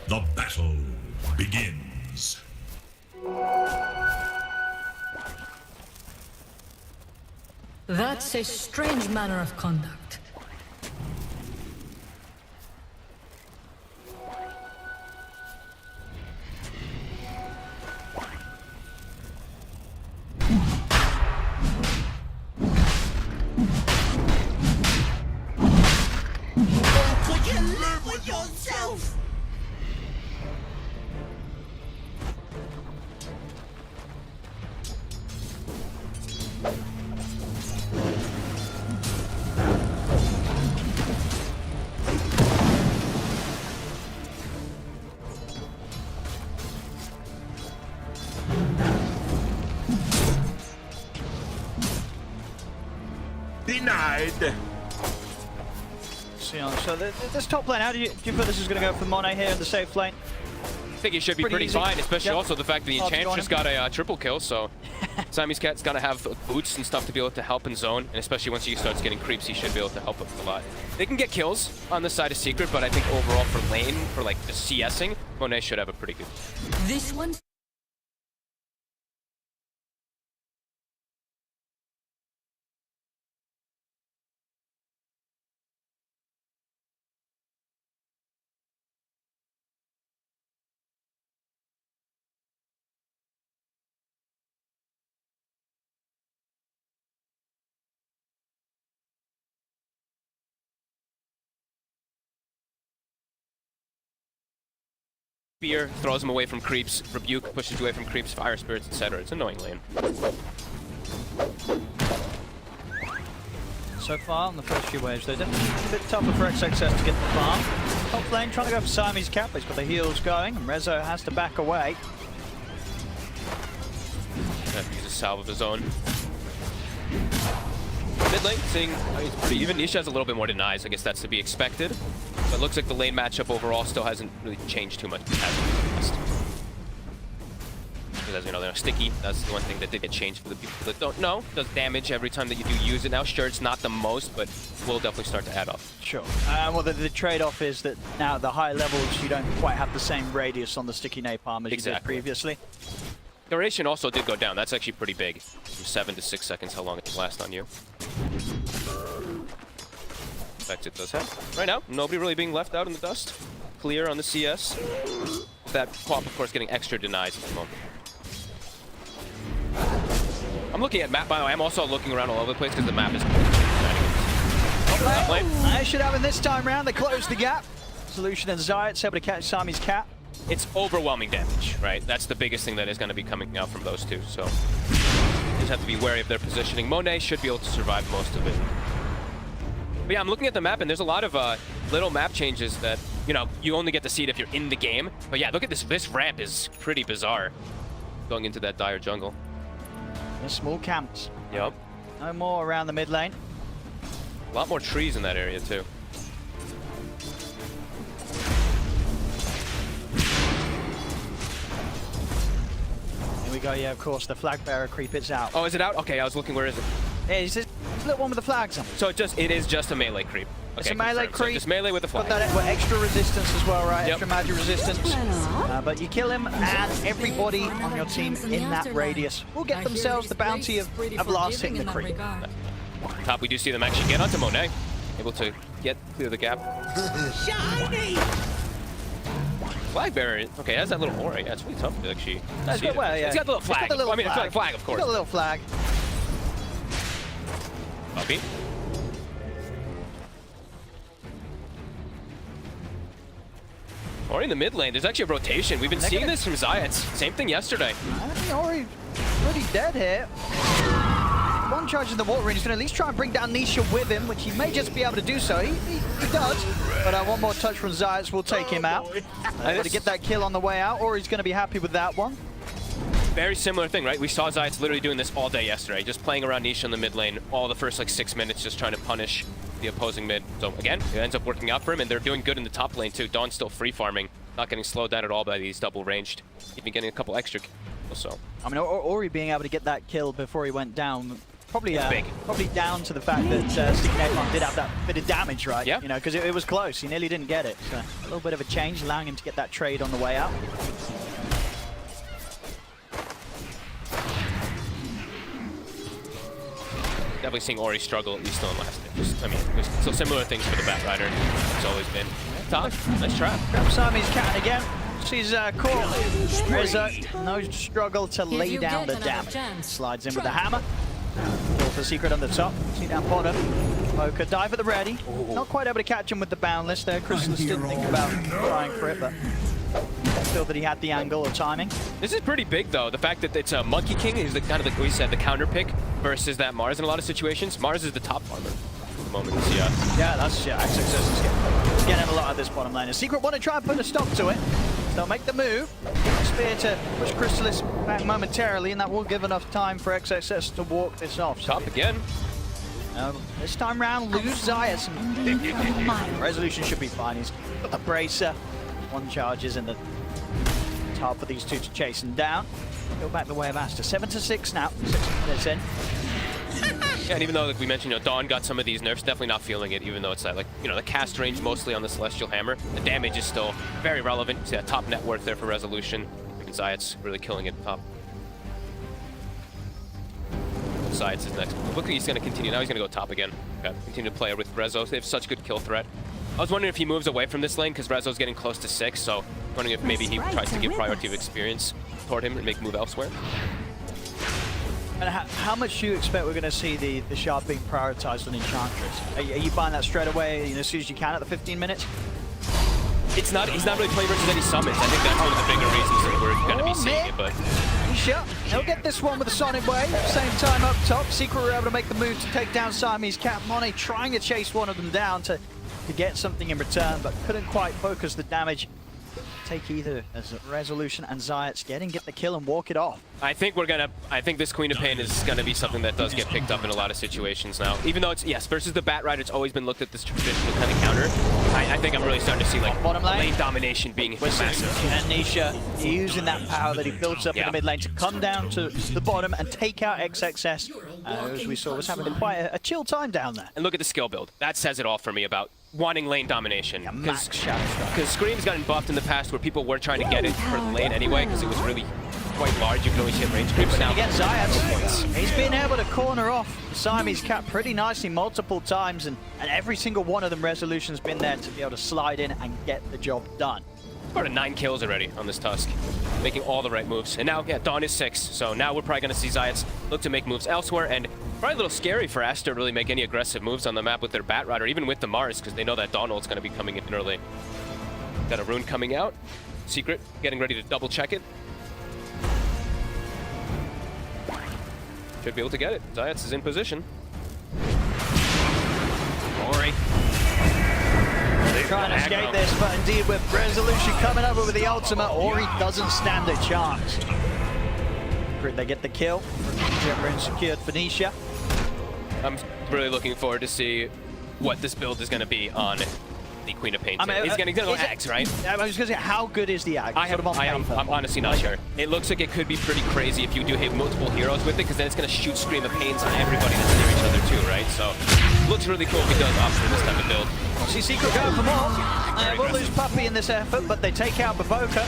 The battle begins. That's a strange manner of conduct. Could you live with yourself? Denied. So this top lane, how do you feel this is going to go for Monet here in the safe lane? I think he should be pretty easy. fine, especially Yep. also the fact that the Enchantress got a triple kill, so Siamese Cat's gonna have boots and stuff to be able to help in zone, and especially once he starts getting creeps, he should be able to help a lot. They can get kills on the side of Secret, but I think overall for lane, for like the CSing, Monet should have a pretty good. This one. Spear throws him away from creeps, Rebuke pushes away from creeps, Fire Spirits, etc. It's annoying lane. So far on the first few waves, they're definitely a bit tougher for XXS to get the farm. Top lane trying to go for Siamese Cat, but he's got the heals going, and Rezo has to back away. Have to use a salve of his own. Mid lane, seeing it's pretty even. Nisha has a little bit more denies. I guess that's to be expected. But it looks like the lane matchup overall still hasn't really changed too much. It hasn't been the best. Because as you know, they're sticky. That's the one thing that did get changed for the people that don't know. It does damage every time that you do use it now. Sure, it's not the most, but will definitely start to add up. Sure. Well, the trade-off is that now at the high levels, you don't quite have the same radius on the sticky napalm as you did previously. Duration also did go down. That's actually pretty big. From 7 to 6 seconds, how long it can last on you. In fact, it does have. Right now, nobody really being left out in the dust. Clear on the CS. That Quap, of course, getting extra denies at the moment. I'm looking at map, by the way. I'm also looking around all over the place because the map is They should have it this time round. They closed the gap. Solution and Zayat's able to catch Siamese Cat. It's overwhelming damage, right? That's the biggest thing that is going to be coming out from those two, so you just have to be wary of their positioning. Monet should be able to survive most of it. But yeah, I'm looking at the map, and there's a lot of little map changes that, you know, you only get to see it if you're in the game. But yeah, look at this. This ramp is pretty bizarre going into that dire jungle. There's small camps. Yep. No more around the mid lane. A lot more trees in that area, too. Here we go, yeah, of course, the flag bearer creep is out. Oh, is it out? Okay, I was looking, where is it? Yeah, it's this little one with the flags on. So it is just a melee creep. It's Okay, a melee confirmed. So creep. just melee with the flag. Got that with extra resistance as well, right? Yep. Extra magic resistance. But you kill him, and everybody on your team in that radius will get themselves the bounty of last hitting the creep. Top, we do see them actually get onto Monet. Able to clear the gap. Shiny! Flag bearer, okay, has that little aura. Yeah, it's really tough to actually see it. Well, yeah. It's got the little flag. The little I mean, it's got a flag, of course. It's got a little flag. Puppy. Ori in the mid lane, there's actually a rotation. We've been seeing this from Zayats. Same thing yesterday. I think Ori pretty dead here. One charge in the water ring. He's going to at least try and bring down Nisha with him, which he may just be able to do so. He does. But one more touch from Zayats will take him out. To get that kill on the way out, or he's going to be happy with that one. Very similar thing, right? We saw Zayats literally doing this all day yesterday, just playing around Nisha in the mid lane, all the first like 6 minutes, just trying to punish the opposing mid. So again, it ends up working out for him, and they're doing good in the top lane too. Dawn's still free farming. not getting slowed down at all by these double ranged, even getting a couple extra kills. So I mean, Ori being able to get that kill before he went down, probably big. probably down to the fact that Sticky did have that bit of damage, right? Yeah. You know, because it was close. He nearly didn't get it. So a little bit of a change, allowing him to get that trade on the way out. Definitely seeing Ori struggle, at least on last hit. Just, I mean, there's still similar things for the Batrider. It's always been. Top, nice trap. Grabs Siamese Cat again. She's caught. There's no struggle to lay you down get the another damage. chance, Slides in with the hammer. Kill for Secret on the top. See down bottom. Poker dive at the ready. Not quite able to catch him with the boundless there. Chrysalis didn't think about trying for it, but feel that he had the angle or timing. This is pretty big though. The fact that it's a Monkey King is the kind of like we said, the counter pick versus that Mars in a lot of situations. Mars is the top farmer at the moment. Yeah, that's Success is getting a lot of this bottom lane. A Secret want to try and put a stop to it. They'll make the move. Spear to push Chrysalis back momentarily, and that will give enough time for XXS to walk this off. So Top again. this time round, lose Zayas. Resolution should be fine. He's got the bracer. One charges in the top for these two to chase him down. Go back the way of Aster. 7-6 now. 6 minutes in. Yeah, and even though, like we mentioned, Dawn got some of these nerfs, definitely not feeling it, even though it's like, the cast range mostly on the Celestial Hammer. The damage is still very relevant. See that top net worth there for Resolution. And Zayat's really killing it top. Zayat's is next. Look, he's going to continue. Now he's going to go top again. Okay. Continue to play with Rezo. They have such good kill threat. I was wondering if he moves away from this lane because Rezo's getting close to 6, so wondering if maybe he tries to give priority of experience toward him and make move elsewhere. And how much do you expect we're going to see the Shard being prioritized on Enchantress? Are you buying that straight away, as soon as you can at the 15 minutes? He's not really playing versus any summons. I think that's one of the bigger reasons that we're going to be seeing it, but... Sure. He'll get this one with a Sonic Wave. Same time up top. Secret were able to make the move to take down Siamese Cat. Monet trying to chase one of them down to get something in return, but couldn't quite focus the damage. Take either as Resolution and Zayats get the kill and walk it off. I think this Queen of Pain is gonna be something that does get picked up in a lot of situations now. Even though it's, yes, versus the Batrider, it's always been looked at this traditional kind of counter. I think I'm really starting to see like Bottom lane domination being massive. And Nisha using that power that he built up in the mid lane to come down to the bottom and take out XXS, as we saw was having quite a chill time down there. And look at the skill build. That says it all for me about wanting lane domination. Because Scream's gotten buffed in the past where people were trying to get it for the lane anyway because it was really quite large. You can only hit range creep. But now again, Zayats, he's been able to corner off Siamese Cat pretty nicely multiple times, and every single one of them Resolution's been there to be able to slide in and get the job done. About 9 kills already on this Tusk, making all the right moves. And now, Dawn is 6, so now we're probably going to see Zayats look to make moves elsewhere, and probably a little scary for Aster to really make any aggressive moves on the map with their Batrider, even with the Mars, because they know that Dawn ult's going to be coming in early. Got a rune coming out. Secret getting ready to double check it. Should be able to get it. Zayats is in position. Ori. Trying to escape this, but indeed with Resolution coming over with the ultimate, Ori doesn't stand a chance. They get the kill. Gemrin secured Phoenicia. I'm really looking forward to see what this build is going to be on the Queen of Pain. He's going to go Axe, right? I was going to say, how good is the Axe? I'm honestly not sure. It looks like it could be pretty crazy if you do hit multiple heroes with it, because then it's going to shoot Scream of Pains on everybody that's near each other too, right? So, looks really cool if he does opt for this type of build. See Secret going for more. We'll lose Puppy in this effort, but they take out Bavoka.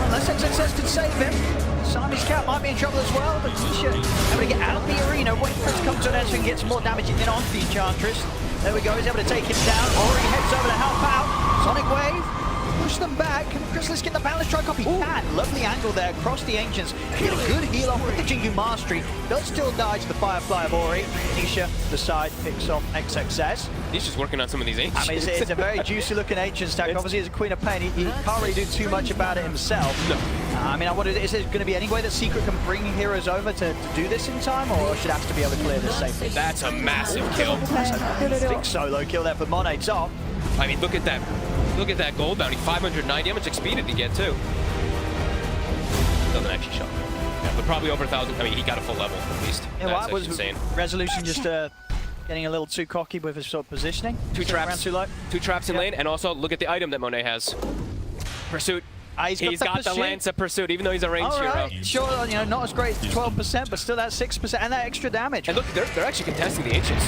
Unless XXS can save him, Siamese Cat might be in trouble as well, but Nisha able to get out of the arena, wait for it to come to an end so he can get some more damage in onto the Enchantress. There we go, he's able to take him down. Ori heads over to help out. Sonic Wave, push them back. Can Chrysalis get the balance strike off? He can. Lovely angle there across the Ancients. Get a good heal off with the Jingu Mastery. Does still die to the Firefly of Ori. Nisha, the side, picks off XXS. He's just working on some of these Ancients. I mean, it's a very juicy looking Ancient stack. Obviously, as a Queen of Pain, he can't really do too much about it himself. No. I mean, is there going to be any way that Secret can bring heroes over to do this in time, or should Aster be able to clear this safely? That's a massive kill. That's a big solo kill there for Monet top. I mean, look at that. Look at that gold bounty. 590. How much XP did he get, too? Doesn't actually show. Yeah, but probably over 1,000. I mean, he got a full level, at least. Yeah, that's was insane. Resolution just getting a little too cocky with his sort of positioning? Two traps. Too low. 2 traps in lane, and also look at the item that Monet has. Pursuit. He's got the pursuit. Lance of Pursuit, even though he's a ranged hero. Alright, sure, you know, not as great as 12%, but still that 6% and that extra damage. And look, they're actually contesting the Ancients.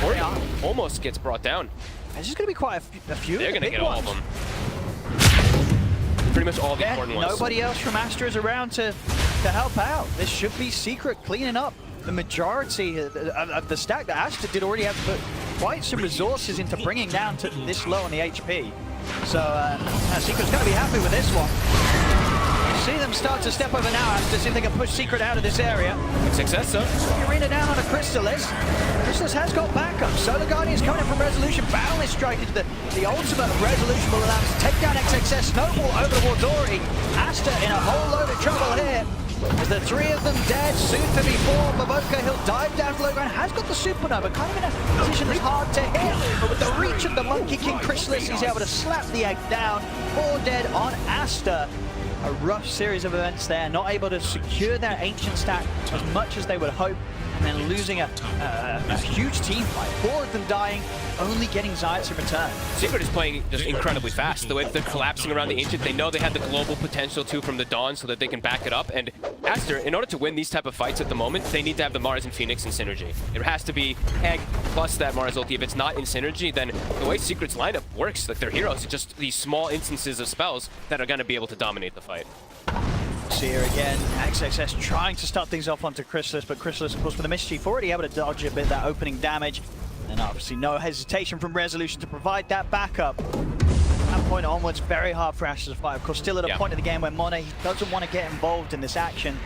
Ori almost gets brought down. There's just going to be quite a few. They're going to big get all ones. of them. Pretty much all the important ones. Nobody else from Aster is around to help out. This should be Secret cleaning up the majority of the stack that Aster did already have to put quite some resources into bringing down to this low on the HP. So Secret's going to be happy with this one. See them start to step over now, Aster, see if they can push Secret out of this area. Good success, though. Arena down on a Crystallis. Crystallis has got backup. Solar Guardian's coming in from Resolution. Boundless strike into the ultimate of Resolution will allow him to take down XXS. Snowball over towards Ori. Aster in a whole load of trouble here. As the three of them dead, soon to be four. Baboka, he'll dive down to low ground. Has got the supernova, kind of in a position that's hard to hit. But with the reach of the Monkey King Crystallis, he's able to slap the egg down. 4 dead on Aster. A rough series of events there, not able to secure their ancient stack as much as they would hope, and then losing a huge team fight. 4 of them dying, only getting Zayats in return. Secret is playing just incredibly fast. The way that they're collapsing around the Ancient, they know they have the global potential too from the Dawn so that they can back it up. And Aster, in order to win these type of fights at the moment, they need to have the Mars and Phoenix in synergy. It has to be Egg plus that Mars ulti. If it's not in synergy, then the way Secret's lineup works, like their heroes are just these small instances of spells that are going to be able to dominate the fight. See here again, XXS trying to start things off onto Crystallis, but Crystallis, of course, with the mischief, already able to dodge a bit of that opening damage. And obviously no hesitation from Resolution to provide that backup. From that point onwards, very hard for Aster to fight. Of course, still at a point in the game where Monet doesn't want to get involved in this action.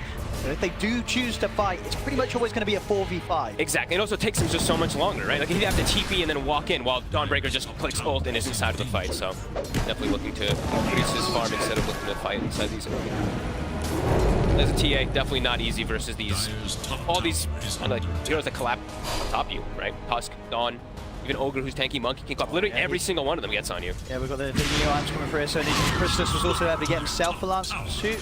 So if they do choose to fight, it's pretty much always going to be a 4v5. Exactly. It also takes him just so much longer, right? Like he'd have to TP and then walk in while Dawnbreaker just clicks ult and is inside of the fight. So definitely looking to increase his farm instead of looking to fight inside these. As a TA, definitely not easy versus these, all these like heroes that collapse on top of you, right? Tusk, Dawn, even Ogre who's tanky, Monkey King Cop, literally every single one of them gets on you. Yeah, we've got the Neo arms coming through, so Crystallis was also able to get himself a lance pursuit.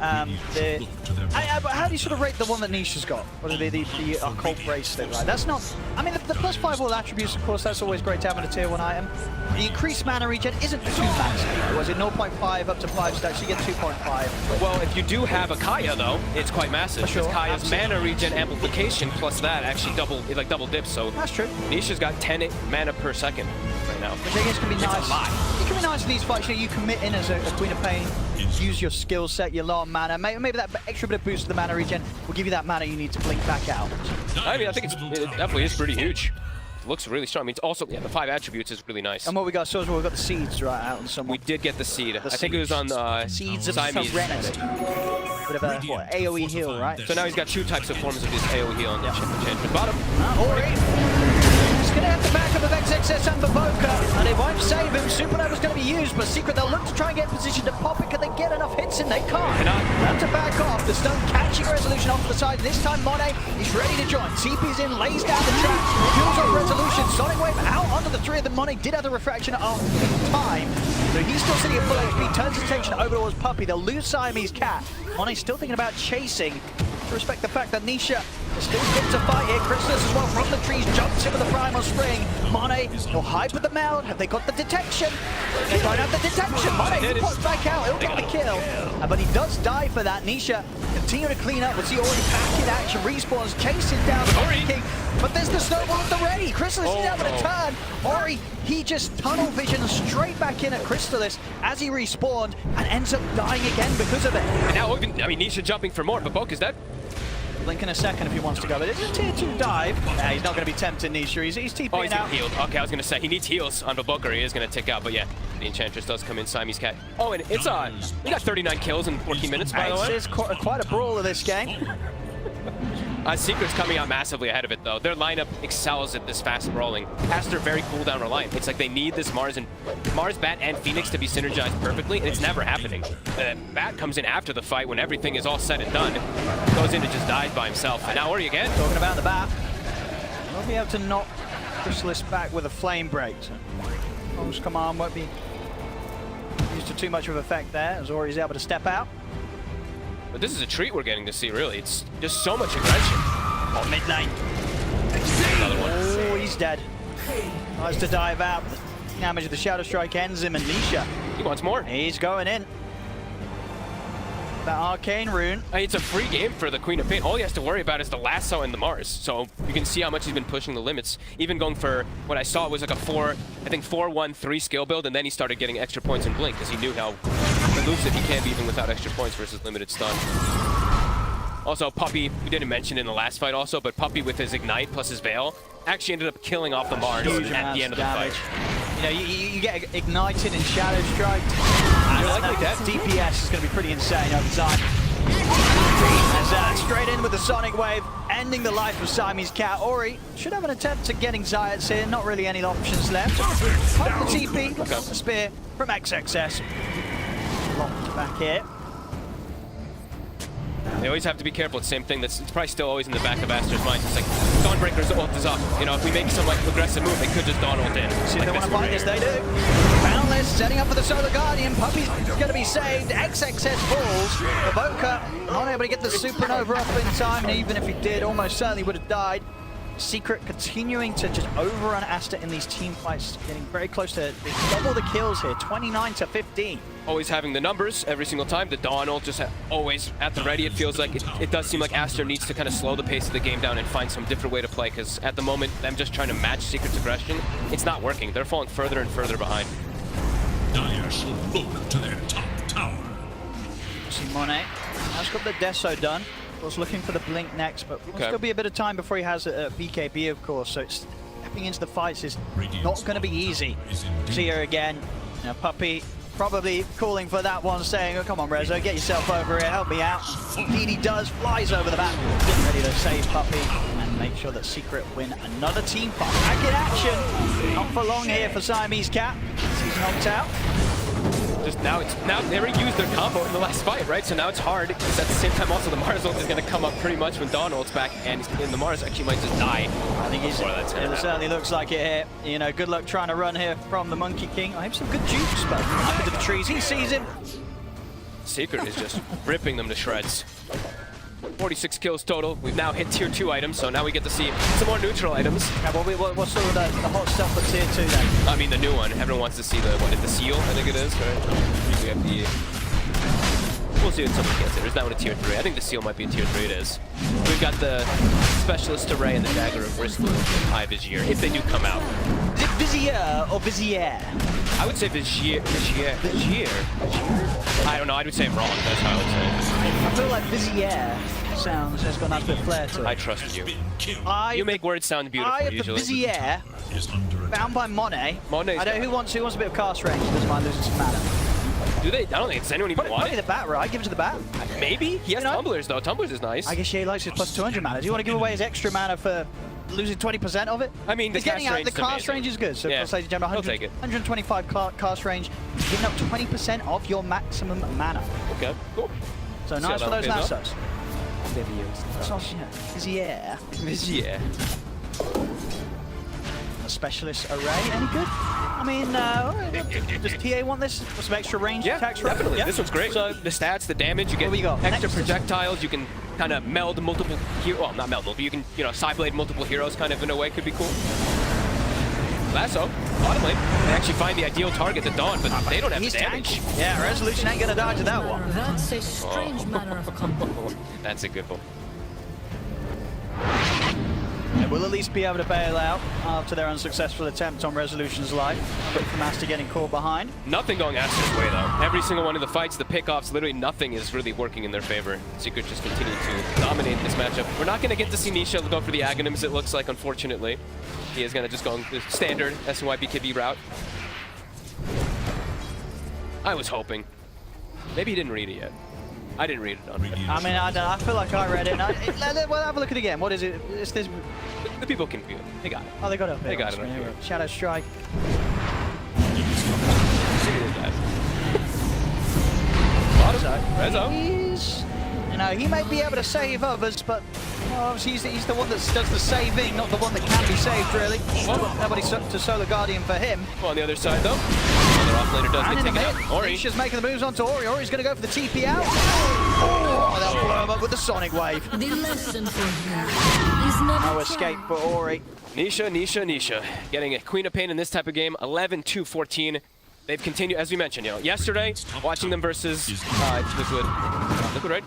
How do you sort of rate the one that Nisha's got? What are the occult bracelet, right? That's not, I mean, the +5 all attributes, of course, that's always great to have on a tier 1 item. The increased mana regen isn't too massive. Was it 0.5 up to 5 stacks? You get 2.5. Well, if you do have a Kaya, though, it's quite massive. Sure, because Kaya's mana regen amplification plus that actually double dips. So that's true. Nisha's got 10 mana per second right now. Which I guess can be nice. It's a lot. It can be nice in these fights. You know, you commit in as a Queen of Pain, use your skill set, your lot of mana. Maybe that extra bit of boost to the mana regen will give you that mana you need to blink back out. I mean, I think it definitely is pretty huge. It looks really strong. I mean, it's also, yeah, the 5 attributes is really nice. And what we got, so as well, we got the seeds right out on someone. We did get the seed. I think it was on Seeds of Siamese. Serenity. Bit of a AoE heal, right? So now he's got 2 types of forms of his AoE heal on the Enchantress bottom. Ori. He's going to have the backup of XXS and Baboka, and it won't save him. Supernova's going to be used, but Secret, they'll look to try and get in position to pop it. Can they get enough hits in? They can't. Have to back off. The stone catching Resolution off the side. This time Monet is ready to join. CP's in, lays down the trap, kills on Resolution. Sonic Wave out onto the 3 of them. Monet did have the refraction of time, so he's still sitting at full HP. Turns his attention over towards Puppy. They'll lose Siamese Cat. Monet's still thinking about chasing, to respect the fact that Nisha is still fit to fight here. Crystallis as well from the trees jumps in with the Primal Spring. Monet, he'll hide with the meld. Have they got the detection? They don't have the detection. Monet pops back out. He'll get the kill. But he does die for that. Nisha continue to clean up. We'll see already back in action. Respawns, chases down the Monkey King. But there's the snowball at the ready. Crystallis is able to turn. Ori, he just tunnel vision straight back in at Crystallis as he respawned and ends up dying again because of it. And now, I mean, Nisha jumping for more, but Baboka's dead. Blink in a second if he wants to go, but it's a tier 2 dive. Nah, he's not going to be tempted, Nisha. He's TPing Oh, he's out. healed. Okay, I was going to say, he needs heals on Baboka, or he is going to tick out, but yeah, the Enchantress does come in, Siamese Cat. Oh, and it's, we got 39 kills in 14 minutes, by the way. It's quite a brawl of this game. Secret's coming out massively ahead of it, though. Their lineup excels at this fast brawling. Aster very cooldown reliant. It's like they need this Mars, Bat, and Phoenix to be synergized perfectly, and it's never happening. Bat comes in after the fight when everything is all said and done. Goes in and just dies by himself. And now Ori again. Talking about the Bat. We'll be able to knock Crystallis back with a Flame Break. So Kong's command won't be used to too much of effect there, as Ori's able to step out. But this is a treat we're getting to see, really. It's just so much aggression. Oh, midnight. Another one. Oh, he's dead. Tries to dive out. damage of the Shadow Strike ends him, and Nisha, He wants more. he's going in. That Arcane Rune. It's a free game for the Queen of Pain. All he has to worry about is the lasso and the Mars. So you can see how much he's been pushing the limits. Even going for what I saw was like a 4-1-3 skill build, and then he started getting extra points in Blink because he knew how elusive he can be even without extra points versus limited stun. Also, Puppey, we didn't mention in the last fight also, but Puppey with his Ignite plus his Veil actually ended up killing off the Mars Huge at the end of the fight. You know, you get ignited in Shadow Strike. You're likely dead. DPS is going to be pretty insane over time. As straight in with the Sonic Wave, ending the life of Siamese Cat. Ori should have an attempt at getting Zayats here. Not really any options left. Pop the TP, the spear from XXS. Locked back here. They always have to be careful. It's the same thing it's probably still always in the back of Aster's mind. It's like, Dawnbreaker's ult is up. You know, if we make some like aggressive move, they could just Dawn ult in. See if like they want to find this, they do. Boundless setting up for the Solar Guardian. Puppey's going to be saved. XXS falls. Evoker not able to get the Supernova up in time, and even if he did, almost certainly would have died. Secret continuing to just overrun Aster in these team fights, getting very close to double the kills here, 29 to 15. Always having the numbers every single time. The Dawn ult just always at the ready. It feels like it does seem like Aster needs to kind of slow the pace of the game down and find some different way to play, because at the moment, them just trying to match Secret's aggression, it's not working. They're falling further and further behind. Dire shall look to their top tower. See Monet has got the Deso done. Was looking for the Blink next, but will still be a bit of time before he has a BKB, of course. So it's, stepping into the fights is not going to be easy. See her again. Now Puppey probably calling for that one, saying, "Oh, come on, Rezo, get yourself over here, help me out." Indeed he does. Flies over the back, getting ready to save Puppey and make sure that Secret win another team fight. Back in action. Not for long here for Siamese Cat. He's knocked out. Just now they already used their combo in the last fight, right? So now it's hard, because at the same time also the Mars ult is going to come up pretty much when Dawn ult's back, and in the Mars actually might just die. I think it certainly looks like it here. You know, good luck trying to run here from the Monkey King. I have some good jukes, but up into the trees. He sees him. Secret is just ripping them to shreds. 46 kills total. We've now hit tier 2 items, so now we get to see some more neutral items. Yeah, what's sort of the hot stuff for tier 2 then? I mean, the new one. Everyone wants to see the seal, I think it is, right? We have the... We'll see when someone gets it. There's that one in tier 3. I think the seal might be in tier 3, it is. We've got the Specialist Array and the Dagger of Bristol and High Vizier, if they do come out. Is it Vizier or Vizier? I would say Vizier. I don't know, I would say I'm wrong. That's how I would say it. I feel like Vizier sounds, has got a nice bit of flair to it. I trust you. You make words sound beautiful, Eye of the usually. Vizier, found by Monet. Monet's I don't know who wants a bit of cast range. Doesn't mind losing some mana. Do they? I don't think it's anyone even want Put it. the bat, right? Give it to the bat. Maybe? He has tumblers, though. Tumblers is nice. I guess he likes his plus 200 mana. Do you want to give away his extra mana for losing 20% of it? I mean, the He's getting cast out. range The is cast amazing. range is good. So, Yeah. ladies and gentlemen, He'll take it. 125 cast range, giving up 20% of your maximum mana. Okay, cool. So See nice how for those that pays Lassos. Yeah. Yeah. A specialist array, any good? I mean, does TA want this? For some extra range Yeah, attacks? definitely. Yeah. This one's great. So, The stats, the damage, you get What we got? extra Next. projectiles, you can kind of meld multiple heroes. Well, not meld, but you can, side blade multiple heroes kind of in a way, could be cool. Lasso, bottom lane, they actually find the ideal target, the Dawn, but they don't have the he's damage. tanky. Yeah, Resolution ain't gonna die to that one. That's a strange manner of combat. That's a good one. They will at least be able to bail out after their unsuccessful attempt on Resolution's life. But from Aster getting caught behind. Nothing going Aster's way, though. Every single one of the fights, the pickoffs, literally nothing is really working in their favor. Secret just continue to dominate this matchup. We're not going to get to see Nisha go for the Aghanims, it looks like, unfortunately. He is going to just go the standard SNY BKB route. I was hoping. Maybe he didn't read it yet. I didn't read it on. I mean, I feel like I read it. Well, have a look at it again. What is it? It's this. The people can view it. They got it. Oh, they got it up here. They got it on up screen. here. Shadow Strike. Rezo. He may be able to save others, but obviously he's the one that does the saving, not the one that can be saved, really. Nobody to Solar Guardian for him. Well, on the other side, though, another offlaner does And get in the taken mid, out. Ori. Nisha's making the moves onto Ori. Ori's going to go for the TP out. Oh, they'll blow him up with the Sonic Wave. The lesson for you is never No try. escape for Ori. Nisha. Getting a Queen of Pain in this type of game, 11-2-14. They've continued, as we mentioned, yesterday, watching them versus Liquid, right?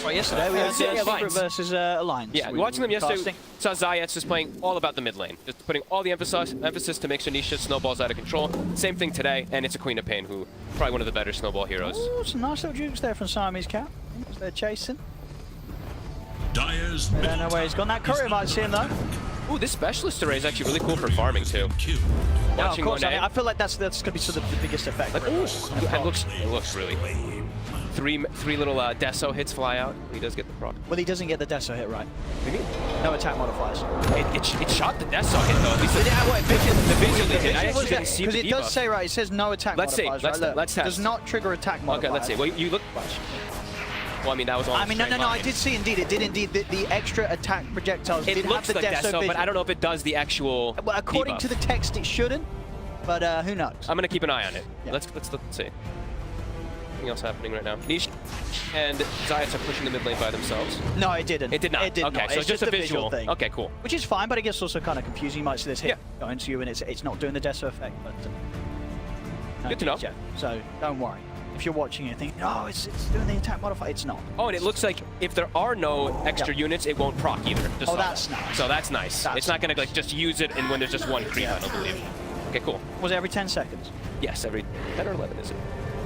Well, yesterday we had Secret Alliance. versus Alliance. Yeah, watching them yesterday, saw Zayats just playing all about the mid lane. Just putting all the emphasis to make sure Nisha snowballs out of control. Same thing today, and it's a Queen of Pain, who probably one of the better snowball heroes. Ooh, some nice little jukes there from Siamese Cat. They're chasing. Dyer's I don't know where he's gone. That courier might see him though. Ooh, this specialist array is actually really cool for farming too. kill. Yeah, of Watching course. Monet. I feel like that's going to be sort of the biggest effect. Like, ooh, it looks really cool. Three little Deso hits fly out. He does get the proc. Well, he doesn't get the Deso hit right. What do you mean? No attack modifiers. It shot the Deso hit though. At least the visually did. I actually didn't see the Because it does debuff. say it says no attack Let's see. modifiers. Let's test. Does not trigger attack modifiers. Okay, let's see. Well, you look. Well, I mean, that was all. I mean, no, I did see indeed. It did indeed. The extra attack projectiles did It have looks the like Deso Deso, vision. but I don't know if it does the actual. Well, according debuff. to the text, it shouldn't. But who knows? I'm gonna keep an eye on it. Yeah. Let's see. Anything else happening right now? Niche and Zayats are pushing the mid lane by themselves. No, it didn't. It did not. It did Okay, not. so It's just a visual thing. Okay, cool. Which is fine, but it gets also kind of confusing. You might see this hit Yeah. going to you, and it's not doing the Deso effect. But no, Good to know. yeah. So don't worry. If you're watching it, think, oh, it's doing the attack modifier. It's not. Oh, and it looks like if there are no extra units, it won't proc either. Just Oh, saw that's that. nice. So that's nice. That's it's not gonna like just use it and when there's just one creep. I don't believe. Okay, cool. Was it every 10 seconds? Yes, every 10 or 11 is it?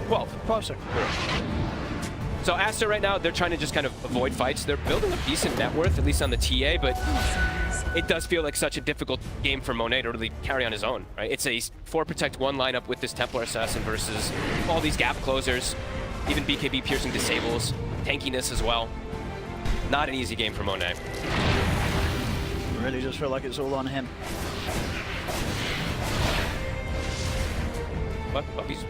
12. 12 seconds. So Aster right now, they're trying to just kind of avoid fights. They're building a decent net worth, at least on the TA, but it does feel like such a difficult game for Monet to really carry on his own, right? It's a 4 protect 1 lineup with this Templar Assassin versus all these gap closers, even BKB piercing disables, tankiness as well. Not an easy game for Monet. I really just feel like it's all on him. But Puppy's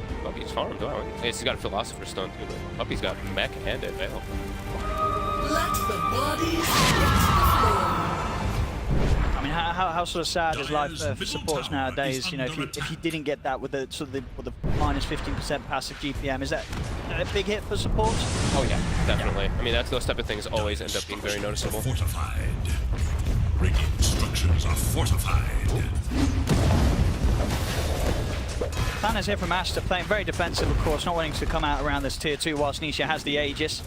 farmed. Wow. I guess he's got a Philosopher's Stone too, but Puppy's got mech and a veil. Let the bodies hit the floor. I mean, how sort of sad is life for supports nowadays? You know, if you didn't get that with the sort of the minus 15% passive GPM, is that a big hit for supports? Oh yeah, definitely. I mean, those type of things always end up being very noticeable. Fortified. Radiant structures are fortified. Plan is here from Aster, playing very defensive, of course, not wanting to come out around this tier 2 whilst Nisha has the Aegis.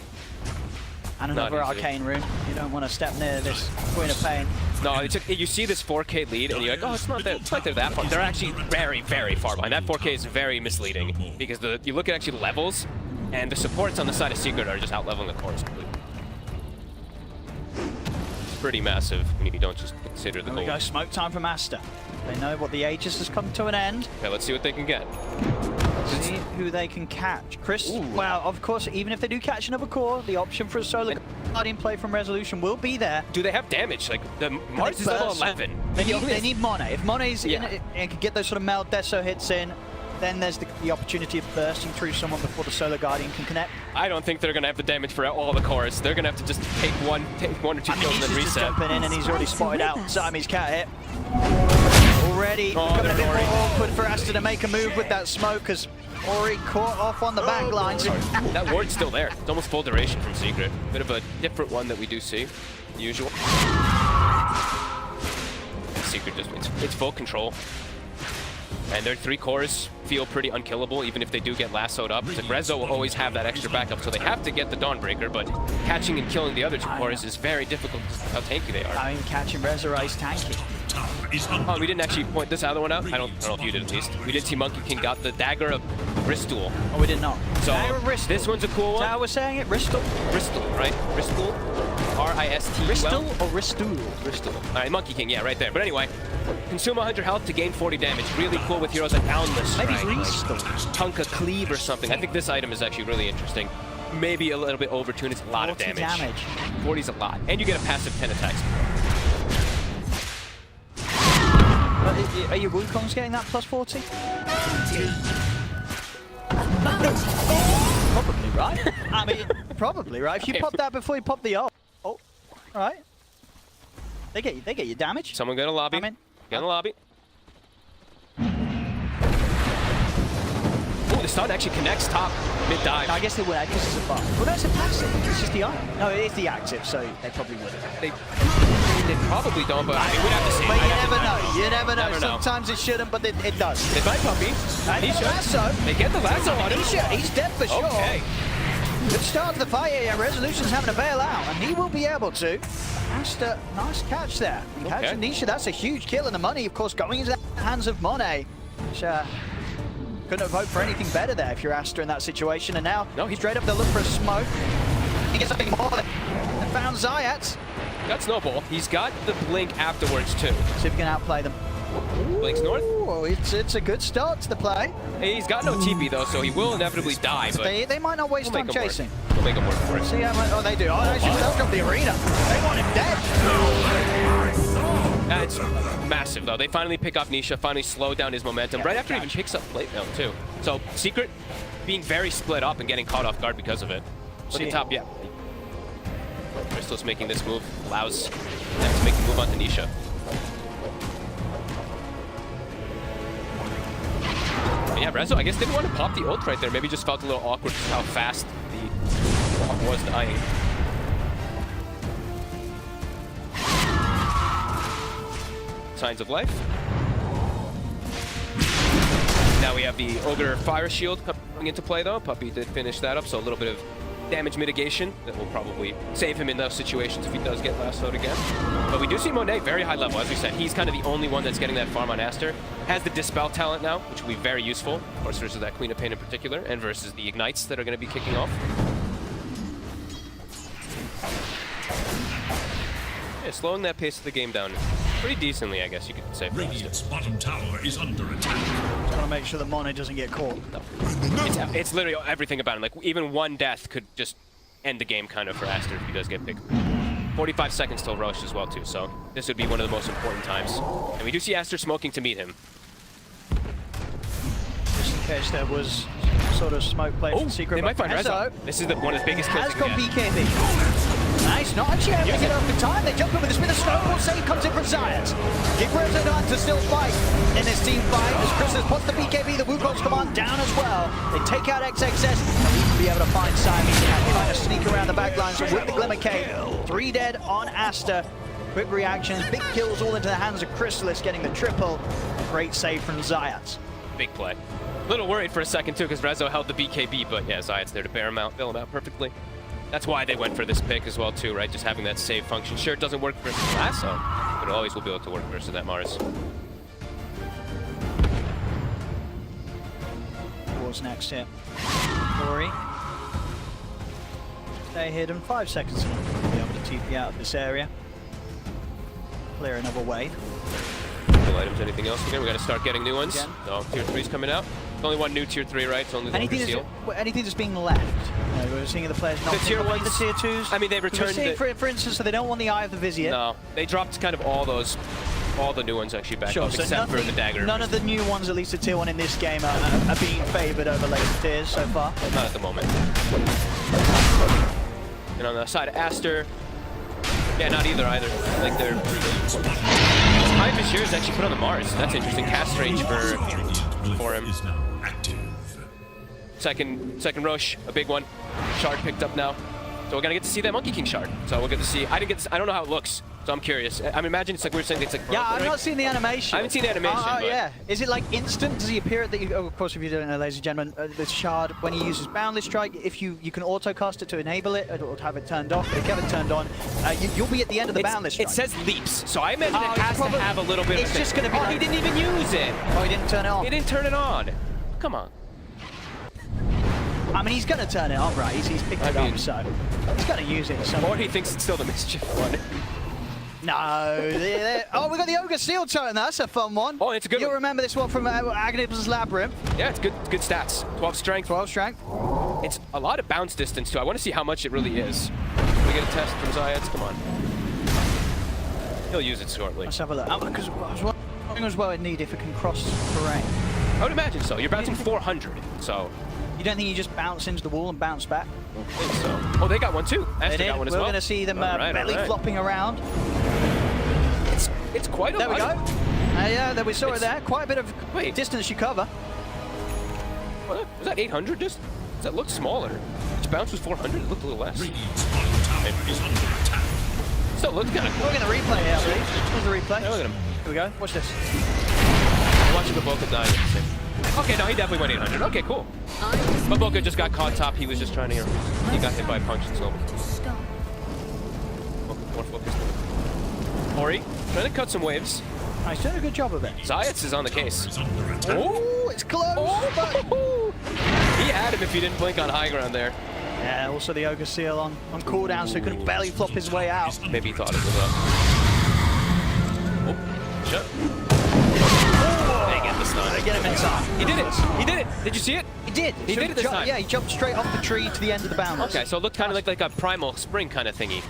And another Not easy. arcane rune. You don't want to step near this Queen of Pain. No, you see this 4K lead, and you're like, oh, it's not that. It's like they're that far. They're actually very, very far behind. That 4K is very misleading because you look at actually levels, and the supports on the side of Secret are just out leveling the cores completely. It's pretty massive when you don't just consider the There we gold. go, smoke time from Aster. They know what the Aegis has come to an end. Okay, let's see what they can get. See who they can catch. Chris, Ooh. well, of course, even if they do catch another core, the option for a solo Guardian play from Resolution will be there. Do they have damage? Like, the Mars is level burst? 11. They need Monet. If Monet's Yeah. in it and can get those sort of meld Deso hits in, then there's the opportunity of bursting through someone before the solo Guardian can connect. I don't think they're going to have the damage for all the cores. They're going to have to just take one or two I mean, kills he's and then just reset. jumping in and he's already spotted out Siamese Cat hit. Already becoming a they're bit more Ori. awkward for Aster to make a move with that smoke as Ori caught off on the back lines. That ward's still there. It's almost full duration from Secret. Bit of a different one that we do see, usual. Secret just, it's full control. And their 3 cores feel pretty unkillable, even if they do get lassoed up. Like Rezo will always have that extra backup, so they have to get the Dawnbreaker, but catching and killing the other 2 cores is very difficult because of how tanky they are. I mean, catching Resurrect's tanky. Tower is Oh, we didn't actually point this other one out. I don't know if you did at least. We did see Monkey King got the Dagger of Bristol. Oh, we did not. So Dagger of Bristol. this one's a cool Is that one. how we're saying it? Bristol? Bristol, right? Bristol? R-I-S-T. Bristol or Ristool? Bristol. Alright, Monkey King, yeah, right there. But anyway, consume 100 health to gain 40 damage. Really cool with heroes like Boundless Maybe Strike, Ristool. Tonka Cleave or something. I think this item is actually really interesting. Maybe a little bit overtuned. It's a lot of 40 damage. 40's a lot. And you get a passive 10 attacks. Are your Wukongs getting that plus 40? Probably, right? I mean, probably, right? If you pop that before you pop the ult. Oh, alright. They get your damage. Someone get a lobby. I'm in. Get in the lobby. Ooh, the stun actually connects top mid-dive. No, I guess they would, because it's a buff. Well, that's a passive. It's just the item. No, it is the active, so they probably wouldn't. they probably don't, but I mean, we'd have to see. But you never know. You never know. Never know. Sometimes it shouldn't, but it does. They find Puppy. And He the should. lasso. They get the lasso on him. He's dead for sure. Okay. Good start to the fight here. Resolution's having to bail out, and he will be able to. Aster, nice catch there. He catches Nisha. That's a huge kill, and the money, of course, going into the hands of Monet. Which, couldn't have hoped for anything better there if you're Aster in that situation. And now he's straight up to look for a smoke. He gets something more than found Zayat. Got Snowball. He's got the blink afterwards too. See if he can outplay them. Blinks north. Oh, it's a good start to the play. He's got no TP though, so he will inevitably die. But They might not waste time chasing. We'll make him work for it. See how much? Oh, they do. Oh, actually, they'll drop the arena. They want him dead. It's massive though. They finally pick off Nisha, finally slow down his momentum right after he even picks up plate mail too. So Secret being very split up and getting caught off guard because of it. Look at top, yeah. Crystal's making this move, allows them to make the move onto Nisha. And yeah, Rezo, I guess didn't want to pop the ult right there. Maybe just felt a little awkward just how fast the walk was dying. Signs of life. Now we have the Ogre Fire Shield coming into play though. Puppy did finish that up, so a little bit of damage mitigation that will probably save him in those situations if he does get lassoed again. But we do see Monet very high level, as we said. He's kind of the only one that's getting that farm on Aster. Has the Dispel talent now, which will be very useful, of course, versus that Queen of Pain in particular, and versus the Ignites that are going to be kicking off. Yeah, slowing that pace of the game down pretty decently, I guess you could say. Radiant's bottom tower is under attack. Just want to make sure that Monet doesn't get caught. It's literally everything about him. Like, even one death could just end the game kind of for Aster if he does get picked. 45 seconds till Roche as well, too, so this would be one of the most important times. And we do see Aster smoking to meet him. Just in case there was sort of smoke play from Secret. They might find Rezo. This is one of his biggest kills. Has got BKB. Nice, not actually able to get off the time. They jump in with a spin of snowball. Save comes in from Zayat. Give Rezo time to still fight in this team fight. As Chrysalis puts the BKB, the Wukong's command down as well. They take out XXS and even be able to find Simon. Trying to sneak around the back lines with the Glimmer Cape. 3 dead on Aster. Quick reactions, big kills all into the hands of Chrysalis, getting the triple. Great save from Zayat. Big play. A little worried for a second too because Rezo held the BKB, but yeah, Zayat's there to bail him out perfectly. That's why they went for this pick as well too, right? Just having that save function. Sure, it doesn't work versus Lasso, but it always will be able to work versus that Mars. What's next here? Rory. Stay hidden 5 seconds. Be able to TP out of this area. Clear another wave. Cool items, anything else here? We gotta start getting new ones. No, tier 3's coming out. There's only one new tier 3, right? It's only the anything that's being left. We're seeing the players not tier 1s, the tier 2s. I mean, they returned it. For instance, so they don't want the Eye of the Vizier. No, they dropped kind of all the new ones actually back up, so except for the dagger. None of the new ones, at least the tier 1 in this game, are being favoured over later tiers so far. Not at the moment. And on the side of Aster, yeah, not either. Like they're High Vizier is actually put on the Mars. That's interesting. Cast range for him. Second Roche, a big one. Shard picked up now. So we're gonna get to see that Monkey King Shard. So we'll get to see. I don't know how it looks, so I'm curious. I mean, imagine it's like we were saying it's like. Yeah, I've not seen the animation. I haven't seen the animation. Oh, yeah. Is it like instant? Does he appear at the? Oh, of course, if you don't know, ladies and gentlemen, the Shard when he uses Boundless Strike, if you can auto cast it to enable it or have it turned off. But if you have it turned on, you'll be at the end of the Boundless Strike. It says leaps, so I imagine it has to have a little bit. It's of just gonna be. Oh, he didn't even use it. Oh, he didn't turn it on. He didn't turn it on. Come on. I mean, he's going to turn it on, right? He's picked it up, so he's going to use it. Or he thinks it's still the Mischief one. No. Oh, we got the Ogre Seal Totem. That's a fun one. Oh, it's a good You'll one. remember this one from Aghanim's Labyrinth. Yeah, it's good stats. 12 strength. 12 strength. It's a lot of bounce distance, too. I want to see how much it really is. Can we get a test from Zayat? Come on. He'll use it shortly. Let's have a look. Because I was wondering as well I'd need if it can cross terrain. I would imagine so. You're bouncing 400, so... You don't think you just bounce into the wall and bounce back? I don't think so. Oh, they got one too. Aster got one as well. We're going to see them belly flopping around. It's quite a lot. There we go. Yeah, there we saw it there. Quite a bit of distance you cover. What? Was that 800 just? That looked smaller. Its bounce was 400. It looked a little less. Radiant's bottom tower is under attack. Still looks kind of cool. We're going to replay here, I believe. Where's the replay? Look at him. Here we go. Watch this. Watch the Boca die. Okay, no, he definitely went 800. Okay, cool. But Boca just got caught top. He was just trying to, he got hit by a punch and so. More focused. Ori, trying to cut some waves. He's doing a good job of it. Zayats is on the case. Is under attack. Oh, it's close. Oh. He had him if he didn't blink on high ground there. Yeah, also the Ogre Seal on cooldown, so he could barely flop his way out. Maybe he thought it was up. Oh, shut. They get the stun. They get him inside. He did it. He did it. Did you see it? He did. He did it this time. Yeah, he jumped straight off the tree to the end of the boundless. Okay, so it looked kind of like a primal spring kind of thingy.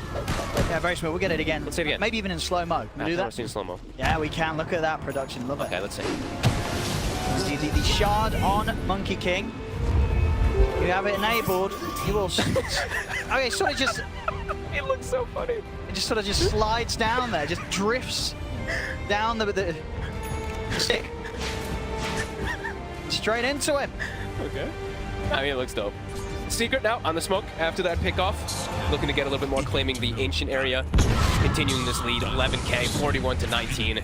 Yeah, very smooth. We'll get it again. Let's see it again. Maybe even in slow-mo. Can we do I've never that? seen slow-mo. Yeah, we can. Look at that production. Love it. Okay, let's see. The shard on Monkey King. You have it enabled. You will. Okay, sort of just. It looks so funny. It just sort of just slides down there, just drifts down the stick. Straight into him. Okay. I mean, it looks dope. Secret now on the smoke after that pickoff. Looking to get a little bit more, claiming the ancient area. Continuing this lead, 11K, 41 to 19.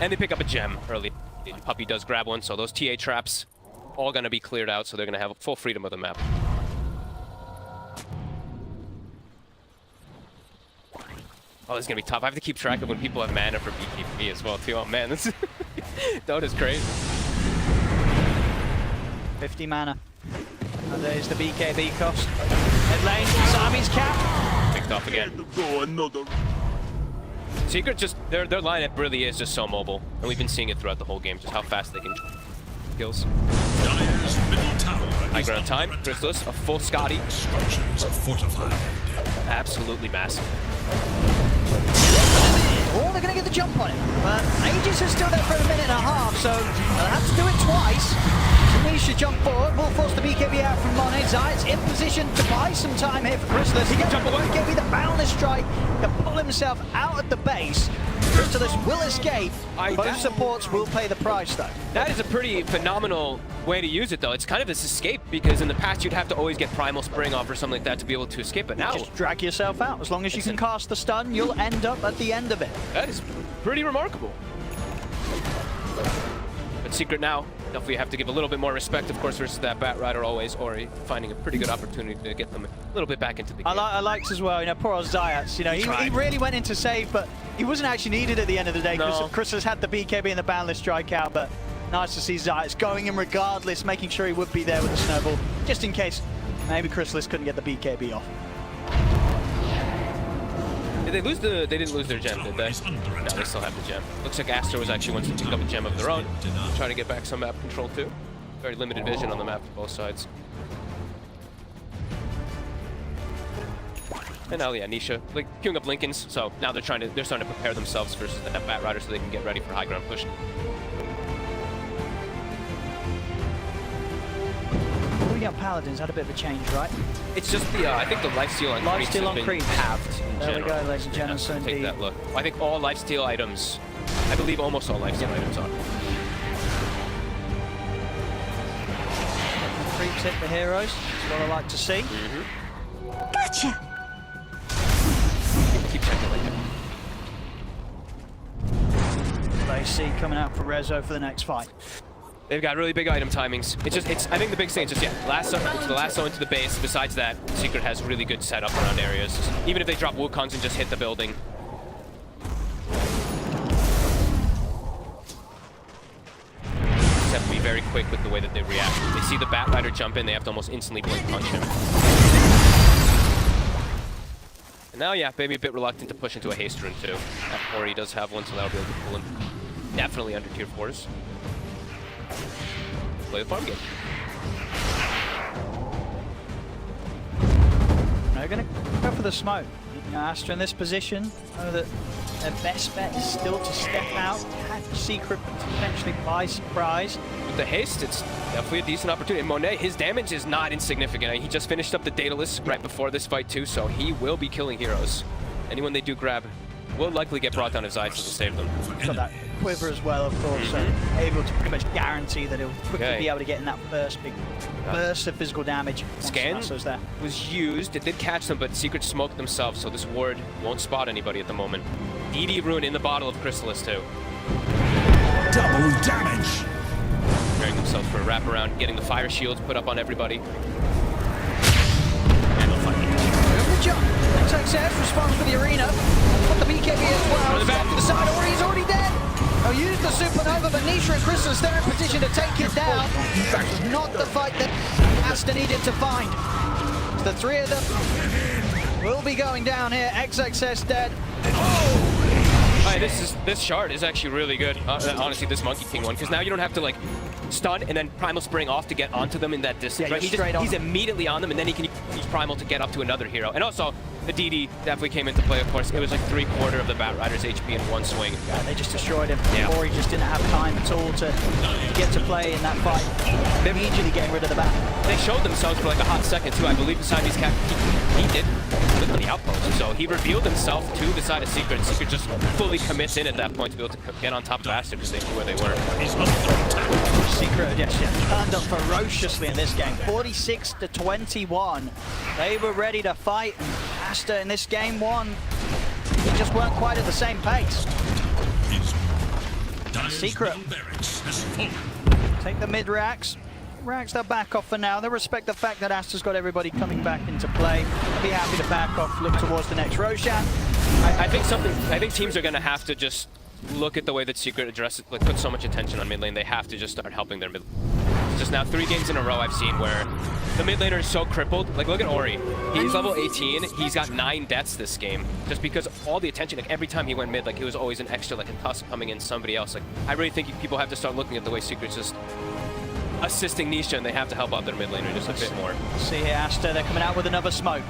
And they pick up a gem early. Puppy does grab one, so those TA traps all going to be cleared out, so they're going to have full freedom of the map. Oh, this is going to be tough. I have to keep track of when people have mana for BKB as well, too. Oh, man, this Dota's crazy. 50 mana. And there's the BKB cost. Mid lane, Sami's cap. Picked off again. Secret just, their lineup really is just so mobile. And we've been seeing it throughout the whole game, just how fast they can kills. Dire's middle tower High is ground time, under attack. Chrysalis, a full Scotty. Structures are fortified. Absolutely massive. Oh, they're going to get the jump on him. But Aegis is still there for a minute and a half, so they'll have to do it twice. Tanisha jump forward, will force the BKB out from Monet. Zayat's in position to buy some time here for Chrysalis. He gets the BKB, the boundless strike, can pull himself out at the base. Chrysalis will escape. Both supports will pay the price, though. That is a pretty phenomenal way to use it, though. It's kind of this escape, because in the past you'd have to always get Primal Spring off or something like that to be able to escape, but now Just drag yourself out. As long as you can cast the stun, you'll end up at the end of it. that is pretty remarkable. But Secret now, definitely have to give a little bit more respect, of course, versus that Bat Rider always. Ori finding a pretty good opportunity to get them a little bit back into the game. I liked as well, poor old Zayats, he really went into save, but he wasn't actually needed at the end of the day. No. Chrysalis had the BKB and the boundless strike out, but nice to see Zayats going in regardless, making sure he would be there with the snowball, just in case maybe Chrysalis couldn't get the BKB off. Did they lose they didn't lose their gem, did they? No, they still have the gem. Looks like Aster was actually wants to pick up a gem of their own. Try to get back some map control too. Very limited vision on the map for both sides. And now, yeah, Nisha, like, queuing up Lincolns, so now they're starting to prepare themselves versus the Bat Rider so they can get ready for high ground push. We got Paladins, had a bit of a change, right? It's just the, I think the lifesteal on creeps Lifesteal has on been creeps. halved in There we general. go, ladies and gentlemen, so Take indeed. that look. I think all lifesteal items, I believe almost all lifesteal items are. Creeps hit the heroes, that's what I like to see. Gotcha! Keep checking like that. They see coming out for Rezo for the next fight. They've got really big item timings. It's just, I think the big thing is just, yeah, it's the lasso into the base. Besides that, Secret has really good setup around areas. Even if they drop Wukongs and just hit the building. Just have to be very quick with the way that they react. They see the Bat Rider jump in, they have to almost instantly blink punch him. And now, yeah, maybe a bit reluctant to push into a haste rune too. Or he does have one, so that'll be able to pull him definitely under tier 4s. Play the farm game. They're going to go for the smoke. Aster in this position, know that their best bet is still to step out, catch Secret, potentially by surprise. With the haste, it's definitely a decent opportunity. Monet, his damage is not insignificant. He just finished up the Daedalus right before this fight too, so he will be killing heroes. Anyone they do grab will likely get brought down if Zayas doesn't save them. Got that quiver as well, of course, so able to pretty much guarantee that he'll quickly be able to get in that first big burst of physical damage. Scan there. was used. It did catch them, but Secret smoked themselves, so this ward won't spot anybody at the moment. DD Rune in the bottle of Chrysalis too. Double damage. Preparing themselves for a wraparound, getting the fire shields put up on everybody. And they'll fight. Good jump. Success responds for the arena. Put the BKB as well. Back to the side, or he's already dead. He'll use the Supernova, but Nisha and Chrysalis there in position to take it down. That was not the fight that Aster needed to find. The three of them will be going down here. XXS dead. Right, this shard is actually really good. Honestly, this Monkey King one, because now you don't have to like stun and then Primal Spring off to get onto them in that distance. Right? He's immediately on them, and then he can use Primal to get up to another hero. And also, the DD definitely came into play, of course. It was like 3/4 of the Batrider's HP in one swing. Yeah, they just destroyed him. Or he just didn't have time at all to get to play in that fight. They're immediately getting rid of the bat. They showed themselves for like a hot second too. I believe the Siamese Cat, he did look on the outpost. So he revealed himself to the side of Secret. Secret just fully commits in at that point to be able to get on top of Aster because they knew where they were. Secret, yes, turned up ferociously in this game. 46-21. They were ready to fight. Aster in this game one, they just weren't quite at the same pace. Secret take the mid racks. Racks they'll back off for now. They'll respect the fact that Aster's got everybody coming back into play. They'll be happy to back off, look towards the next Roshan. I think teams are gonna have to just look at the way that Secret addresses, like put so much attention on mid lane. They have to just start helping their mid. It's just now 3 games in a row I've seen where the mid laner is so crippled. Like look at Ori. He's level 18. He's got 9 deaths this game just because all the attention. Like every time he went mid, like it was always an extra, like a tusk coming in somebody else. Like I really think people have to start looking at the way Secret's just assisting Nisha, and they have to help out their mid laner just a bit more. See here, Aster, they're coming out with another smoke.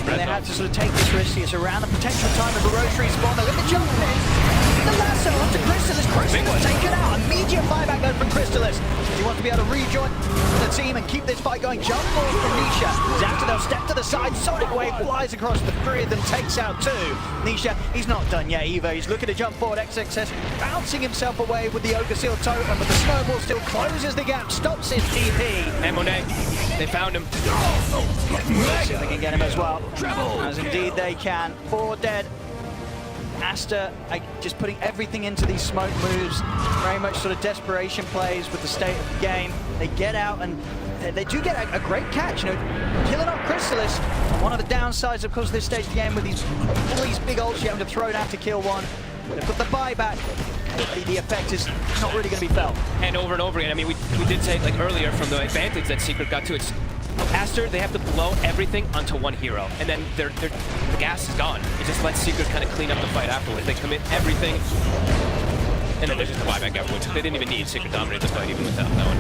And they had to sort of take this risk. It's around the potential time of a rotary spawn. They're going to jump in. The lasso onto Chrysalis. Chrysalis taken out. Immediate buyback though from Chrysalis. He wants to be able to rejoin the team and keep this fight going. Jump forward from Nisha. Zapta they'll step to the side. Sonic Wave flies across the 3 of them, takes out 2. Nisha, he's not done yet either. He's looking to jump forward. XXS bouncing himself away with the Ogre Seal totem, but the snowball still closes the gap, stops his TP. And Monet, they found him. See if they can get him as well. As indeed they can. 4 dead. Aster just putting everything into these smoke moves, very much sort of desperation plays with the state of the game. They get out and they do get a great catch, you know, killing off Chrysalis. One of the downsides, of course, of this stage of the game with all these big ults you have to throw down to kill one. They put the buyback. The effect is not really going to be felt. And over again, I mean, we did say like earlier from the advantage that Secret got to, it's Aster, they have to blow everything onto one hero, and then the gas is gone. It just lets Secret kind of clean up the fight afterwards. They commit everything, and then there's just a buyback afterwards. They didn't even need Secret dominate the fight even without that one.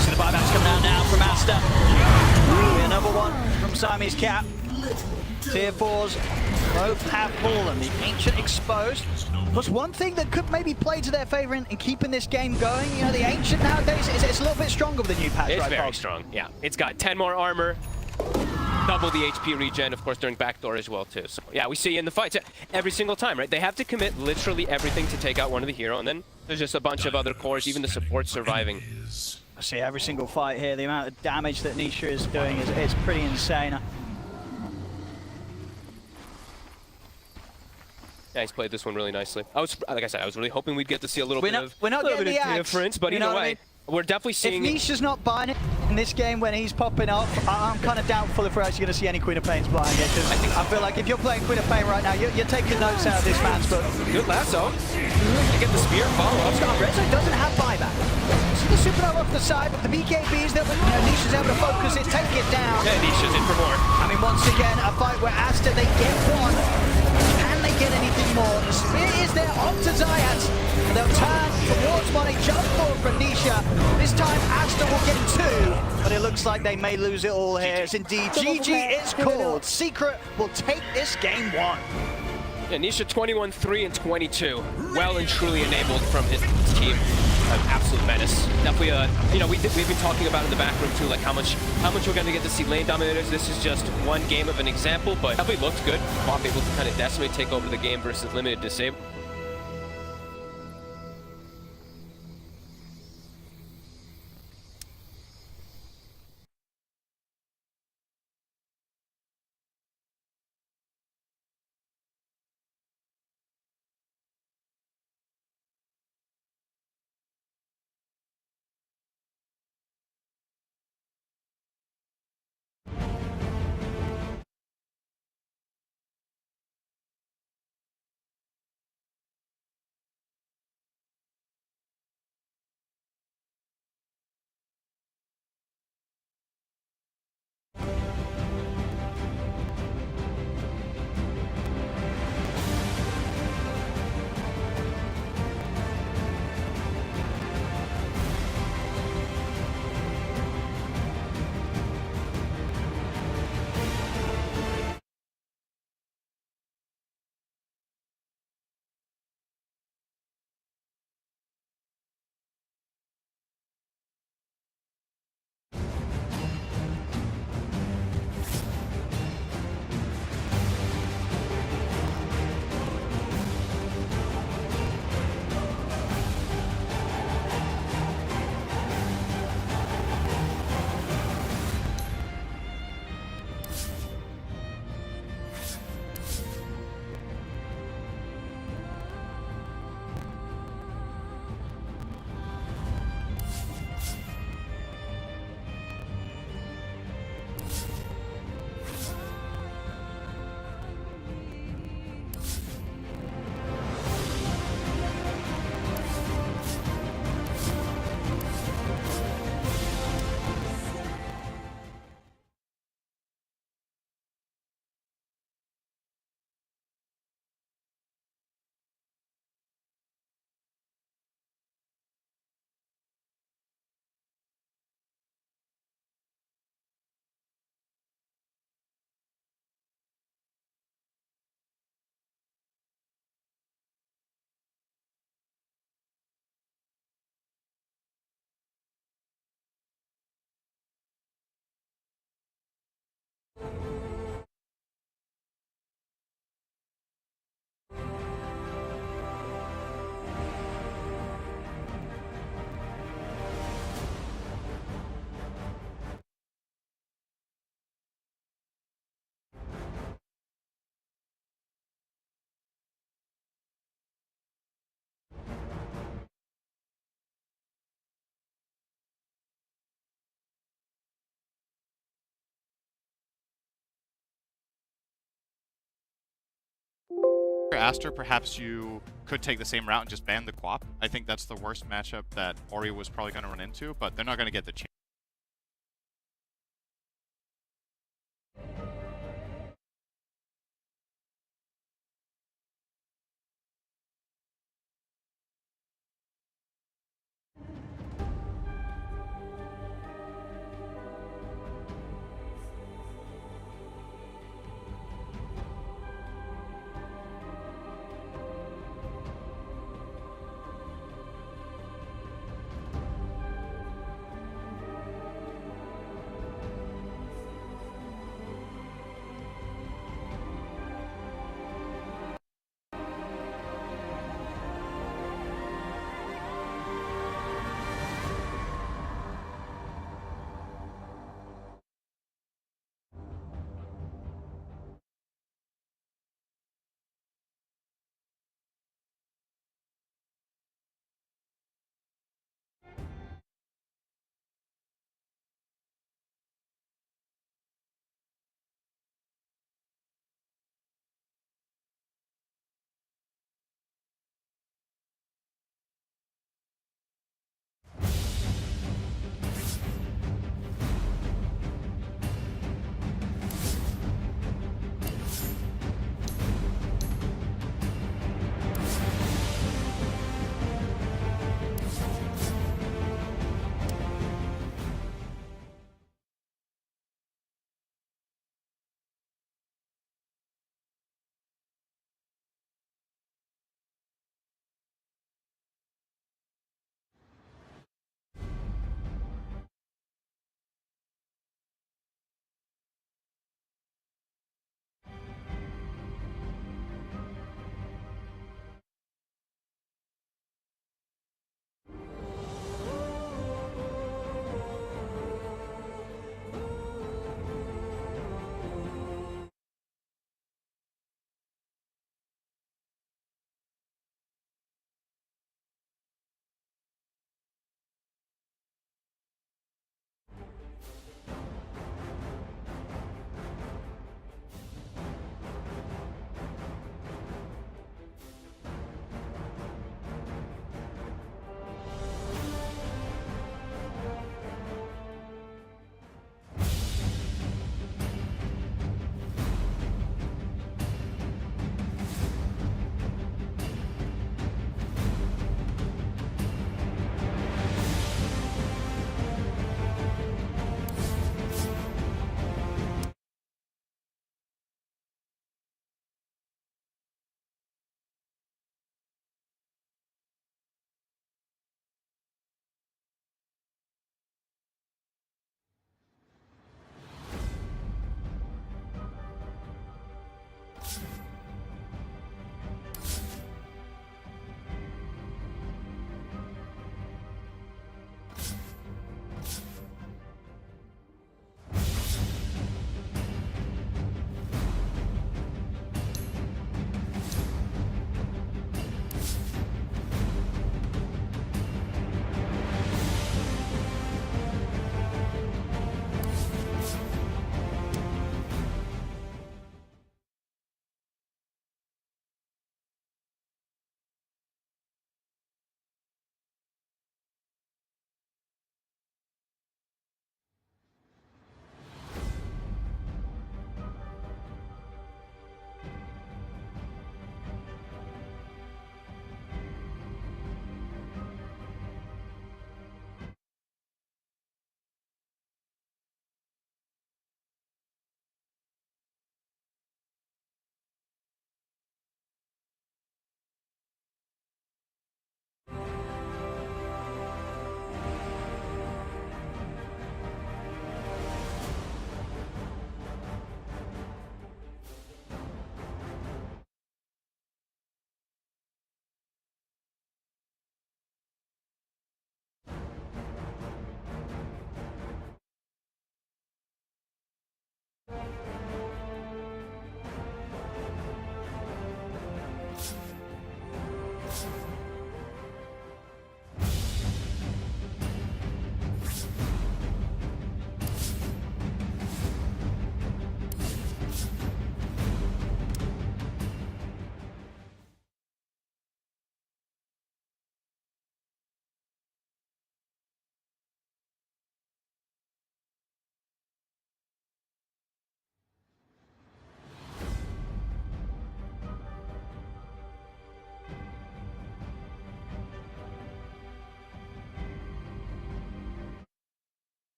So the buyback's coming out now from Aster. Another one from Siamese Cat. Tier 4s both have fallen. The Ancient exposed. Plus one thing that could maybe play to their favor in keeping this game going, you know, the Ancient nowadays, it's a little bit stronger with the new patch, it's right, very Fox? strong, yeah. It's got 10 more armor, double the HP regen, of course, during backdoor as well, too. So, yeah, we see in the fights every single time, right? They have to commit literally everything to take out one of the hero, and then there's just a bunch of other cores, even the support surviving. I see every single fight here, the amount of damage that Nisha is doing is pretty insane. Yeah, he's played this one really nicely. Like I said, I was really hoping we'd get to see a little bit of difference, but either way, we're definitely seeing. If Nisha's not buying it in this game when he's popping up, I'm kind of doubtful if we're actually going to see any Queen of Pains buying it. Because I feel like if you're playing Queen of Pain right now, you're taking notes out of this man's book. Good lasso. You get the spear follow-up. Rezo doesn't have buyback. See the supernova off the side, but the BKBs that Nisha's able to focus it, take it down. Yeah, Nisha's in for more. I mean, once again, a fight where Aster, they get one. Can they get anything more? The spear is there onto Zayas. They'll turn towards Money, jump forward from Nisha. This time Aster will get 2, but it looks like they may lose it all here. It's indeed GG is called. Secret will take this game 1. Yeah, Nisha 21-3 and 22. Well and truly enabled from his team. an absolute menace. Definitely, you know, we've been talking about in the back room too, like how much we're going to get to see lane dominators. This is just one game of an example, but definitely looked good. Bob able to kind of decimate, take over the game versus limited disable. Aster, perhaps you could take the same route and just ban the Quap. I think that's the worst matchup that Ori was probably going to run into, but they're not going to get the chance.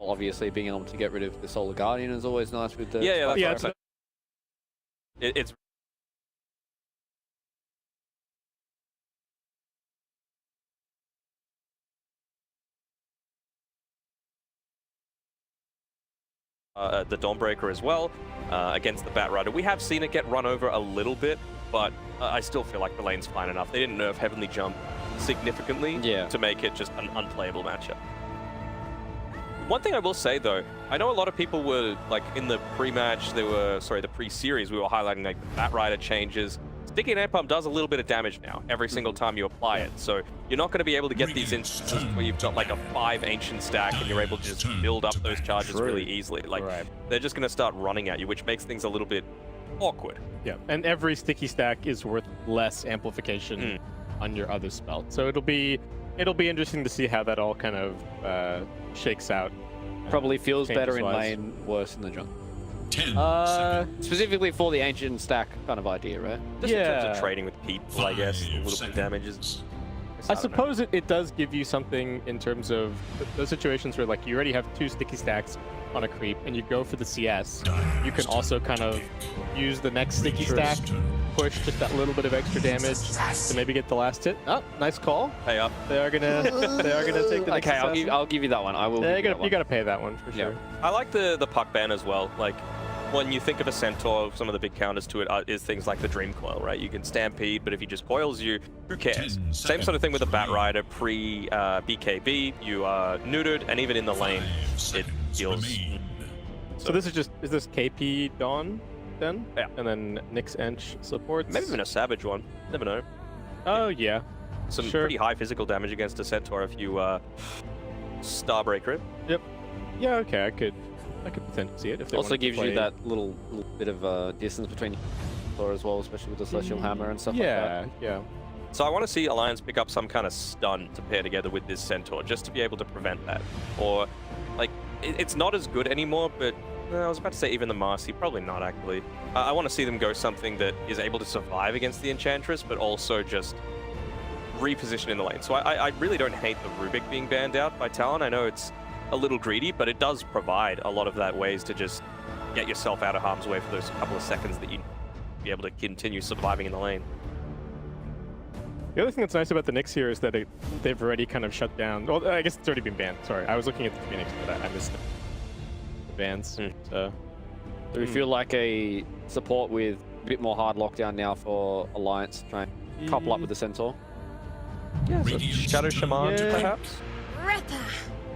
Obviously, being able to get rid of the Solar Guardian is always nice with the... Yeah, Yeah, that's right. It's the Dawnbreaker as well against the Batrider. We have seen it get run over a little bit, but I still feel like the lane's fine enough. They didn't nerf Heavenly Jump significantly to make it just an unplayable matchup. One thing I will say though, I know a lot of people were like in the pre-match, the pre-series, we were highlighting like the Batrider changes. Sticky Air Pump does a little bit of damage now every single time you apply it, so you're not going to be able to get these instances where you've got like a 5 ancient stack and you're able to just build up those charges really easily. Like they're just going to start running at you, which makes things a little bit awkward. Yeah, and every sticky stack is worth less amplification on your other spell. So it'll be interesting to see how that all kind of shakes out. Probably feels better in changes-wise. lane, worse in the jungle. 10 seconds. Specifically for the ancient stack kind of idea, right? Just in terms of trading with people, I guess, a 5 little bit of damage is... I suppose it does give you something in terms of those situations where like you already have 2 sticky stacks on a creep and you go for the CS. You can also kind of use the next sticky stack, push just that little bit of extra damage to maybe get the last hit. Oh, nice call. Pay up. They are gonna take the Okay, I'll give you that one. I will. Yeah, give you that one. you gotta pay that one for sure. I like the puck ban as well. Like, when you think of a Centaur, some of the big counters to it is things like the Dream Coil, right? You can Stampede, but if he just coils you, who cares? 10 Same sort of thing with the seconds Batrider pre-BKB. You are neutered, and even in the lane, it deals... So this is this KP Dawn then? Yeah. And then Nyx Ench supports? Maybe even a Savage one. Never know. Oh, yeah. Some Sure. pretty high physical damage against a Centaur if you Starbreaker it. Yep. Yeah, okay, I could potentially see it if they Also wanted to gives you play- that little bit of distance between Thor as well, especially with the Celestial Hammer and stuff like that. Yeah. So I want to see Alliance pick up some kind of stun to pair together with this Centaur, just to be able to prevent that. Or, like, it's not as good anymore, but I was about to say even the Marcy, probably not actually. I want to see them go something that is able to survive against the Enchantress, but also just reposition in the lane. So I really don't hate the Rubik being banned out by Talon. I know it's a little greedy, but it does provide a lot of that ways to just get yourself out of harm's way for those couple of seconds that you be able to continue surviving in the lane. The other thing that's nice about the Nyx here is that they've already kind of shut down. Well, I guess it's already been banned. Sorry, I was looking at the Phoenix, but I missed the bans. So Do we feel like a support with a bit more hard lockdown now for Alliance to try and couple up with the Centaur? Yeah, so Shadow Shaman, Yeah. perhaps?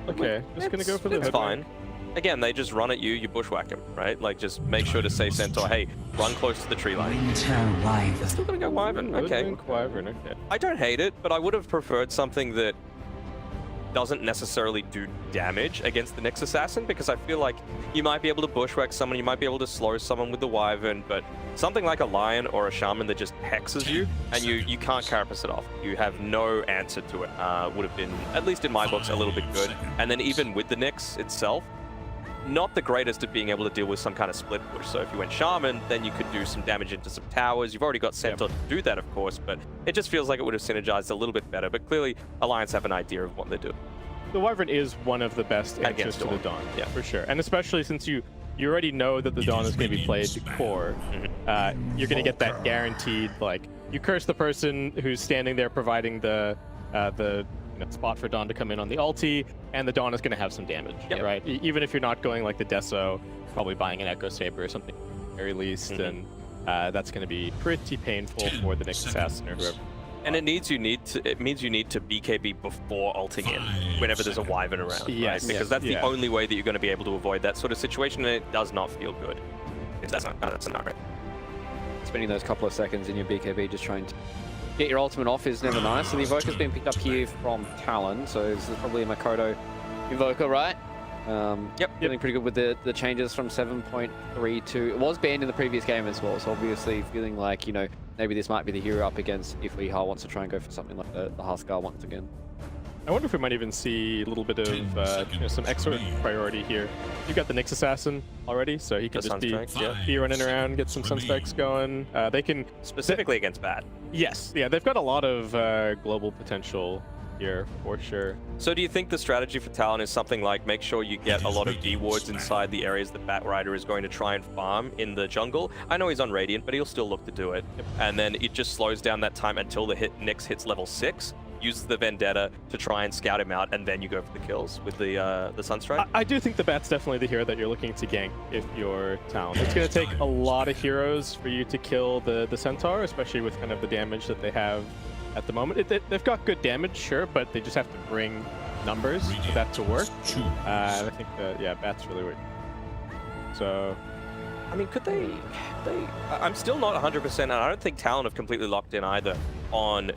okay, just gonna go for the It's hood fine. Again, they just run at you, you bushwhack them, right? Like, just make sure to say Centaur, hey, run close to the tree line. Still gonna go Wyvern? Okay. Hoodwink Wyvern, okay. I don't hate it, but I would have preferred something that doesn't necessarily do damage against the Nyx Assassin, because I feel like you might be able to bushwhack someone, you might be able to slow someone with the Wyvern, but something like a Lion or a Shaman that just hexes you, and you can't carapace it off. You have no answer to it. Would have been, at least in my books, a little bit good. And then even with the Nyx itself, not the greatest at being able to deal with some kind of split push. So if you went Shaman, then you could do some damage into some towers. You've already got Centaur to do that, of course, but it just feels like it would have synergized a little bit better. But clearly, Alliance have an idea of what they do. The Wyvern is one of the best answers Against to the Dawn. Dawn, Yeah. for sure. And especially since you already know that the Dawn is going to be played core, you're going to get that guaranteed, like, you curse the person who's standing there providing the spot for Dawn to come in on the ulti, and the Dawn is going to have some damage, right? Even if you're not going like the Deso, probably buying an Echo Saber or something at the very least, and that's going to be pretty painful for the Nyx Assassin or whoever. And it means you need to BKB before ulting in whenever there's a Wyvern around, Yes. right? Because that's the Yeah. only way that you're going to be able to avoid that sort of situation, and it does not feel good. That's not right. Spending those couple of seconds in your BKB just trying to get your ultimate off is never nice. And the Evoker's been picked up here from Talon, so this is probably a Makoto Evoker, right? Feeling pretty good with the changes from 7.3 to... It was banned in the previous game as well, so obviously feeling like, maybe this might be the hero up against if Weeha wants to try and go for something like the Huskar once again. I wonder if we might even see a little bit of some extra priority here. You've got the Nyx Assassin already, so he can The just be Sunstrikes, running around, get some Sunspects going. They can... Specifically against Bad. Yes, yeah, they've got a lot of global potential here for sure. So do you think the strategy for Talon is something like make sure you get a lot of D wards inside the areas that Batrider is going to try and farm in the jungle? I know he's on Radiant, but he'll still look to do it. And then it just slows down that time until the Nyx hits level 6, uses the Vendetta to try and scout him out, and then you go for the kills with the Sunstrike? I do think the Bat's definitely the hero that you're looking to gank if you're Talon. It's going to take a lot of heroes for you to kill the Centaur, especially with kind of the damage that they have at the moment. They've got good damage, sure, but they just have to bring numbers for that to work. I think yeah, Bat's really weak. So, I mean, could they? I'm still not 100%, and I don't think Talon have completely locked in either on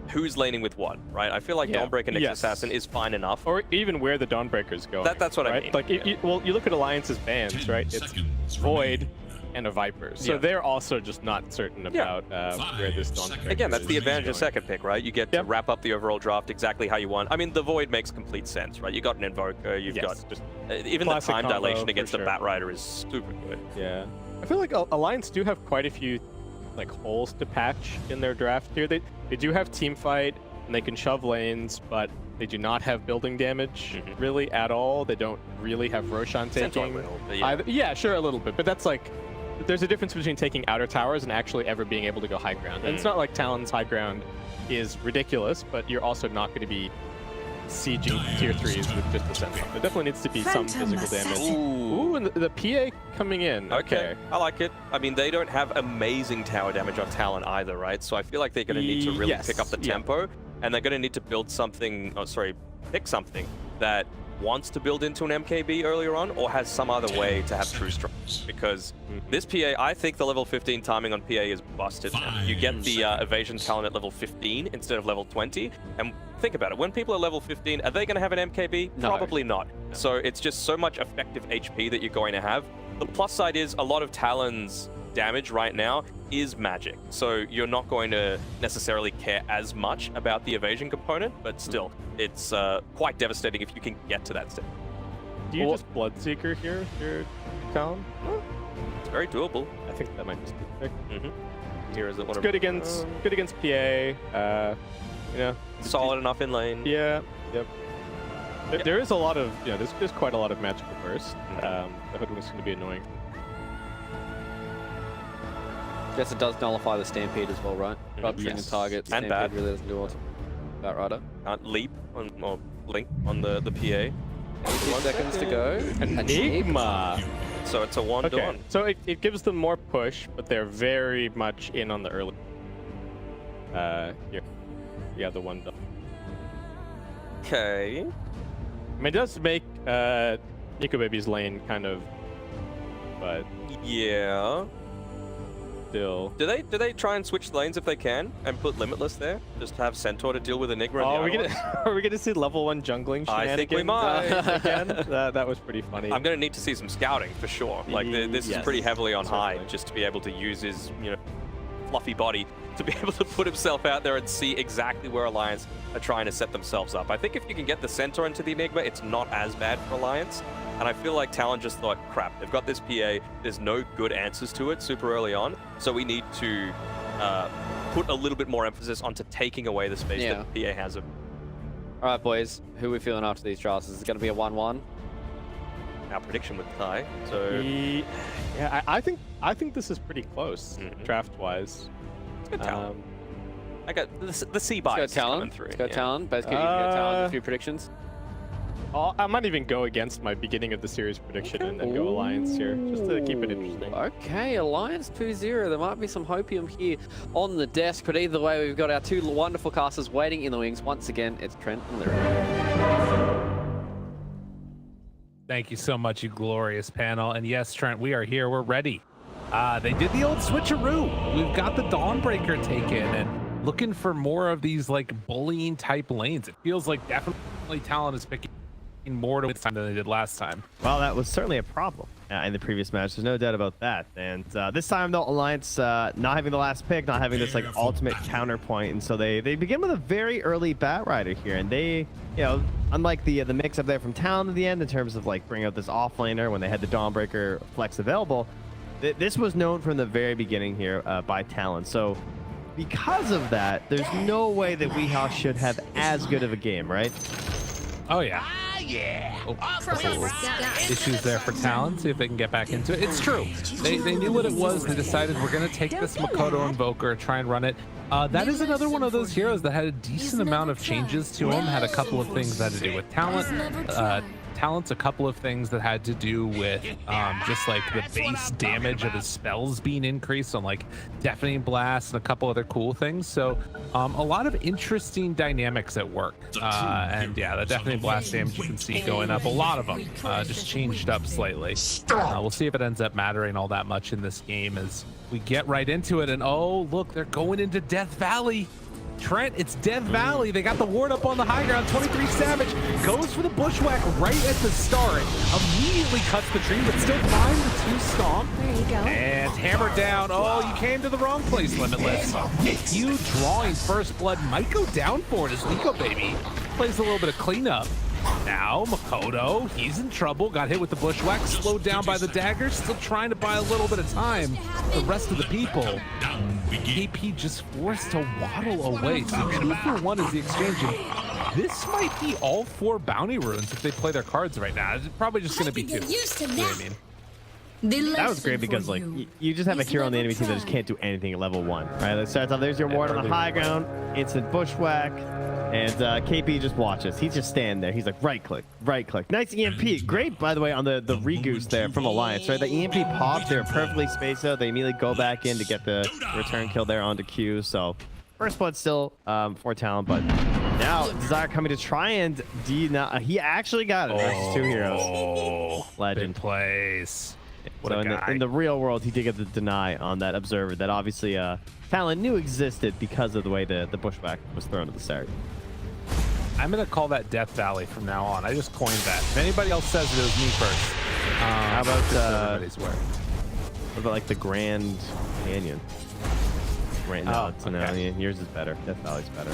who's laning with what, right? I feel like Dawnbreaker Nyx Assassin is fine enough. Or even where the Dawnbreakers go. That's what right? I mean. Like, you look at Alliance's bans, right? It's Void and a Viper. So they're also just not certain about where this Dawnbreaker Again, that's the advantage of going. second pick, right? You get to wrap up the overall draft exactly how you want. I mean, the Void makes complete sense, right? You got an Invoker, you've got just even the time dilation against the Batrider is super good. Yeah, I feel like Alliance do have quite a few like holes to patch in their draft here. They do have team fight and they can shove lanes, but they do not have building damage really at all. They don't really have Roshan taking. Yeah, sure, a little bit, but that's like there's a difference between taking outer towers and actually ever being able to go high ground. And it's not like Talon's high ground is ridiculous, but you're also not going to be sieging tier 3s with just the Sentinel. There definitely needs to be some physical damage. Ooh, and the PA coming in. Okay, I like it. I mean, they don't have amazing tower damage on Talon either, right? So I feel like they're going to need to really pick up the tempo, and they're going to need to build something, pick something that wants to build into an MKB earlier on, or has some other way to have true strikes. Because this PA, I think the level 15 timing on PA is busted now. You get the evasion talent at level 15 instead of level 20, and think about it, when people are level 15, are they going to have an MKB? No. Probably not. So it's just so much effective HP that you're going to have. The plus side is a lot of Talon's damage right now is magic, so you're not going to necessarily care as much about the evasion component, but still, it's quite devastating if you can get to that step. Do you just Bloodseeker here if you're Talon? It's very doable. I think that might just be the pick. Heroes that want It's good against PA. You know, solid enough in lane. Yeah. Yep. There is a lot of there's quite a lot of magical burst. The Hoodwink's going to be annoying. Guess it does nullify the Stampede as well, right? Rupturing the target. And Stampede really doesn't do what Batrider. Can't leap or blink on the PA. 1 seconds to go. Enigma. So it's a 1 to 1. So it gives them more push, but they're very much in on the early. Here. Yeah, the 1 done. Okay. I mean, it does make Nico Baby's lane kind of, but yeah. Still. Do they try and switch lanes if they can and put Limitless there? Just have Centaur to deal with Enigma. Are we gonna see level 1 jungling shenanigans? I think we might. Again? That was pretty funny. I'm gonna need to see some scouting for sure. Like this is pretty heavily on high, just to be able to use his fluffy body to be able to put himself out there and see exactly where Alliance are trying to set themselves up. I think if you can get the Centaur into the Enigma, it's not as bad for Alliance. And I feel like Talon just thought, crap, they've got this PA, there's no good answers to it super early on, so we need to put a little bit more emphasis onto taking away the space that the PA has. Alright boys, who are we feeling after these trials? Is it going to be a 1-1? Our prediction with Kai, so... Yeah, I think this is pretty close, draft-wise. Let's go Talon. I got the C bias coming through. Let's go Talon. Both can you go Talon with a few predictions? I might even go against my beginning of the series prediction and then go Alliance here, just to keep it interesting. Okay, Alliance 2-0. There might be some hopium here on the desk, but either way, we've got our 2 wonderful casters waiting in the wings. Once again, it's Trent and Lyric. Thank you so much, you glorious panel. And yes, Trent, we are here. We're ready. They did the old switcheroo. We've got the Dawnbreaker taken and looking for more of these like bullying type lanes. It feels like definitely Talon is picking more to this time than they did last time. Well, that was certainly a problem in the previous match. There's no doubt about that. And this time, though, Alliance not having the last pick, not having this like ultimate counterpoint, and so they begin with a very early Batrider here, and they, unlike the mix up there from Talon at the end in terms of like bringing out this offlaner when they had the Dawnbreaker flex available, this was known from the very beginning here by Talon. So because of that, there's no way that Weehaw should have as good of a game, right? Oh yeah. Issues there for Talon. See if they can get back into it. It's true. They knew what it was. They decided we're going to take this Makoto Invoker, try and run it. That is another one of those heroes that had a decent amount of changes to him. Had a couple of things that had to do with talents, a couple of things that had to do with just like the base damage of his spells being increased on like Deafening Blast and a couple other cool things. So a lot of interesting dynamics at work. And yeah, the Deafening Blast damage you can see going up. A lot of them just changed up slightly. We'll see if it ends up mattering all that much in this game as we get right into it. And oh, look, they're going into Death Valley. Trent, it's Death Valley. They got the ward up on the high ground. 23 Savage goes for the bushwhack right at the start. Immediately cuts the tree, but still finds the 2 stomp. There you go. And hammered down. Oh, you came to the wrong place, Limitless. You drawing first blood might go down for it as Nico Baby plays a little bit of cleanup. Now Makoto, he's in trouble. Got hit with the bushwhack, slowed down by the dagger. Still trying to buy a little bit of time. The rest of the people. KP just forced to waddle away. So 2 for 1 is the exchange. And this might be all 4 bounty runes if they play their cards right now. It's probably just going to be 2. You know what I mean? That was great because like you just have a hero on the enemy team that just can't do anything at level 1, right? It starts off, there's your ward on the high ground, instant bushwhack, and KP just watches. He's just standing there. He's like right click. Nice EMP. Great, by the way, on the regoose there from Alliance, right? The EMP pops, they're perfectly spaced out. They immediately go back in to get the return kill there onto Q. So first blood still for Talon, but now Desire coming to try and he actually got it. Versus 2 heroes. Legend. Big place. What so in the real world, he did get the deny on that observer that obviously Talon knew existed because of the way the bushwhack was thrown at the start. I'm gonna call that Death Valley from now on. I just coined that. If anybody else says it was me first. How about everybody's word? What about like the Grand Canyon? Right now, okay. Yours is better. Death Valley's better.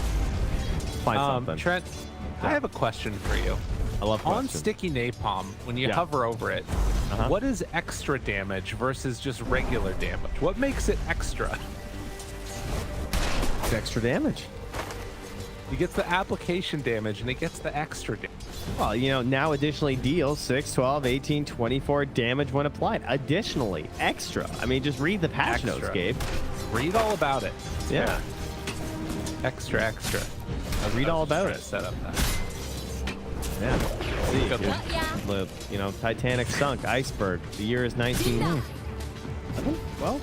Find something. Trent, I have a question for you. I love questions. On Sticky Napalm, when you hover over it, what is extra damage versus just regular damage? What makes it extra? It's extra damage. He gets the application damage and he gets the extra damage. Well, you know, now additionally deals 6, 12, 18, 24 damage when applied. Additionally, extra. I mean, just read the patch notes, Gabe. Read all about it. Yeah. Extra. Read all about it. Set up that. Yeah. See, you know, Titanic sunk, iceberg. The year is 19. Well,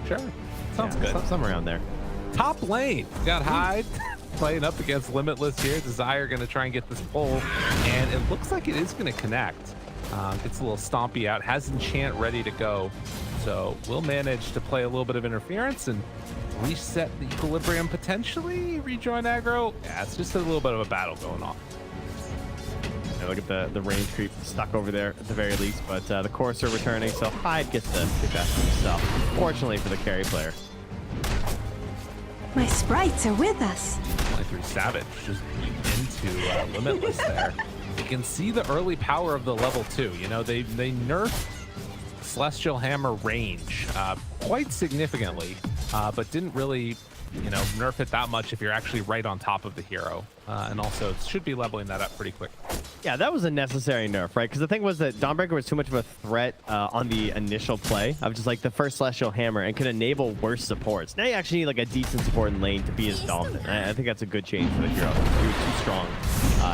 sure. Sounds good. Somewhere around there. Top lane. We got Hyde playing up against Limitless here. Desire going to try and get this pull, and it looks like it is going to connect. Gets a little stompy out. Has Enchant ready to go. So we'll manage to play a little bit of interference and reset the equilibrium potentially. Rejoin aggro. Yeah, it's just a little bit of a battle going on. Yeah, look at the range creep stuck over there at the very least, but the Courser returning, so Hyde gets the best of himself. Fortunately for the carry player. My sprites are with us. 23 Savage just into Limitless there. You can see the early power of the level 2. You know, they nerfed Celestial Hammer range quite significantly, but didn't really, you know, nerf it that much if you're actually right on top of the hero. And also should be leveling that up pretty quick. Yeah, that was a necessary nerf, right? Because the thing was that Dawnbreaker was too much of a threat on the initial play of just like the first Celestial Hammer and could enable worse supports. Now you actually need like a decent support in lane to be as dominant. I think that's a good change for the hero. He was too strong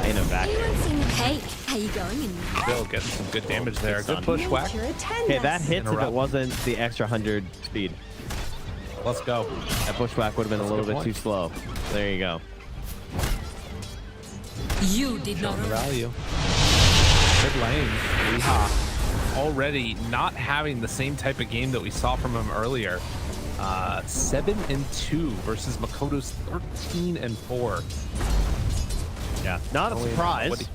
in a vacuum. Hey, how you going? Bill getting some good damage there. Good bushwhack. Okay, that hits if it wasn't the extra 100 speed. Let's go. That bushwhack would have been a little bit too slow. There you go. You did not the value. Good lane. Weehaw already not having the same type of game that we saw from him earlier. 7-2 versus Makoto's 13-4. Yeah, not a surprise.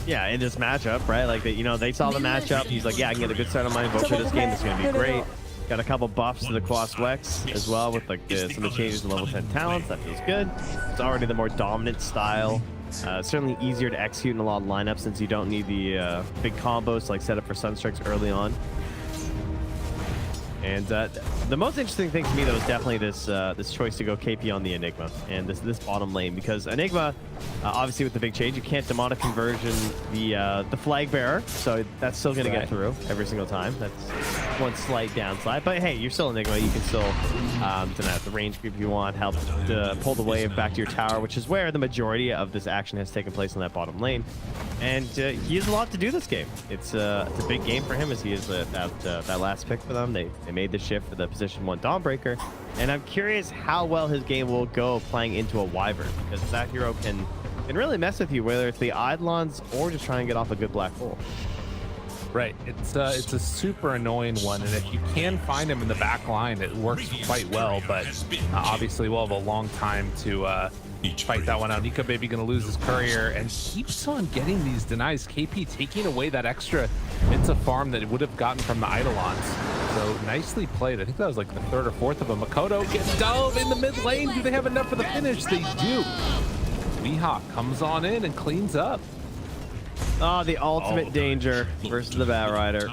Yeah, in this matchup, right? Like, you know, they saw the matchup. He's like, yeah, I can get a good start on my Invoker this game. This is going to be great. Got a couple buffs to the Quas Wex as well with like some of the changes to level 10 talents. That feels good. It's already the more dominant style. Certainly easier to execute in a lot of lineups since you don't need the big combos to like set up for Sunstrikes early on. And the most interesting thing to me, though, is definitely this this choice to go KP on the Enigma and this bottom lane, because Enigma, obviously with the big change, you can't demonic conversion the flag bearer, so that's still going to get through every single time. That's one slight downside, but hey, you're still Enigma. You can still deny the range creep if you want, help to pull the wave back to your tower, which is where the majority of this action has taken place on that bottom lane. And he has a lot to do this game. It's a big game for him, as he is that last pick for them. They made the shift for the position 1 Dawnbreaker, and I'm curious how well his game will go playing into a Wyvern, because that hero can really mess with you, whether it's the Eidolons or just try and get off a good black hole. Right, it's a super annoying one, and if you can find him in the back line, it works quite well, but obviously we'll have a long time to fight that one out. Nico Baby gonna lose his courier and keeps on getting these denies. KP taking away that extra bits of farm that it would have gotten from the Eidolons. So nicely played. I think that was like the 3rd or 4th of them. Makoto gets dove in the mid lane. Do they have enough for the finish? They do. Weehaw comes on in and cleans up. Oh, the ultimate danger versus the Batrider.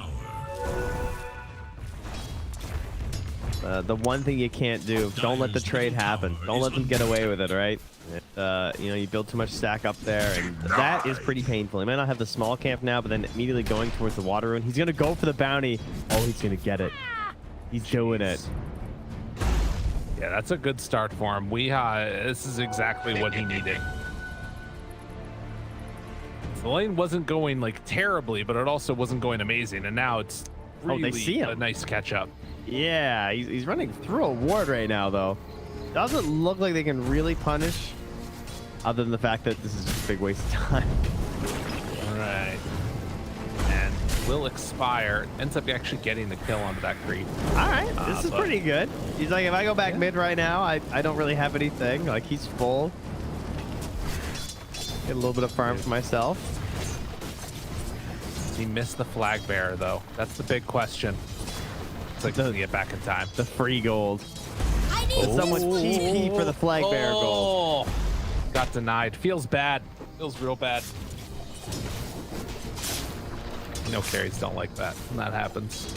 The one thing you can't do, don't let the trade happen. Don't let them get away with it, right? You know, you build too much stack up there, and that is pretty painful. He might not have the small camp now, but then immediately going towards the water rune. He's going to go for the bounty. Oh, he's going to get it. He's doing it. Yeah, that's a good start for him. This is exactly what he needed. The lane wasn't going like terribly, but it also wasn't going amazing, and now it's really they see him. A nice catch up. Yeah, he's running through a ward right now, though. Doesn't look like they can really punish, other than the fact that this is just a big waste of time. All right. And will expire. Ends up actually getting the kill onto that creep. All right, this is pretty good. He's like, if I go back mid right now, I don't really have anything. Like, he's full. Get a little bit of farm for myself. He missed the flag bearer, though. That's the big question. It's like, doesn't get back in time. The free gold. Someone TP for the flag bearer gold. Got denied. Feels bad. Feels real bad. You know, carries don't like that when that happens.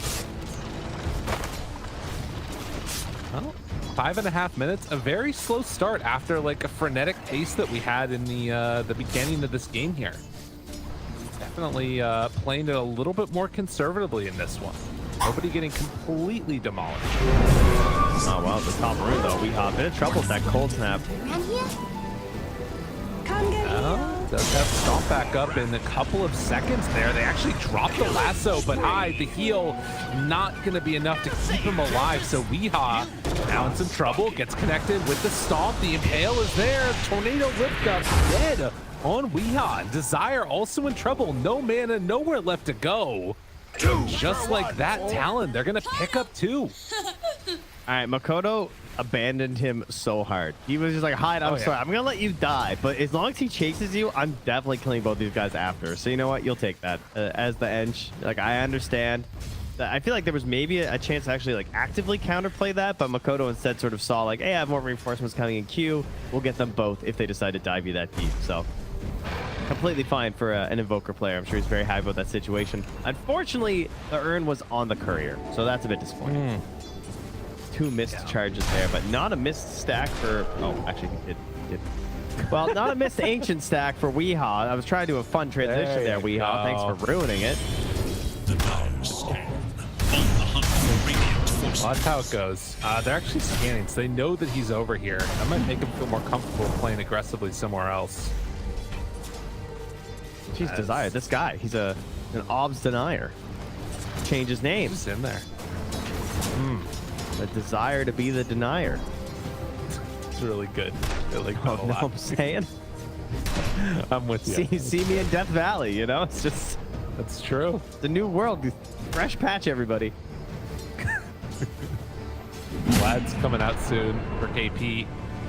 Well, 5.5 minutes. A very slow start after like a frenetic pace that we had in the beginning of this game here. Definitely playing it a little bit more conservatively in this one. Nobody getting completely demolished. Oh, wow, the top rune, though. We hop in trouble with that cold snap. Does have Stomp back up in a couple of seconds there. They actually dropped the lasso, but the heal not going to be enough to keep him alive. So Weehaw now in some trouble, gets connected with the Stomp. The Impale is there. Tornado lift up dead on Weehaw. Desire also in trouble. No mana, nowhere left to go. Just like that, Talon, they're going to pick up 2. All right, Makoto abandoned him so hard. He was just like, hide, I'm sorry, I'm going to let you die. But as long as he chases you, I'm definitely killing both these guys after. So you know what? You'll take that as the Ench. Like, I understand. I feel like there was maybe a chance to actually like actively counterplay that, but Makoto instead sort of saw like, hey, I have more reinforcements coming in queue. We'll get them both if they decide to dive you that deep. So completely fine for an Invoker player. I'm sure he's very happy about that situation. Unfortunately, the urn was on the courier, so that's a bit disappointing. 2 missed charges there, but not a missed stack for... Oh, actually, he did. Well, not a missed ancient stack for Weehaw. I was trying to do a fun transition there, Weehaw. Thanks for ruining it. Well, that's how it goes. They're actually scanning, so they know that he's over here. That might make him feel more comfortable playing aggressively somewhere else. Jeez, Desire, this guy, he's an obs denier. Change his name. He's in there. A desire to be the denier. It's really good. I like that a lot. Know what I'm saying? I'm with you. See me in Death Valley, you know? It's just... That's true. The new world. Fresh patch, everybody. Vlad's coming out soon for KP. You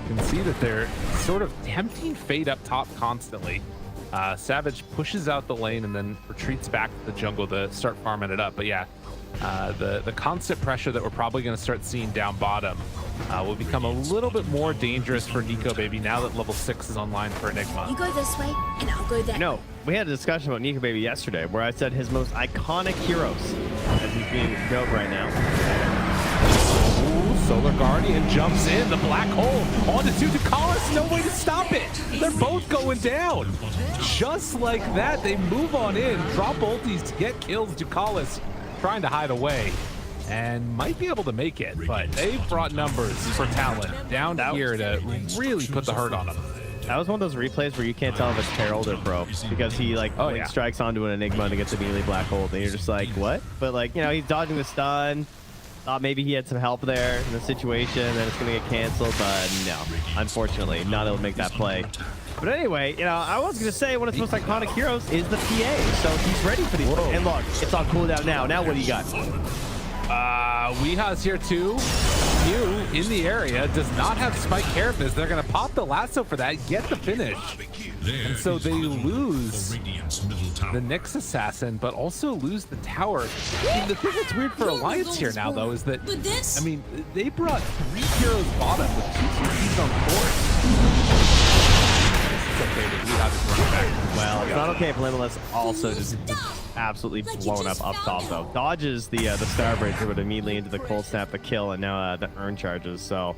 can see that they're sort of tempting Fate up top constantly. Savage pushes out the lane and then retreats back to the jungle to start farming it up. But yeah, the constant pressure that we're probably going to start seeing down bottom will become a little bit more dangerous for Nico Baby now that level 6 is online for Enigma. You go this way, and I'll go that way. We had a discussion about Nico Baby yesterday where I said his most iconic heroes as he's being built right now. Solar Guardian jumps in, the black hole onto Tutukalis, no way to stop it. They're both going down. Just like that, they move on in, drop ultis to get kills. Tutukalis trying to hide away and might be able to make it, but they've brought numbers for Talon down here to really put the hurt on them. That was one of those replays where you can't tell if it's Herald or Pro because he like strikes onto an Enigma and gets immediately black hole, and you're just like, what? But like, you know, he's dodging the stun. Thought maybe he had some help there in the situation, and it's gonna get canceled, but no, unfortunately, not able to make that play. But anyway, you know, I was gonna say one of his most iconic heroes is the PA, so he's ready for these. And look, it's on cooldown now. Now what do you got? Weeha's here too. Q in the area does not have Spike Carapace. They're going to pop the lasso for that, get the finish. And so they lose the Nyx Assassin, but also lose the tower. And the thing that's weird for Alliance here now, though, is that, I mean, they brought 3 heroes bottom with 2 TCs on court. Well, it's not okay if Limitless also just absolutely blown up top though. Dodges the Starbreaker, but immediately into the cold snap, a kill, and now the urn charges. So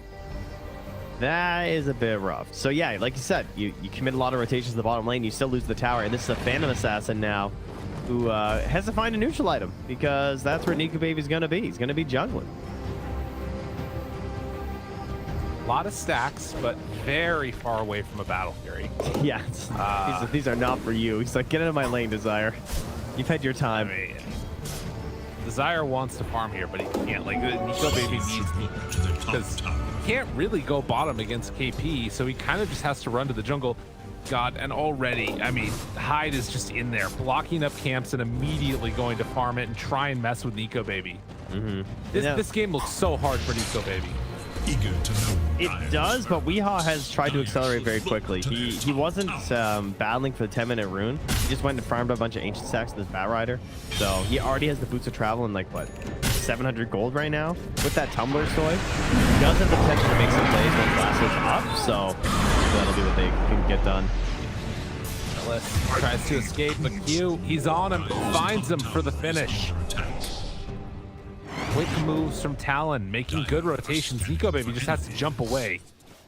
that is a bit rough. So yeah, like you said, you commit a lot of rotations to the bottom lane, you still lose the tower, and this is a Phantom Assassin now who has to find a neutral item because that's where Nico Baby's gonna be. He's gonna be jungling. A lot of stacks, but very far away from a battle fury. Yeah, these are not for you. He's like, get out of my lane, Desire. You've had your time. I mean, Desire wants to farm here, but he can't. Like, Nico Baby needs me because he can't really go bottom against KP, so he kind of just has to run to the jungle. God, and already, I mean, Hyde is just in there, blocking up camps and immediately going to farm it and try and mess with Nico Baby. This game looks so hard for Nico Baby. It does, but Weehaw has tried to accelerate very quickly. He wasn't battling for the 10-minute rune. He just went and farmed a bunch of ancient stacks with his Bat Rider. So he already has the Boots of Travel and like, what, 700 gold right now? With that Tumbler Soy, he does have the potential to make some plays when Blast is up, so that'll be what they can get done. Tries to escape, but Q, he's on him, finds him for the finish. Quick moves from Talon, making good rotations. Nico Baby just has to jump away.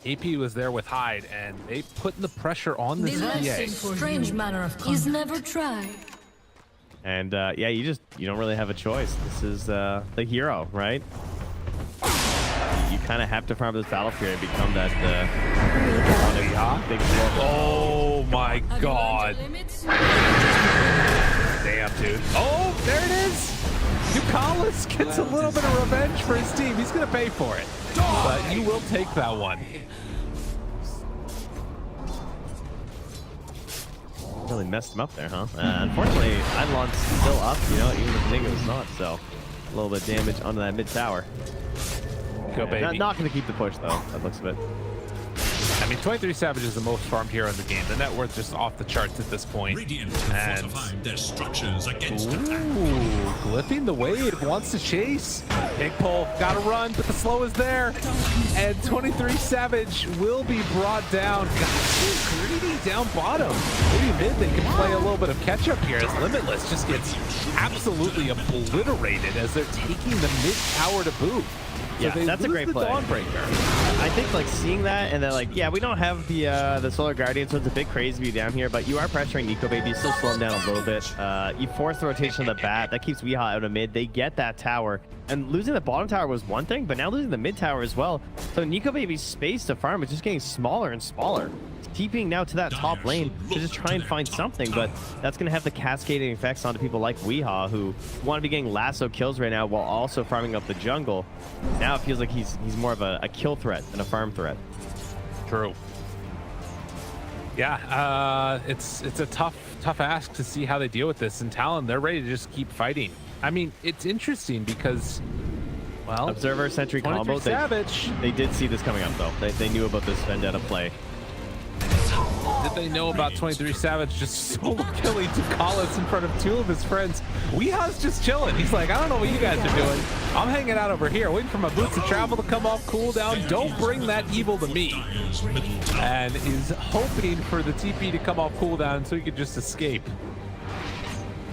AP was there with Hyde, and they put the pressure on this PA. Strange manner of he's never tried. And yeah, you don't really have a choice. This is the hero, right? You kind of have to farm this battle period and become that big oh my god. Damn, dude. Oh, there it is. Tutukalis gets a little bit of revenge for his team. He's going to pay for it. But you will take that one. Really messed him up there, huh? Unfortunately, Eidolon's still up, you know, even if Nigo's not, so a little bit of damage onto that mid tower. Go, baby. Not going to keep the push, though. That looks a bit. I mean, 23 Savage is the most farmed hero in the game. The net worth just off the charts at this point. And their structures against glyphing the wave, wants to chase. Big pull, gotta run, but the slow is there. And 23 Savage will be brought down. Got too greedy down bottom. Maybe mid, they can play a little bit of catch up here as Limitless just gets absolutely obliterated as they're taking the mid tower to boot. So yeah, that's a great play. I think like seeing that and then like, yeah, we don't have the Solar Guardian, so it's a bit crazy to be down here, but you are pressuring Nico Baby, still slow him down a little bit. You force the rotation of the bat, that keeps Weehaw out of mid. They get that tower, and losing the bottom tower was one thing, but now losing the mid tower as well. So Nico Baby's space to farm is just getting smaller and smaller. TPing now to that top lane to just try and find something, but that's going to have the cascading effects onto people like Weehaw, who want to be getting lasso kills right now while also farming up the jungle. Now it feels like he's more of a kill threat than a farm threat. True. Yeah, it's a tough ask to see how they deal with this. And Talon, they're ready to just keep fighting. I mean, it's interesting because, well, Observer Sentry combo. They did see this coming up though. They knew about this Vendetta play. Did they know about 23 Savage just solo killing Tutukalis in front of 2 of his friends? Weehaw's just chilling. He's like, I don't know what you guys are doing. I'm hanging out over here, waiting for my boots of travel to come off cooldown. Don't bring that evil to me. And is hoping for the TP to come off cooldown so he could just escape.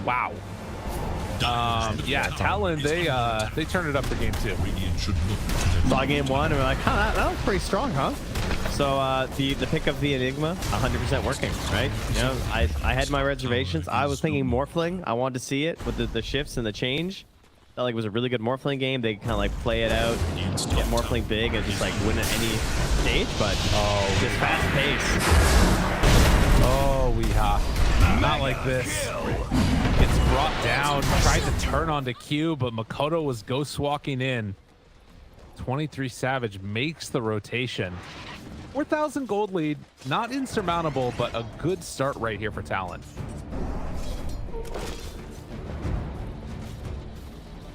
Wow. Yeah, Talon, they turned it up for game 2. Saw game 1 and we're like, huh, that was pretty strong, huh? So the pick of the Enigma, 100% working, right? You know, I had my reservations. I was thinking Morphling. I wanted to see it with the shifts and the change. Felt like it was a really good Morphling game. They kind of like play it out, get Morphling big, and just like win at any stage. But just fast pace. Oh, Weeha. Not like this. Gets brought down, tried to turn onto Q, but Makoto was ghost walking in. 23 Savage makes the rotation. 4,000 gold lead, not insurmountable, but a good start right here for Talon.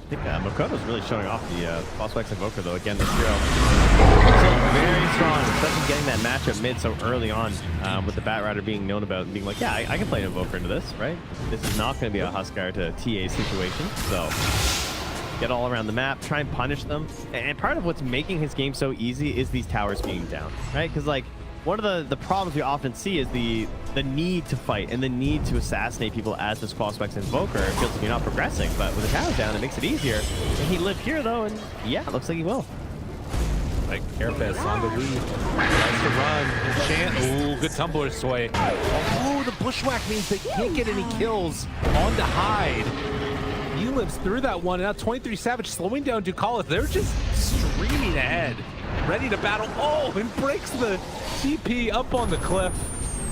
I think Makoto's really showing off the Crosswax Invoker, though, again, this hero. So very strong, especially getting that matchup mid so early on, with the Batrider being known about and being like, yeah, I can play an Invoker into this, right? This is not going to be a Huskar to TA situation, so get all around the map, try and punish them. And part of what's making his game so easy is these towers being down, right? Because, like, one of the problems we often see is the need to fight and the need to assassinate people as this Crosswax Invoker. It feels like you're not progressing, but with the towers down, it makes it easier. And he lived here, though, and yeah, it looks like he will. Like Carapace on the lead. Tries to run. Enchant. Ooh, good tumbler sway. Oh, the bushwhack means they can't get any kills onto Hyde. He lives through that one. And now 23 Savage slowing down Ducalis. They're just streaming ahead, ready to battle. Oh, and breaks the TP up on the cliff.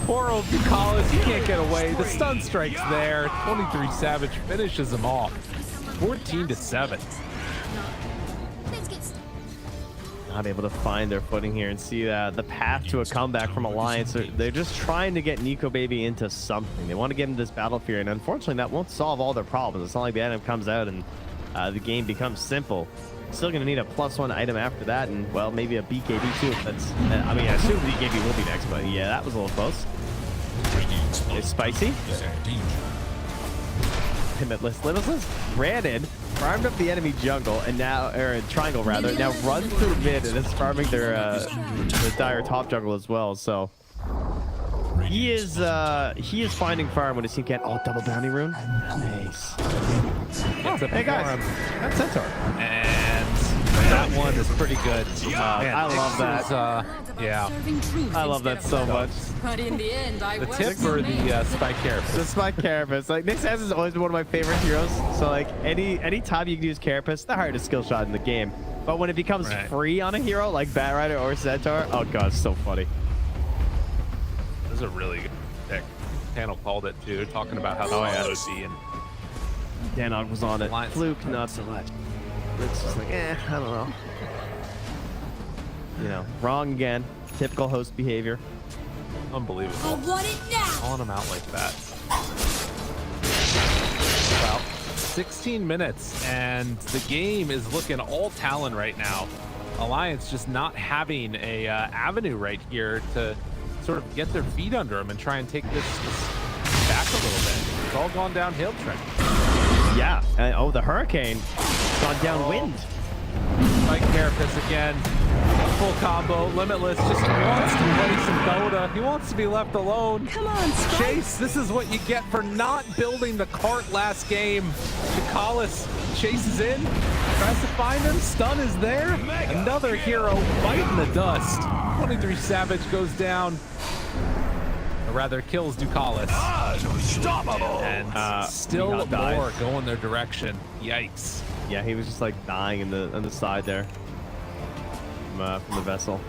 Poor old Ducalis, he can't get away. The stun strike's there. 23 Savage finishes him off. 14-7. Not able to find their footing here and see the path to a comeback from Alliance. They're just trying to get Nico Baby into something. They want to get him this Battle Fury, and unfortunately that won't solve all their problems. It's not like the item comes out and the game becomes simple. Still going to need a +1 item after that, and well, maybe a BKB too. If that's, I mean, I assume BKB will be next, but yeah, that was a little close. It's spicy. Limitless ran in, farmed up the enemy jungle, and now, or triangle rather, now runs through mid and is farming their dire top jungle as well. So he is finding farm when his team can't. Oh, double bounty rune. Nice. Hey guys, that's Centaur. And that one is pretty good. Man, I love that. Yeah, I love that so much. But in the end, I the tip or the Spike Carapace? The Spike Carapace. Like, Nyx has always been one of my favorite heroes. So like any time you can use Carapace, the hardest skill shot in the game. But when it becomes free on a hero like Batrider or Centaur, oh god, it's so funny. This is a really good pick. Panel called it too, talking about how solid it would be. And Danog was on it. Fluke, not so much. It's just like, I don't know. You know, wrong again. Typical host behavior. Unbelievable. I want it now. Calling him out like that. Well, 16 minutes, and the game is looking all Talon right now. Alliance just not having a avenue right here to sort of get their feet under them and try and take this back a little bit. It's all gone downhill, Trent. Yeah. Oh, the Hurricane gone downwind. Spike Carapace again. Full combo. Limitless just wants to play some Dota. He wants to be left alone. Come on, Spike. Chase, this is what you get for not building the cart last game. Ducalis chases in, tries to find him. Stun is there. Another hero biting the dust. 23 Savage goes down. Or rather, kills Ducalis. Unstoppable. And still more going their direction. Yikes. Yeah, he was just like dying on the side there from the vessel.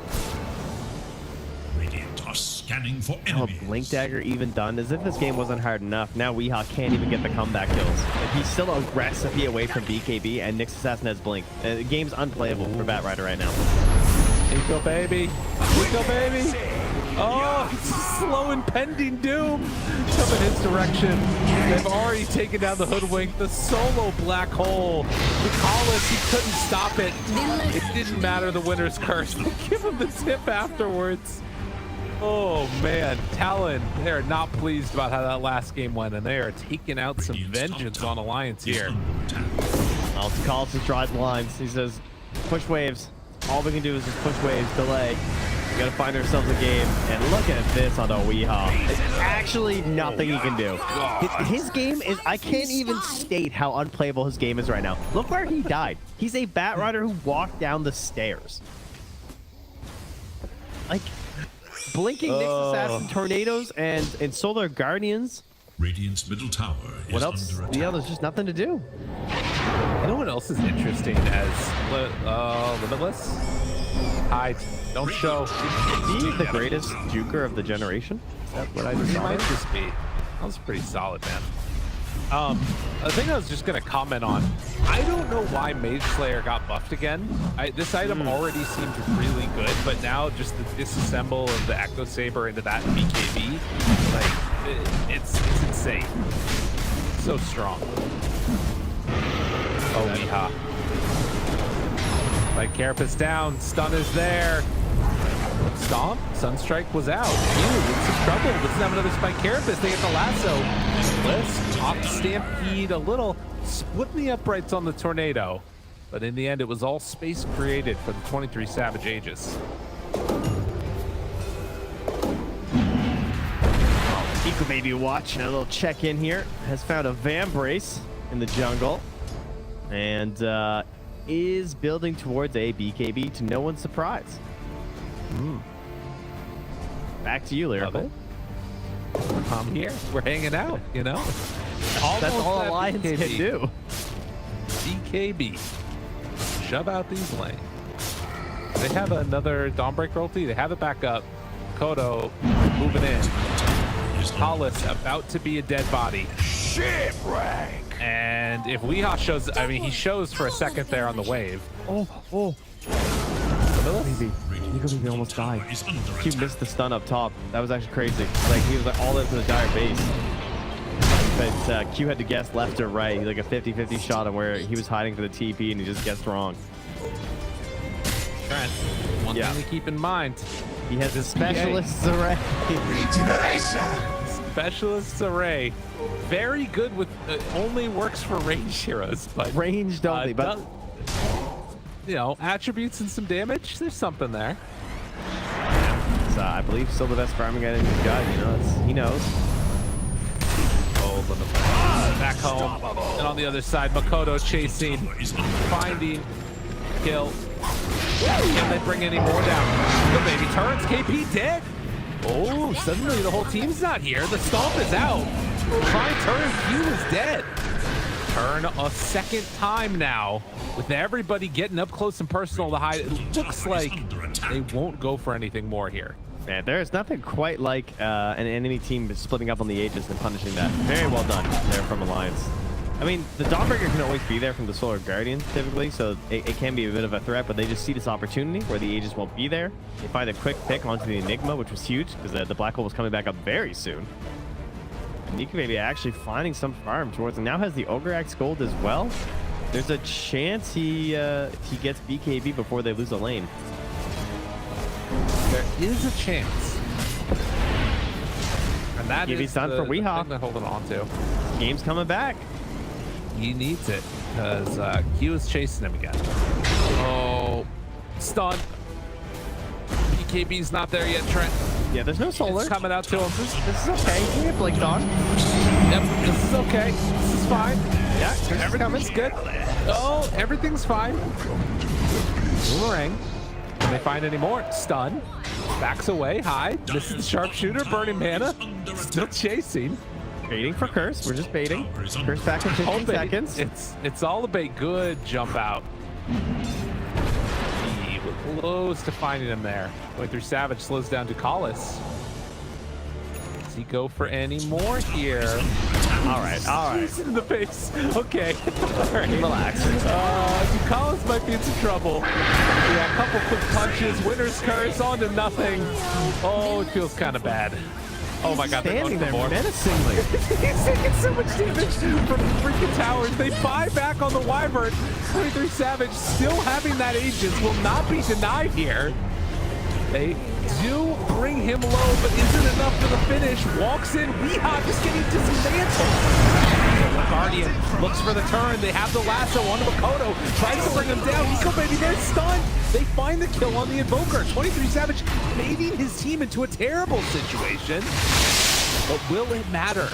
Radiant are scanning for Oh, enemies. Blink Dagger even done, as if this game wasn't hard enough. Now Weeha can't even get the comeback kills. Like, he's still a recipe away from BKB, and Nyx Assassin has Blink. The game's unplayable for Batrider right now. Nico Baby. Nico Baby. Oh, slow impending doom coming his direction. They've already taken down the Hoodwink, the solo black hole. Ducalis, he couldn't stop it. It didn't matter the winner's curse. They give him the tip afterwards. Oh man, Talon, they are not pleased about how that last game went, and they are taking out some vengeance on Alliance here. Well, Ducalis has drives lines. He says, push waves. All we can do is just push waves, delay. We gotta find ourselves a game, and look at this on the Weehaw. It's actually nothing he can do. His game is, I can't even state how unplayable his game is right now. Look where he died. He's a Bat Rider who walked down the stairs. Like, blinking Nyx Assassin Tornadoes and Solar Guardians. Radiant's middle tower is What else? under attack. Yeah, there's just nothing to do. You know what else is interesting as Limitless? Hide. Don't show. Is he the greatest juker of the generation? Is that what I He might decided? just be. That was pretty solid, man. A thing I was just gonna comment on. I don't know why Mage Slayer got buffed again. This item already seemed really good, but now just the disassemble of the Echo Saber into that BKB, like it's insane. So strong. Oh, Weehaw. Like Carapace down, stun is there. Stomp, Sunstrike was out. Ew, in some trouble. Let's have another Spike Carapace. They get the lasso. Let's top Stampede a little. Split the uprights on the Tornado. But in the end, it was all space created for the 23 Savage Aegis. Eco Baby watching a little check-in here. Has found a Vambrace in the jungle. And is building towards a BKB to no one's surprise. Back to you, Lyrical. I'm here. We're hanging out, you know? That's all that Alliance can BKB. do. BKB. Shove out these lanes. They have another Dawnbreaker ulti. They have it back up. Kodo moving in. Hollis about to be a dead body. Shipwreck. And if Weehaw shows, I mean, he shows for a second there on the wave. Oh. Baby. Eco Baby almost died. He missed the stun up top. That was actually crazy. Like, he was like all into the dire base. But Q had to guess left or right. Like a 50-50 shot on where he was hiding for the TP and he just guessed wrong. Trent, one thing to keep in mind. He has his specialist's array. Specialist's array. Very good with, only works for range heroes, but ranged only, but you know, attributes and some damage, there's something there. I believe still the best farming item he's got, you know, he knows. Back home, and on the other side, Makoto chasing, finding, kill. Can they bring any more down? The baby turns, KP dead. Oh, suddenly the whole team's not here. The stomp is out. Try turn, Q is dead. Turn a second time now, with everybody getting up close and personal to hide. It looks like they won't go for anything more here. Man, there's nothing quite like an enemy team splitting up on the Aegis and punishing that. Very well done there from Alliance. I mean, the Dawnbreaker can always be there from the Solar Guardian, typically, so it can be a bit of a threat, but they just see this opportunity where the Aegis won't be there. They find a quick pick onto the Enigma, which was huge, because the Black Hole was coming back up very soon. And Nika maybe actually finding some farm towards, and now has the Ogre Axe Gold as well. There's a chance he gets BKB before they lose a lane. There is a chance. And that BKB's is done for Weehaw. thing they're holding on to. Game's coming back. He needs it, because Q is chasing him again. Oh, stun. BKB's not there yet, Trent. Yeah, there's no solar. It's coming out to him. This is okay. He can get blinked on. Yep, this is okay. This is fine. Yeah, everything's good. Oh, everything's fine. Boomerang. Can they find any more? Stun. Backs away. Hide. This is the sharpshooter. Burning mana. Still chasing. Baiting for Curse. We're just baiting. Curse back in 15 seconds. It's all a bait. Good jump out. We're close to finding him there. Going through Savage slows down to Collis. Does he go for any more here? All right. He's in the face. Okay. All right. Relax. Collis might be in some trouble. Yeah, a couple quick punches. Winner's curse onto nothing. Oh, it feels kind of bad. Oh my god, they're going for more. Menacingly. He's taking so much damage from freaking towers. They buy back on the Wyvern. 23 Savage still having that Aegis will not be denied here. They do bring him low, but isn't enough for the finish. Walks in, Weehaw just getting dismantled. The Guardian looks for the turn. They have the lasso onto Makoto. Tries to bring him down. Nico Baby, they're stunned. They find the kill on the Invoker. 23 Savage baiting his team into a terrible situation. But will it matter?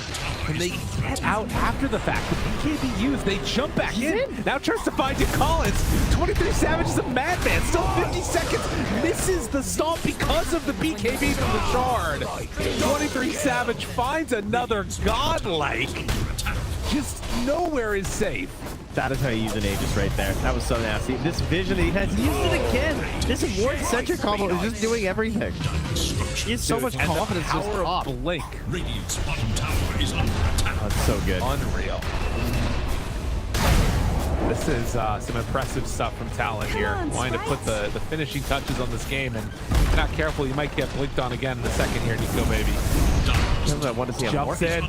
Can they get out after the fact? The BKB used, they jump back in. Now turns to find Collins. 23 Savage is a madman. Still 50 seconds. Misses the stomp because of the BKB from the Shard. 23 Savage finds another godlike. Just nowhere is safe. That is how you use an Aegis right there. That was so nasty. This vision, he has used it again. This ward-centric combo is just doing everything. He has so much confidence just up. Blink. Radiant's bottom tower is under attack. That's so good. Unreal. This is some impressive stuff from Talon here. Wanting to put the finishing touches on this game, and if you're not careful, you might get blinked on again in a second here, Nico Baby. I want to see him jumps in,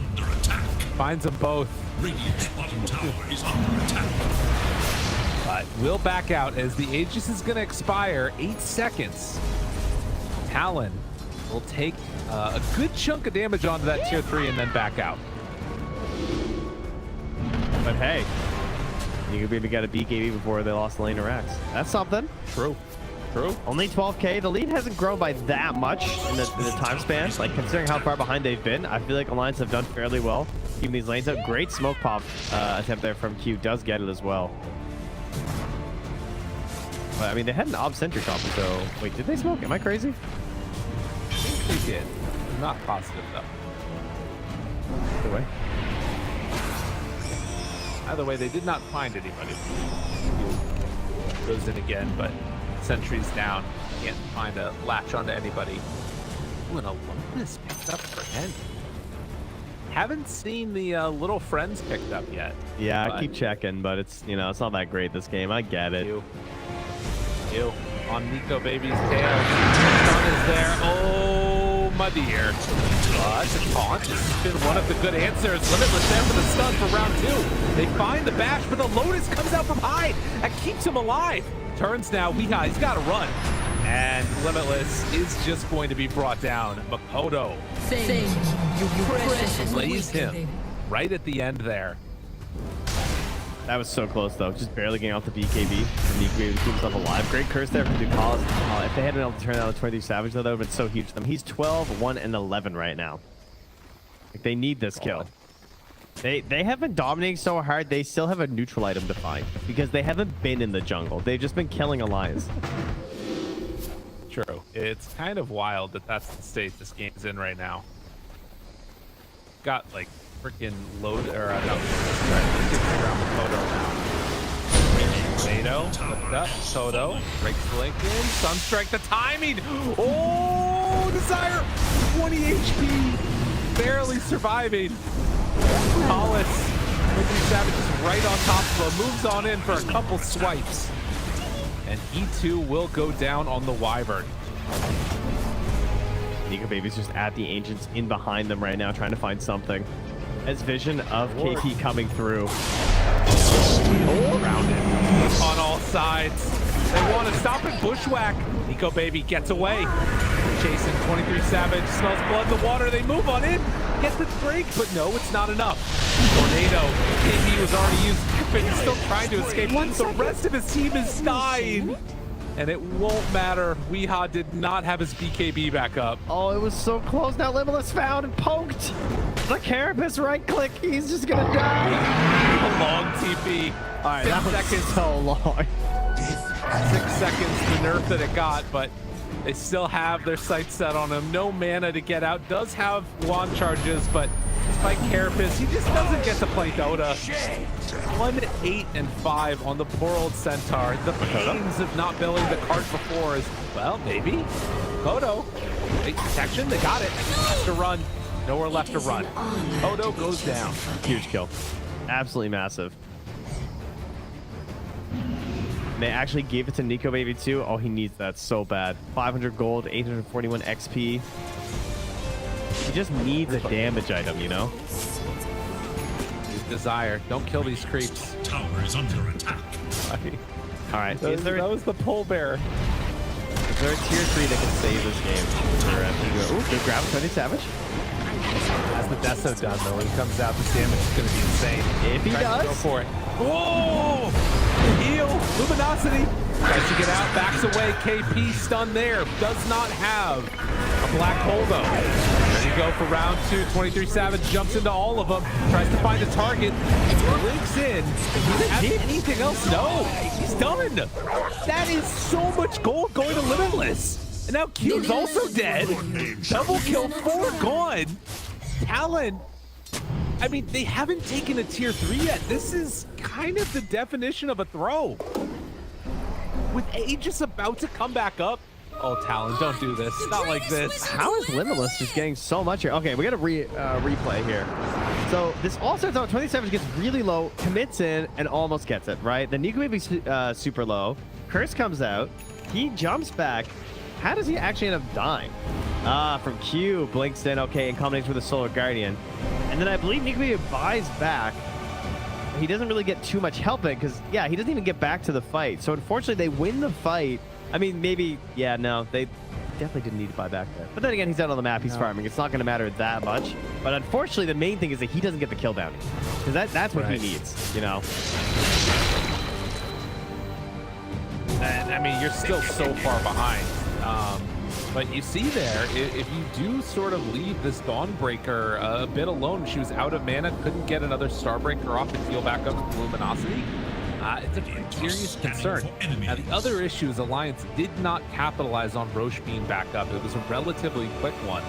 finds them both. Radiant's bottom tower is under attack. But we'll back out as the Aegis is going to expire. 8 seconds. Talon will take a good chunk of damage onto that tier 3 and then back out. But hey, you could maybe got a BKB before they lost the lane to Rax. That's something. True. True. Only 12k. The lead hasn't grown by that much in the time span. Like, considering how far behind they've been, I feel like Alliance have done fairly well keeping these lanes up. Great smoke pop attempt there from Q. Does get it as well. But I mean, they had an ob-centric combo, so wait, did they smoke? Am I crazy? I think they did. I'm not positive though. Either way. Either way, they did not find anybody. Goes in again, but sentry's down. Can't find a latch onto anybody. Ooh, and Olympus picked up for Hen. Haven't seen the little friends picked up yet. Yeah, I keep checking, but it's, you know, it's not that great this game. I get it. You on Nico Baby's tail. Sun is there. Oh, my dear. That's a taunt. This has been one of the good answers. Limitless there for the stun for round 2. They find the bash, but the Lotus comes out from high. That keeps him alive. Turns now. Weehaw, he's got to run. And Limitless is just going to be brought down. Makoto lays him right at the end there. That was so close, though. Just barely getting off the BKB. Nico Baby to keep himself alive. Great curse there from Ducalis. If they hadn't been able to turn out a 23 Savage, though, that would have been so huge for them. He's 12, 1, and 11 right now. Like, they need this kill. They have been dominating so hard, they still have a neutral item to find. Because they haven't been in the jungle. They've just been killing Alliance. True. It's kind of wild that that's the state this game's in right now. Got, like, freaking load, or no, around the Makoto now. Tomato, lift up, Toto, breaks the link in, Sunstrike, the timing! Oh, Desire! 20 HP, barely surviving. Hollis, Savage is right on top of him, moves on in for a couple swipes. And he too will go down on the Wyvern. Nico Baby's just at the Ancients in behind them right now, trying to find something. As vision of KP coming through. Surrounded on all sides. They want to stop it. Bushwhack. Nico Baby gets away. Chasing 23 Savage. Smells blood in the water. They move on in. Get the break, but no, it's not enough. Tornado. KP was already used. But he's still trying to escape. The rest of his team is dying. And it won't matter. Weehaw did not have his BKB back up. Oh, it was so close. Now Limitless found and poked. The Carapace right click. He's just gonna die. A long TP. All right, that was so long. 6 seconds, the nerf that it got, but they still have their sights set on him. No mana to get out. Does have wand charges, but despite Carapace, he just doesn't get to play Dota. 1-8-5 on the poor old Centaur. The pains of not building the card before is, well, maybe. Kodo, great protection, they got it. Has to run, nowhere left to run. Kodo goes down. Huge kill. Absolutely massive. They actually gave it to Nico Baby too. Oh, he needs that so bad. 500 gold, 841 XP. He just needs a damage item, you know? Desire. Don't kill these creeps. Tower is under attack. All right. That was the pole bear. They're tier 3 that can save this game. Ooh, good grab with 20 Savage. As the Deso done though, when he comes out, the damage is going to be insane. If he does. Go for it. Whoa! Heal! Luminosity! Tries to get out, backs away. KP stunned there. Does not have a black hole though. There you go for round 2. 23 Savage jumps into all of them. Tries to find a target. Links in. Does he have anything else? No! He's done! That is so much gold going to Limitless. And now Q's also dead. Double kill, 4 gone. Talon, I mean, they haven't taken a tier 3 yet. This is kind of the definition of a throw. With Aegis about to come back up. Oh, Talon, don't do this. Not like this. How is Limitless just getting so much here? Okay, we got a replay here. So this all starts out 27 gets really low, commits in, and almost gets it, right? The Nigma be super low. Curse comes out. He jumps back. How does he actually end up dying? From Q, blinks in, okay, in combination with the Solar Guardian. And then I believe Nigma buys back. He doesn't really get too much help in because, yeah, he doesn't even get back to the fight. So unfortunately, they win the fight. I mean, maybe, yeah, no, they definitely didn't need to buy back there. But then again, he's out on the map, he's farming. It's not going to matter that much. But unfortunately, the main thing is that he doesn't get the kill bounty. Because that's what he needs, you know? And I mean, you're still so far behind. But you see there, if you do sort of leave this Dawnbreaker a bit alone, she was out of mana, couldn't get another Starbreaker off and heal back up with Luminosity. It's a serious concern. Now, the other issue is Alliance did not capitalize on Roche being back up. It was a relatively quick one.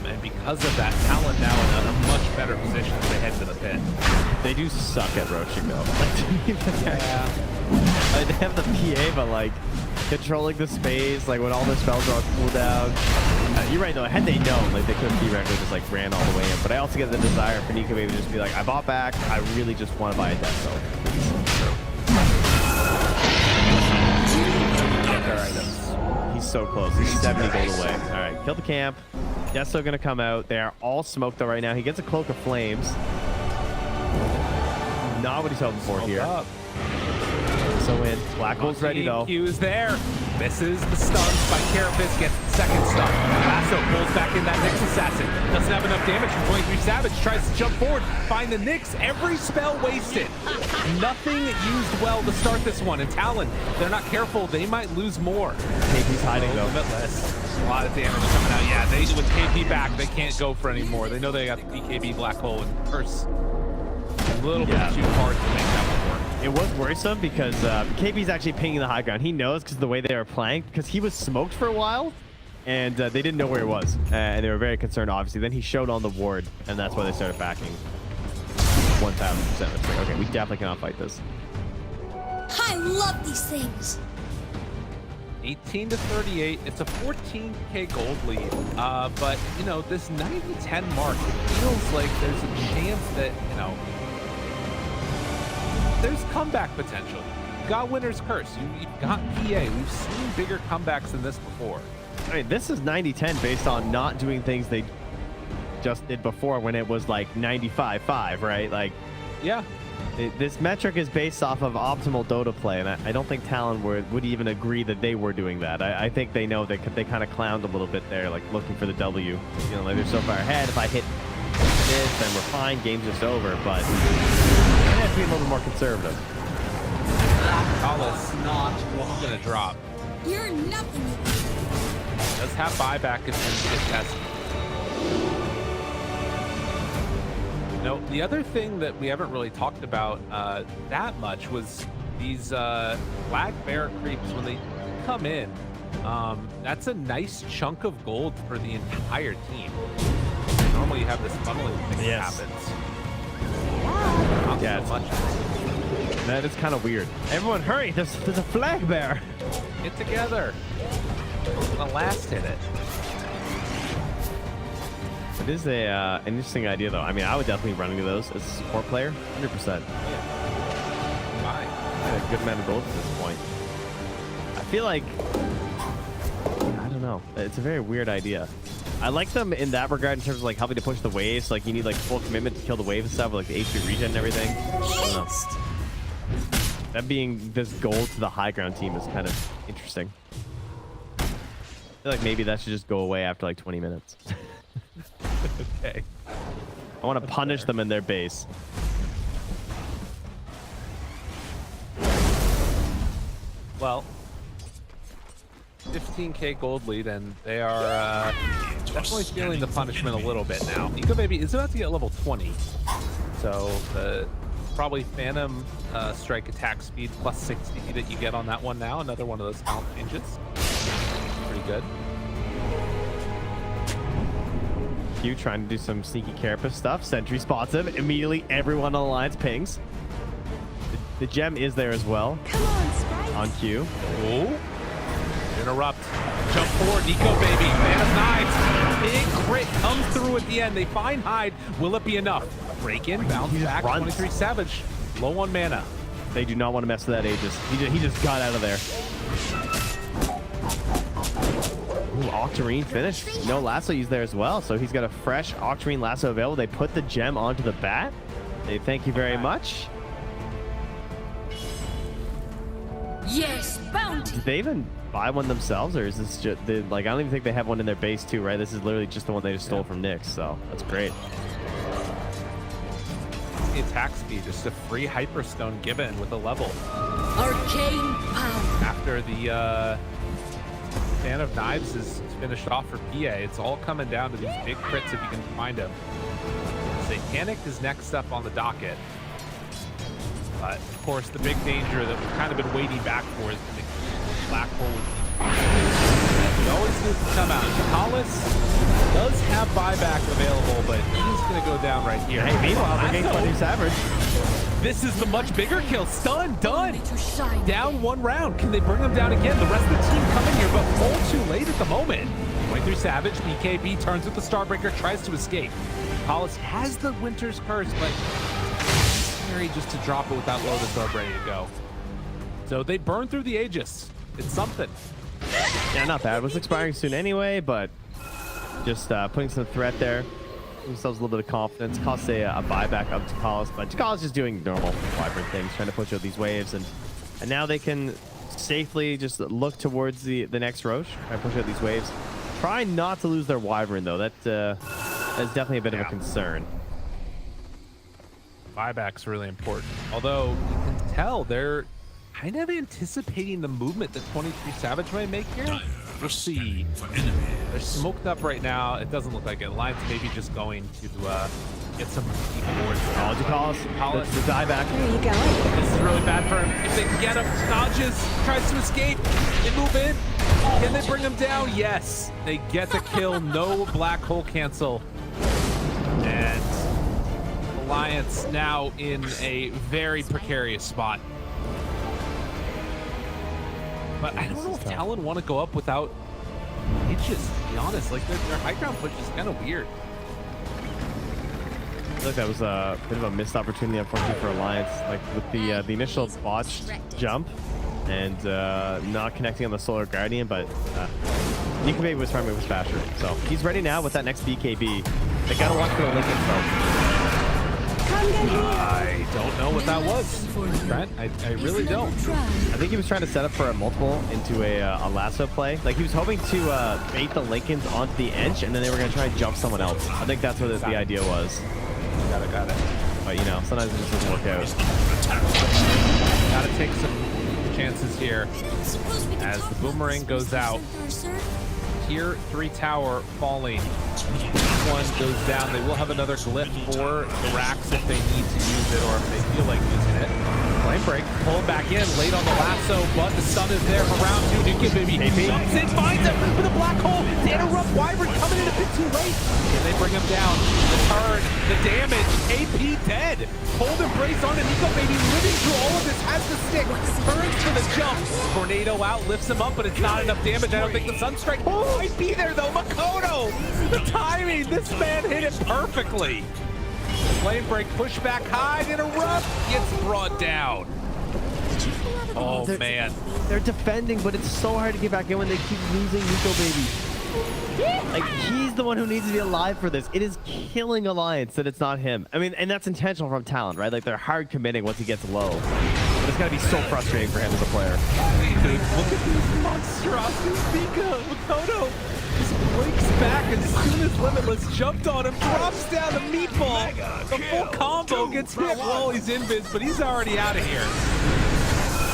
And because of that, Talon now in a much better position as they head to the pit. They do suck at roaching though. Like, they have the PA, but like controlling the space, like when all their spells are on cooldown. You're right though. Had they known, like they could have theoretically just like ran all the way in. But I also get the desire for Nika maybe to just be like, I bought back. I really just want to buy a Death Zone. He's so close. He's 70 gold away. All right, kill the camp. Desto gonna come out. They are all smoked though right now. He gets a Cloak of Flames. Not what he's hoping for here. So in. Black Hole's ready though. Q is there. Misses the stuns by Carapace, gets the second stun. Lasso pulls back in that Nyx Assassin. Doesn't have enough damage from 23 Savage. Tries to jump forward, find the Nyx. Every spell wasted. Nothing used well to start this one. And Talon, they're not careful. They might lose more. KP's hiding though. Limitless. A lot of damage coming out. Yeah, they with KP back, they can't go for any more. They know they got the BKB Black Hole and Curse. A little bit too hard to make that one work. It was worrisome because KP's actually pinging the high ground. He knows because of the way they were playing, because he was smoked for a while, and they didn't know where he was. And they were very concerned, obviously. Then he showed on the ward, and that's why they started backing 1,000%. It's like, okay, we definitely cannot fight this. I love these things. 18 to 38. It's a 14k gold lead. But, you know, this 90-10 mark, it feels like there's a chance that, you know, there's comeback potential. You've got Winner's Curse. You've got PA. We've seen bigger comebacks than this before. I mean, this is 90-10 based on not doing things they just did before when it was like 95-5, right? Like, yeah. This metric is based off of optimal Dota play, and I don't think Talon would even agree that they were doing that. I think they know that they kind of clowned a little bit there, like looking for the W. You know, like they're so far ahead. If I hit this, then we're fine. Game's just over. But I have to be a little bit more conservative. Hollis not gonna drop. You're nothing. Does have buyback if you get tested. No, the other thing that we haven't really talked about that much was these Black Bear creeps when they come in. That's a nice chunk of gold for the entire team. Normally you have this funneling thing that happens. Not yeah, so much. That is kind of weird. Everyone hurry, there's a flag bear. Get together. The last hit it. It is an interesting idea, though. I mean, I would definitely run into those as a support player, 100%. Yeah, a good amount of gold at this point. I feel like, I don't know. It's a very weird idea. I like them in that regard in terms of like helping to push the waves. Like you need like full commitment to kill the wave and stuff with like the HP regen and everything. I don't know. That being this gold to the high ground team is kind of interesting. feel like maybe that should just go away after like 20 minutes. Okay. I want to punish them in their base. Well, 15k gold lead, and they are definitely feeling the punishment a little bit now. Nico Baby is about to get level 20, so the probably Phantom strike attack speed plus 60 that you get on that one now. Another one of those talent changes. Pretty good. Q trying to do some sneaky carapace stuff. Sentry spots him. Immediately, everyone on the Alliance pings. The gem is there as well. Come on, Sprite. On Q. Oh. Interrupt. Jump forward, Nico Baby. Man of Knives. Big crit comes through at the end. They find Hyde. Will it be enough? Break in, bounce back. runs. 23 Savage. Low on mana. They do not want to mess with that Aegis. He just got out of there. Ooh, Octarine finish. No lasso used there as well. So he's got a fresh Octarine lasso available. They put the gem onto the bat. They thank you very much. Yes, bounty. Did they even buy one themselves, or is this just like, I don't even think they have one in their base too, right? This is literally just the one they just stole from Nyx, so that's great. The attack speed, just a free Hyperstone given with a level. Arcane power. After the Fan of Knives is finished off for PA, it's all coming down to these big crits if you can find them. Satanic is next up on the docket. But of course, the big danger that we've kind of been waiting back for is the black hole. We always need to come out. Talus does have buyback available, but he's going to go down right here. Hey, meanwhile, they're getting 20 Savage. This is the much bigger kill. Stun, done. Down one round. Can they bring them down again? The rest of the team coming here, but all too late at the moment. 23 Savage, BKB turns with the Starbreaker, tries to escape. Talus has the Winter's Curse, but just to drop it without Lotus Orb ready to go. So they burn through the Aegis. It's something. Yeah, not bad. It was expiring soon anyway, but just putting some threat there. Give themselves a little bit of confidence. Costs a buyback up to Talus, but Talus just doing normal Wyvern things, trying to push out these waves, and now they can safely just look towards the next Roche, try to push out these waves. Try not to lose their Wyvern though. That's definitely a bit of a concern. Buyback's really important. Although you can tell they're kind of anticipating the movement that 23 Savage might make here. We'll see. They're smoked up right now. It doesn't look like it. Alliance maybe just going to get some deep boards. Technology calls. The dieback. There you go. This is really bad for him. If they can get him, dodges, tries to escape. They move in. Can they bring him down? Yes. They get the kill. No black hole cancel. And Alliance now in a very precarious spot. But I don't know if Talon want to go up without Aegis, to be honest. Like, their high ground push is kind of weird. I feel like that was a bit of a missed opportunity, unfortunately, for Alliance. Like, with the initial botched jump and not connecting on the Solar Guardian, but Nico Baby was trying to move his faster. So he's ready now with that next BKB. They gotta watch for the Lincoln though. I don't know what that was, Trent. I really don't. I think he was trying to set up for a multiple into a lasso play. Like, he was hoping to bait the Lincolns onto the edge, and then they were going to try and jump someone else. I think that's what the idea was. Got it. But, you know, sometimes it just doesn't work out. Gotta take some chances here as the boomerang goes out. Tier 3 tower falling. One goes down. They will have another glyph for the racks if they need to use it or if they feel like using it. Flame break, pull him back in, late on the lasso, but the stun is there for round 2. Nico Baby jumps in, finds him with a black hole. The interrupt Wyvern coming in a bit too late. Can they bring him down? The turn, the damage, AP dead. Cold embrace on it. Nico Baby living through all of this, has the stick, turns for the jump. Tornado out, lifts him up, but it's not enough damage. I don't think the Sunstrike might be there though. Makoto, the timing, this man hit it perfectly. Flame break, push back high, interrupt, gets brought down. Oh man. They're defending, but it's so hard to get back in when they keep losing Nico Baby. Like, he's the one who needs to be alive for this. It is killing Alliance that it's not him. I mean, and that's intentional from Talon, right? Like, they're hard committing once he gets low. but it's got to be so frustrating for him as a player. Dude, look at these monstrosities. Mika, Makoto just blinks back as soon as Limitless jumped on him, drops down the meatball. The full combo gets hit while he's invis, but he's already out of here.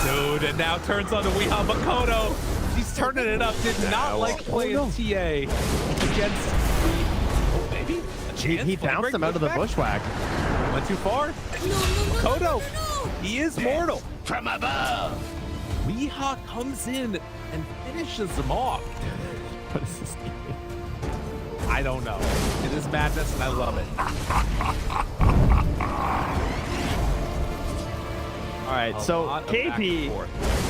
Dude, and now turns on to Weeha Makoto. He's turning it up. Did not like playing TA against the... Oh, maybe? He bounced him out of the bushwhack. Went too far. Makoto, he is mortal. From above. Weeha comes in and finishes him off. What is this game? I don't know. It is madness and I love it. All right, so KP,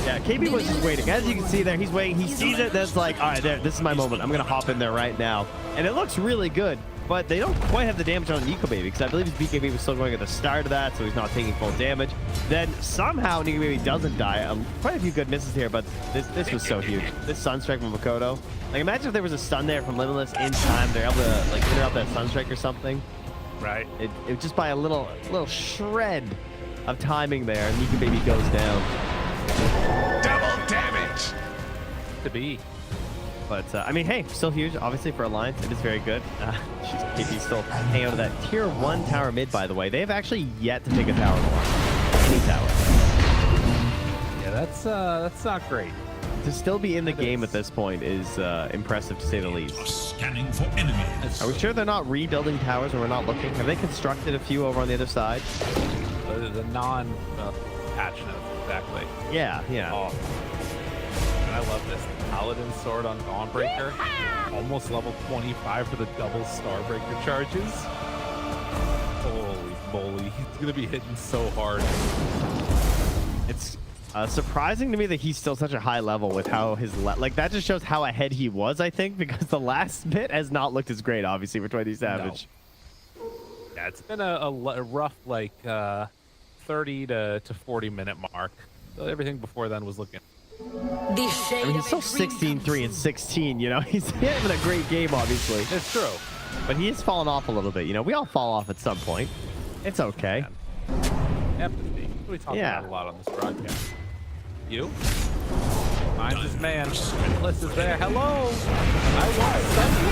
yeah, KP was just waiting. As you can see there, he's waiting. He sees it. That's like, all right, there. This is my moment. I'm gonna hop in there right now, and it looks really good. But they don't quite have the damage on Nico Baby because I believe his BKB was still going at the start of that, so he's not taking full damage. Then somehow Nico Baby doesn't die. Quite a few good misses here, but this was so huge. This Sunstrike from Makoto. Like, imagine if there was a stun there from Limitless in time. They're able to like interrupt that Sunstrike or something. Right. It just by a little shred of timing there, and Nico Baby goes down. Double damage. To be. But, I mean, hey, still huge. Obviously, for Alliance, it is very good. KP still hanging out of that tier 1 tower mid, by the way. They have actually yet to take a tower war. Any tower. Yeah, that's not great. To still be in the game at this point is impressive, to say the least. Scanning for enemies. Are we sure they're not rebuilding towers when we're not looking? Have they constructed a few over on the other side? The non-patch notes, exactly. Yeah. Oh. And I love this. Paladin sword on Dawnbreaker. Almost level 25 for the double Starbreaker charges. Holy moly. He's going to be hitting so hard. It's surprising to me that he's still such a high level with how his... like, that just shows how ahead he was, I think, because the last bit has not looked as great, obviously, for 20 Savage. No. Yeah, it's been a rough, like, 30 to 40 minute mark. So everything before then was looking... I mean, he's still 16-3 and 16, you know? He's having a great game, obviously. It's true. But he has fallen off a little bit, you know? We all fall off at some point. It's okay. Empathy. We talk about a lot on this broadcast. You? Finds his man. Limitless is there. Hello! I want to stun you.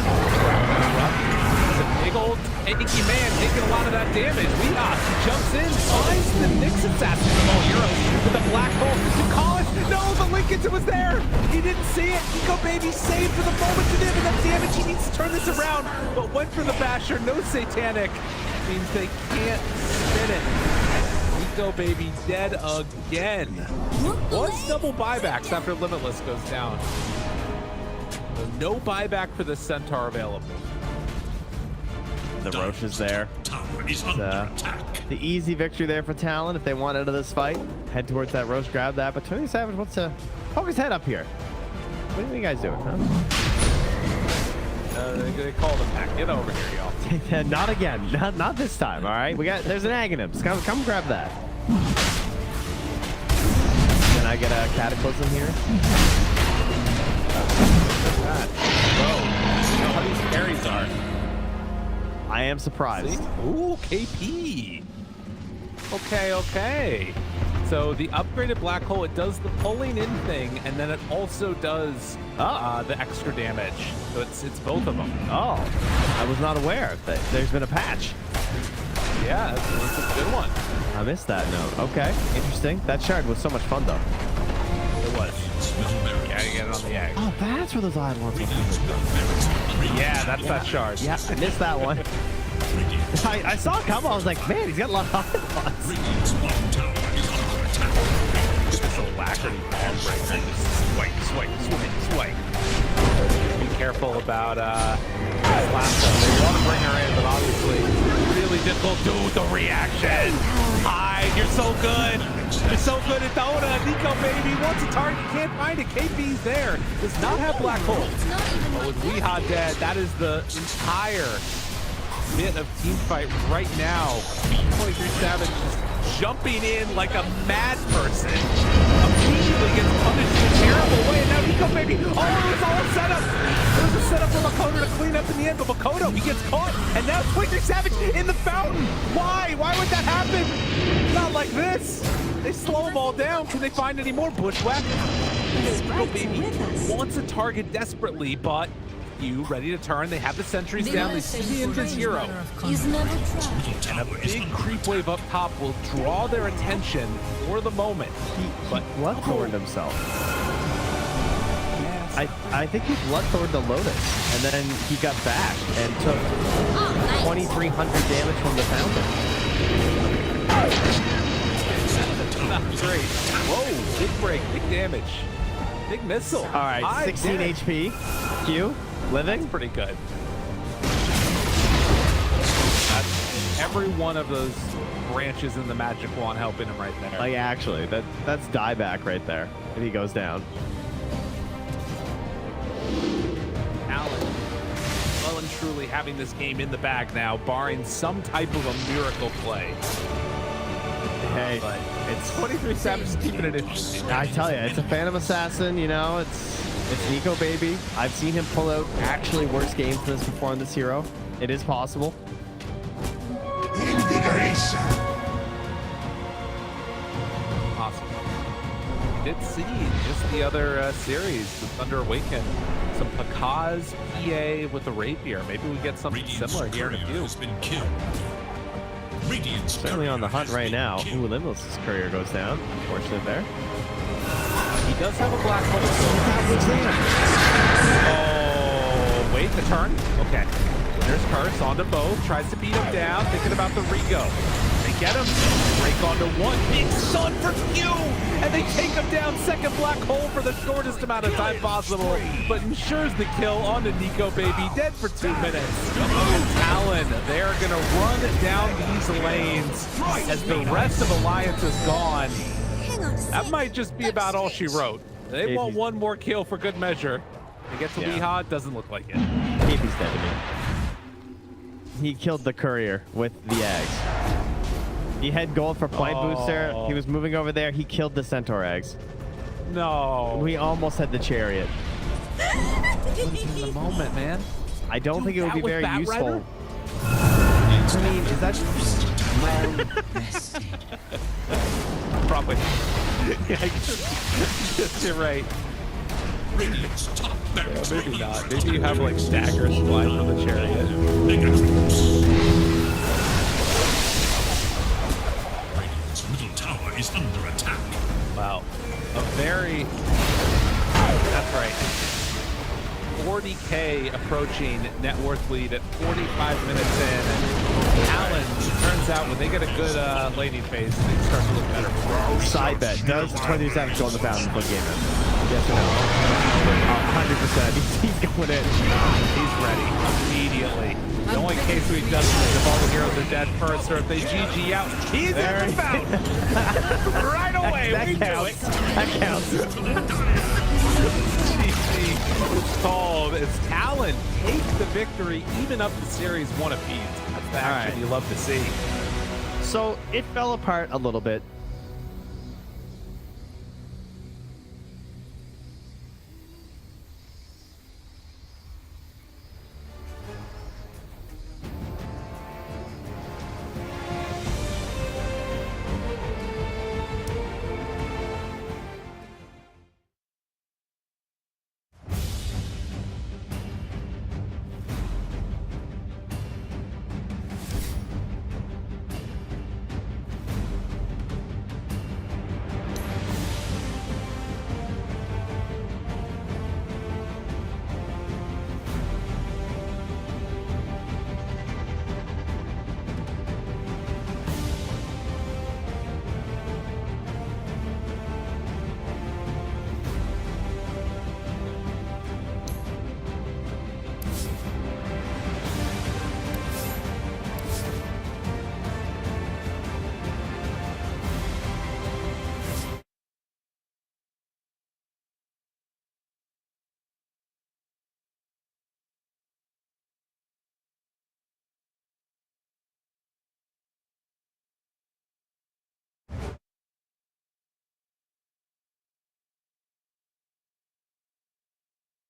It's a big old tanky man taking a lot of that damage. Weeha jumps in, finds the Nyx assassin from all heroes with a black hole to call it. No, the Lincoln was there. He didn't see it. Nico Baby saved for the moment to give enough damage. He needs to turn this around, but went for the basher. No satanic. Means they can't spin it. Nico Baby dead again. Once double buybacks after Limitless goes down. So no buyback for the Centaur available. The Roche is there. The easy victory there for Talon if they want out of this fight. Head towards that Roche, grab that. But 20 Savage wants to poke his head up here. What are you guys doing, huh? They called him back. Get over here, y'all. Not again. Not this time, all right? There's an Aghanims. Come grab that. Can I get a Cataclysm here? Bro, you know how these carries are. I am surprised. See? Ooh, KP. Okay. So the upgraded black hole, it does the pulling in thing, and then it also does the extra damage. So it's both of them. Oh, I was not aware that there's been a patch. Yeah, it's a good one. I missed that note. Okay, interesting. That shard was so much fun, though. It was. Yeah, you get it on the egg. Oh, that's where those island ones were. Yeah, that's that shard. Yeah, I missed that one. I saw it come. I was like, man, he's got a lot of islands. This alacrity Dawnbreaker. Swipe. Be careful about this last one. They want to bring her in, but obviously really difficult. Dude, the reaction. Hide, you're so good. You're so good at Dota. Nico Baby wants a target, can't find it. KP's there. Does not have black hole. But with Weeha dead, that is the entire bit of team fight right now. 23 Savage just jumping in like a mad person. Immediately gets punished in a terrible way. And now Nico Baby, it was all a setup. It was a setup for Makoto to clean up in the end, but Makoto, he gets caught. And now 23 Savage in the fountain. Why? Why would that happen? Not like this. They slow them all down. Can they find any more bushwhack? Baby wants a target desperately, but you ready to turn. They have the sentries down. They see the Invis hero. He's never tried. And a big creep wave up top will draw their attention for the moment. He bloodthorned himself. I think he bloodthorned the Lotus, and then he got back and took 2,300 damage from the Fountain. Not great. Whoa, big break, big damage. Big missile. All right, 16 HP. Q, living. That's pretty good. That's every one of those branches in the magic wand helping him right there. Like, actually, that's dieback right there if he goes down. Talon, well and truly having this game in the bag now, barring some type of a miracle play. Hey, but it's 23 Savage keeping it interesting. I tell you, it's a Phantom Assassin, you know, it's Nico Baby. I've seen him pull out actually worse games than this before on this hero. It is possible. Awesome. We did see just the other series with Thunder Awaken, some Pakaz PA with the Rapier. Maybe we get something similar here in a few. Certainly on the hunt right now. Ooh, Limbless's courier goes down. Unfortunate there. He does have a black hole. Oh, wait, the turn. Okay. There's Curse onto both. Tries to beat him down. Thinking about the Rego. They get him. Break onto one. Big stun for Q. And they take him down. Second black hole for the shortest amount of time possible. But ensures the kill onto Nico Baby. Dead for 2 minutes. And Talon, they're going to run down these lanes as the rest of Alliance is gone. That might just be about all she wrote. They want one more kill for good measure. They get to Weehaw. Doesn't look like it. Baby's dead to me. He killed the courier with the eggs. He had gold for point booster. He was moving over there. He killed the centaur eggs. No. We almost had the chariot. In the moment, man. I don't think it would be very useful. I mean, is that probably? Yeah, I guess you're right. Yeah, maybe not. Maybe you have like staggers flying from the chariot. Radiant's middle tower is under attack. Wow. A very... That's right. 40K approaching net worth lead at 45 minutes in. Talon, turns out when they get a good laning phase, things start to look better. Side bet. Does 23 Savage go on the fountain for the game? Yes or no? 100%. He's going in. He's ready immediately. The only case we've done is if all the heroes are dead first, or if they GG out. He's in the fountain. Right away. That counts. That counts. GG is called as Talon take the victory, even up the series one apiece. That's the action you love to see. So it fell apart a little bit.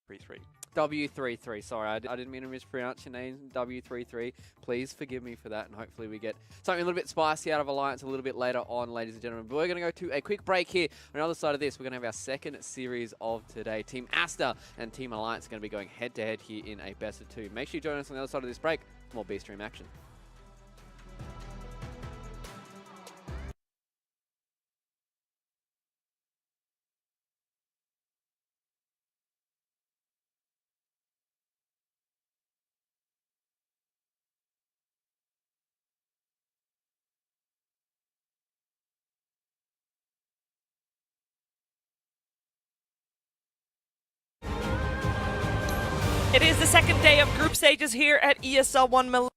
W33. W33, sorry, I didn't mean to mispronounce your name, W33. Please forgive me for that, and hopefully we get something a little bit spicy out of Alliance a little bit later on, ladies and gentlemen. But we're going to go to a quick break here. On the other side of this, we're going to have our second series of today. Team Aster and Team Alliance are going to be going head-to-head here in a best of 2. Make sure you join us on the other side of this break for more B-Stream action. It is the second day of group stages here at ESL One Malaysia.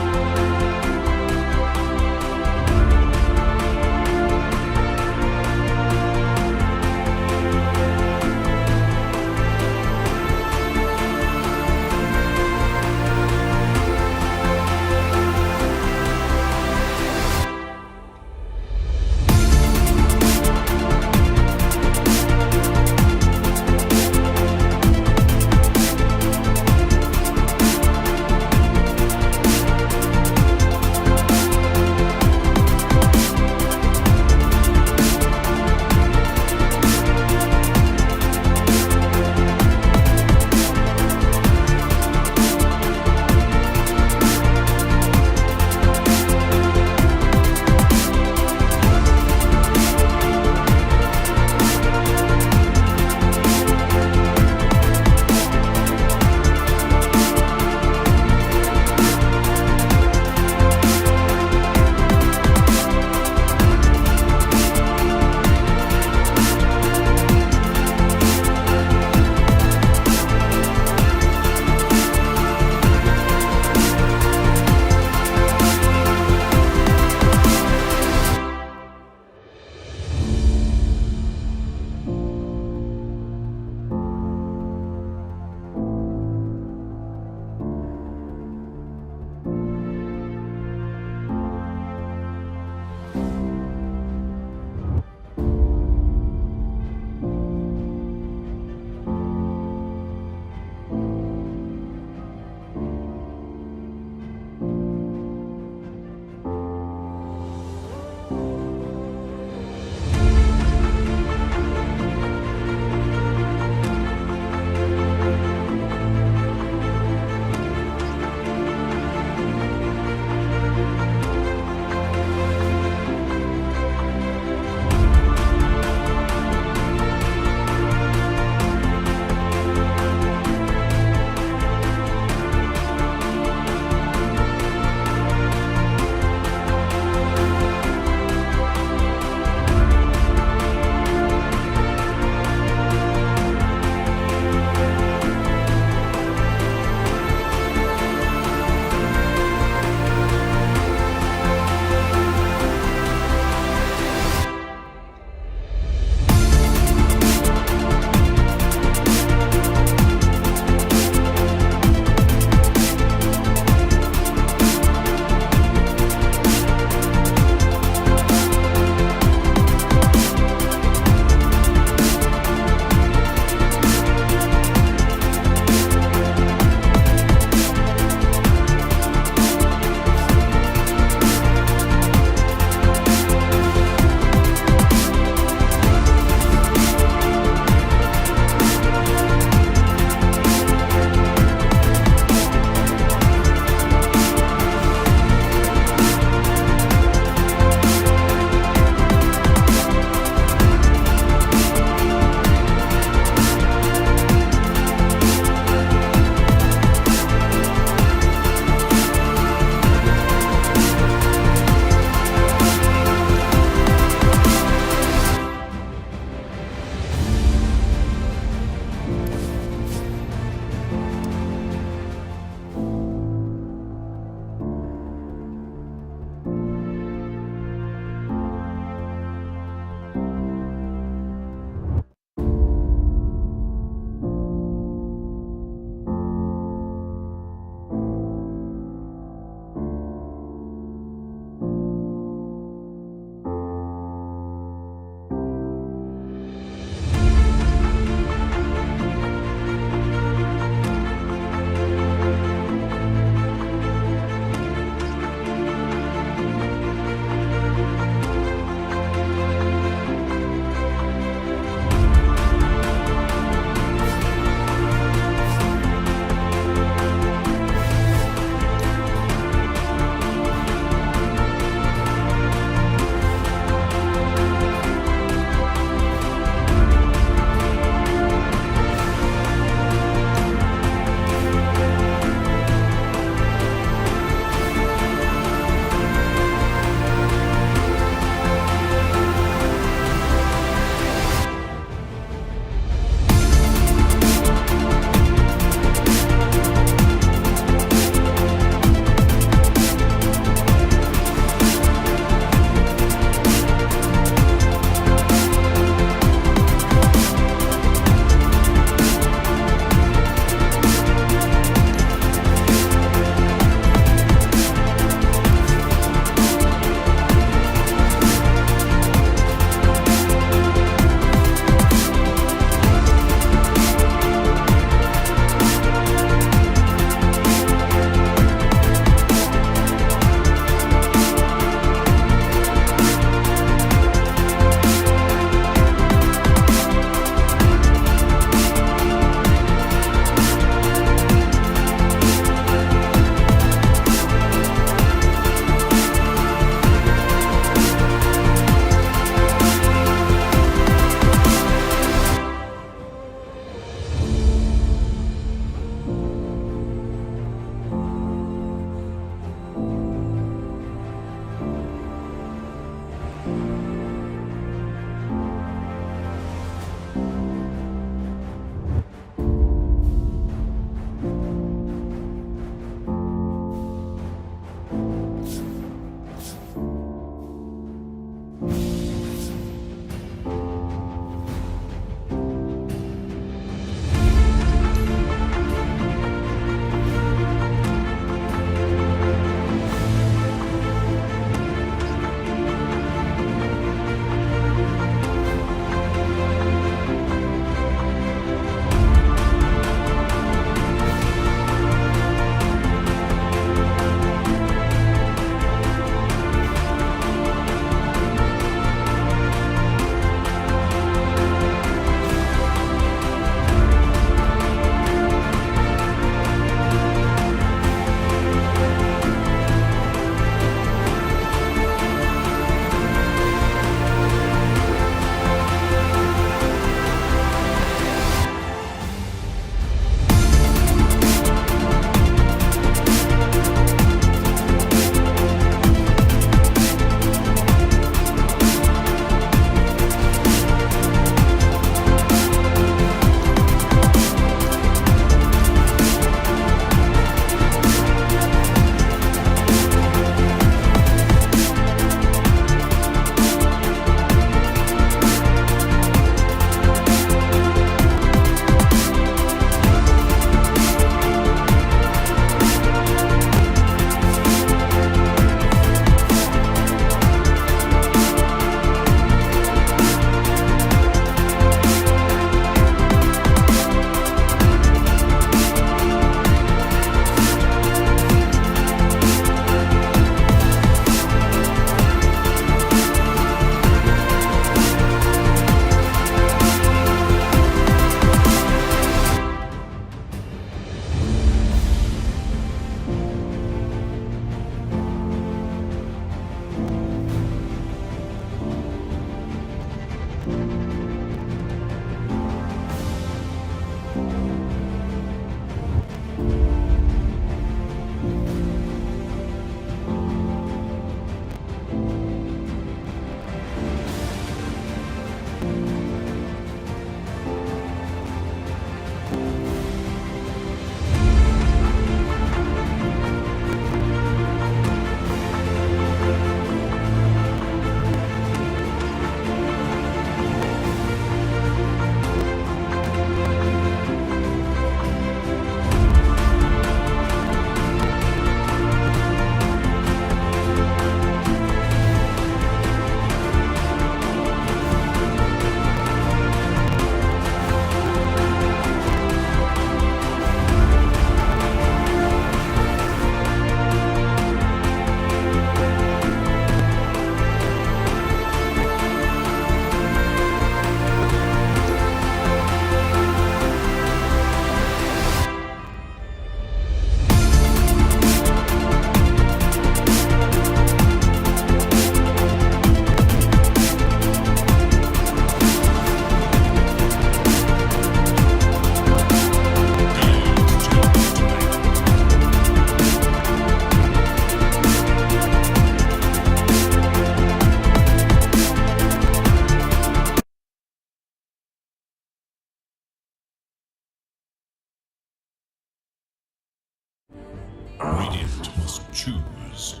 Radiant must choose.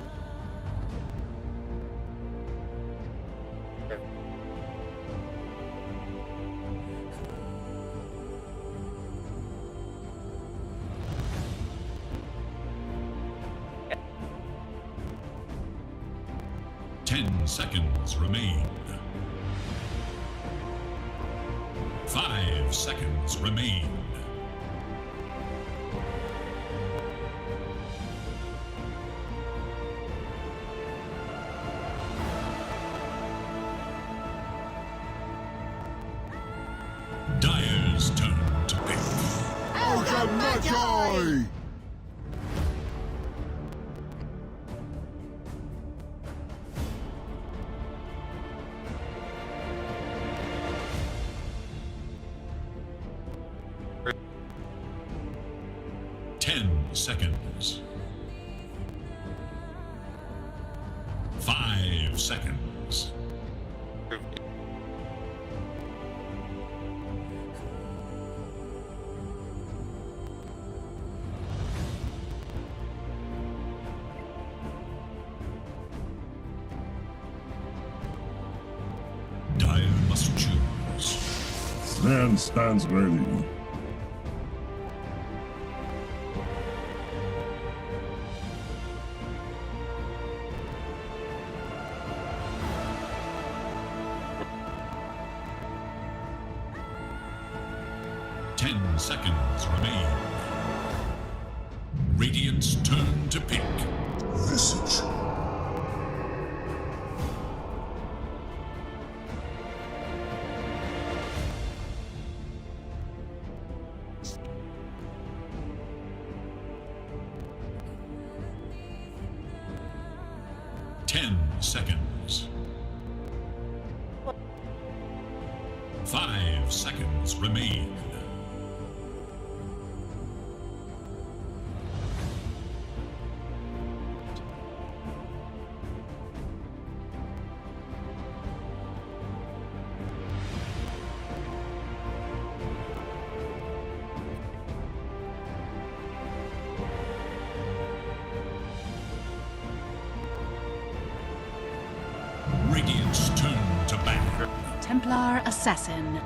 Seconds remain. 5 seconds remain. Dire's turn to pick. Magi! 10 seconds. 5 seconds. Dire must choose. Stands ready. Seconds remain. Radiant's turn to pick. Visage. Seconds. 5 seconds remain. Radiant's turn to back. Templar Assassin.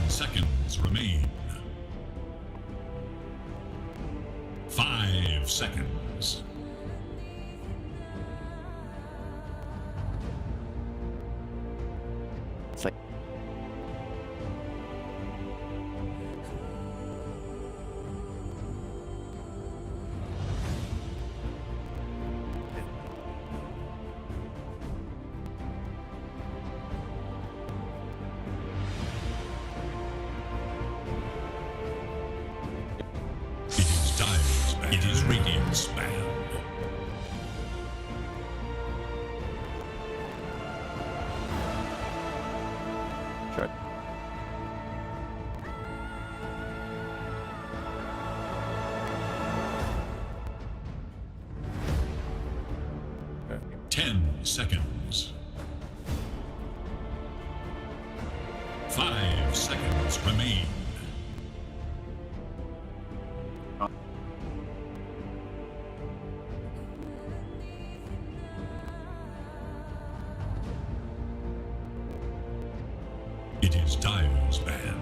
Seconds remain. 5 seconds. It's like It is Radiant's band. Sure. Okay. 10 seconds. 5 seconds remain. It is Dire's ban.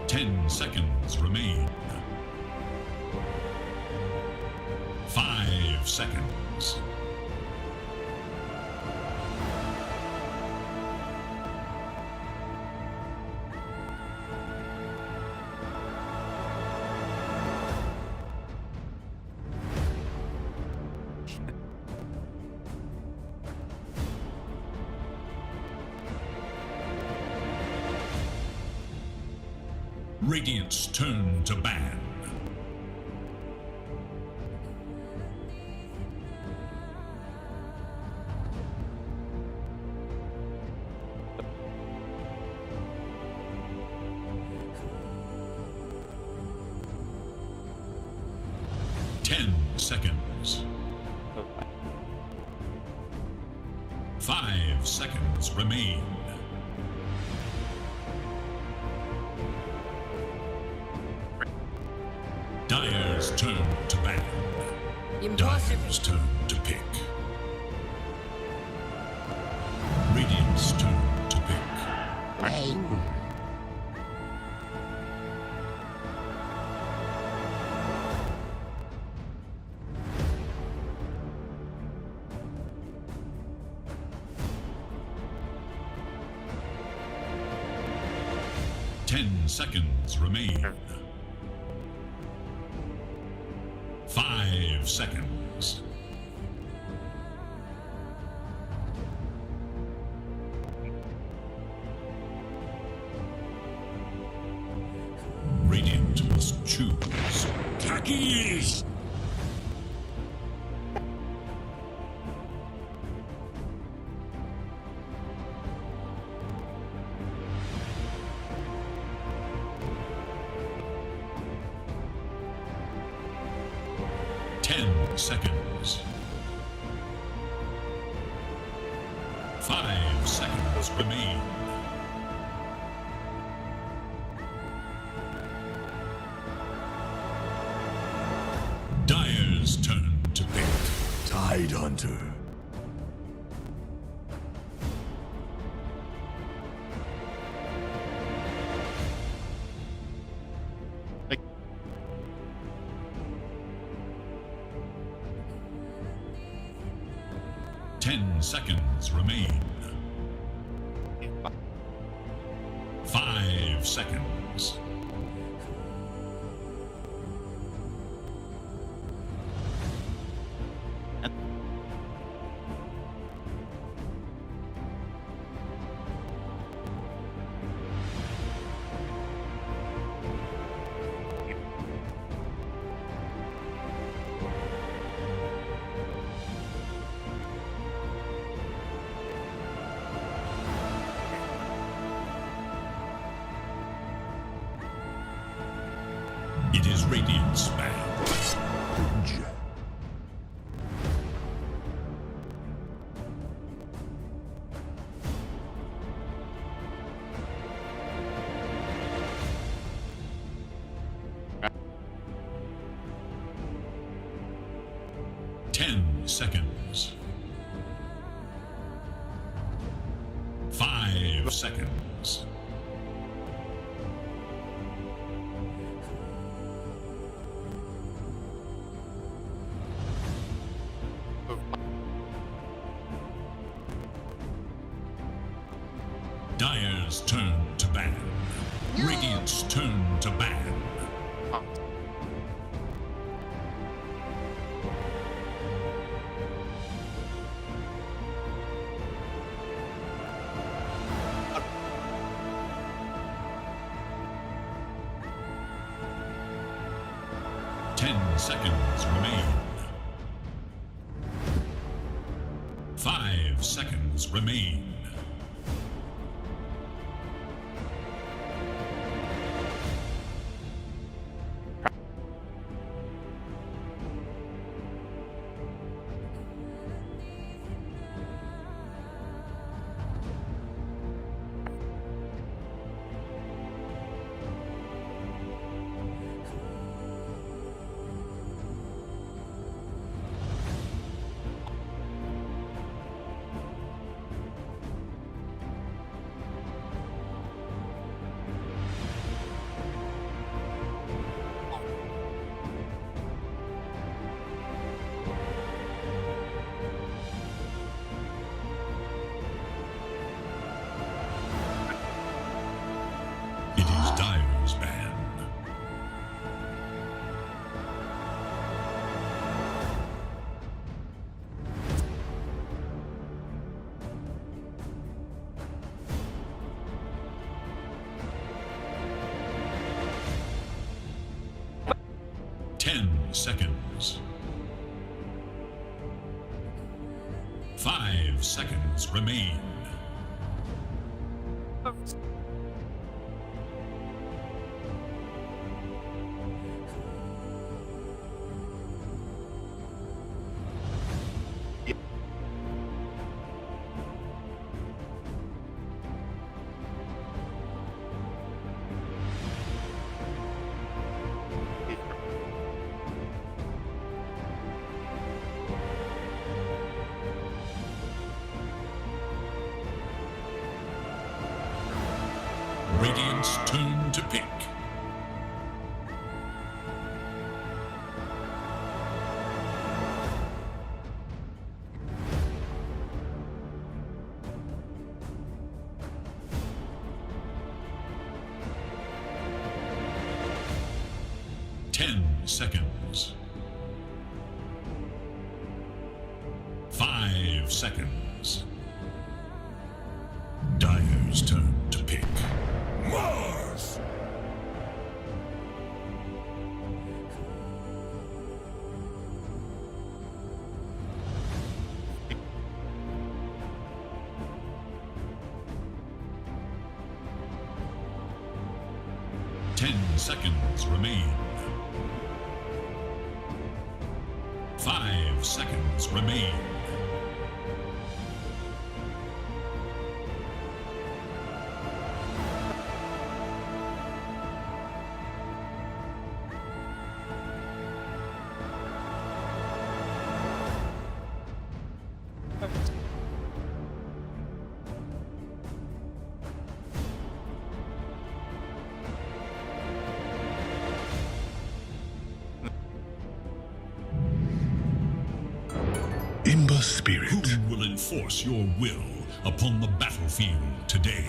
Ten seconds remain. 5 seconds. Radiant's turn to ban. seconds remain. Dire's turn to ban. Dire's turn to pick. Radiant's turn to pick. Seconds remain. 5 seconds. Radiant must choose. Khakis! Seconds. 5 seconds remain. Dire's turn to pick. Tide Hunter. Seconds remain. 5 seconds. It is Radiant's man. 10 seconds. 5 seconds. Dire's turn to ban. Radiant's turn to ban. Seconds remain. 5 seconds remain. It is Dire's ban. Seconds. 5 seconds remain. Radiant's turn to pick. Seconds. 5 seconds. Dyer's turn to pick. Mars! Seconds remain. 5 seconds remain. Spirit. Who will enforce your will upon the battlefield today?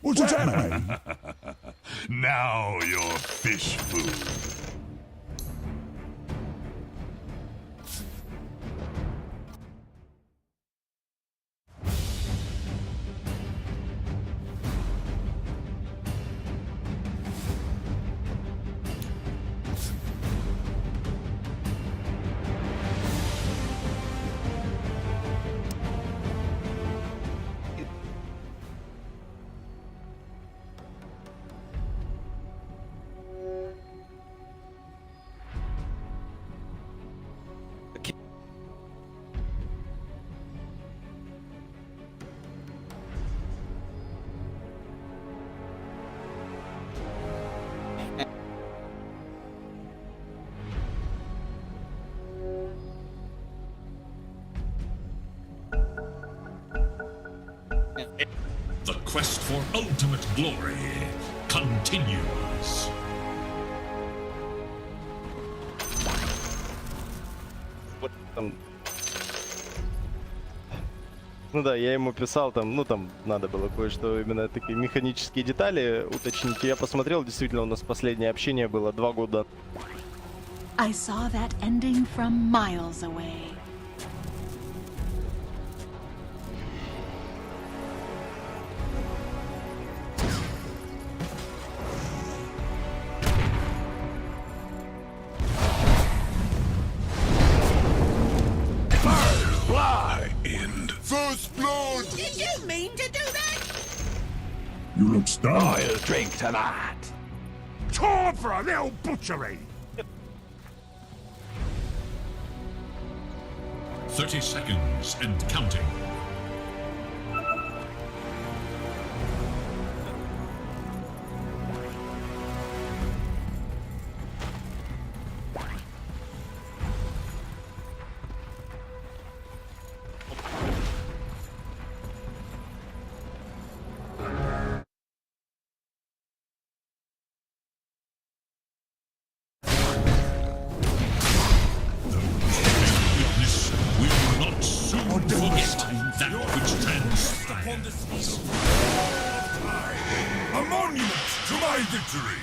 What's it happening? Now you're fish food. The quest for ultimate glory continues. Вот там. Ну да, я ему писал там, ну там надо было кое-что, именно такие механические детали уточнить. Я посмотрел, действительно, у нас последнее общение было 2 года. I saw that ending from miles away. First blood! Did you mean to do that? You look stunned. I'll drink to that. Time for a little butchery. 30 seconds and counting. A monument to my victory!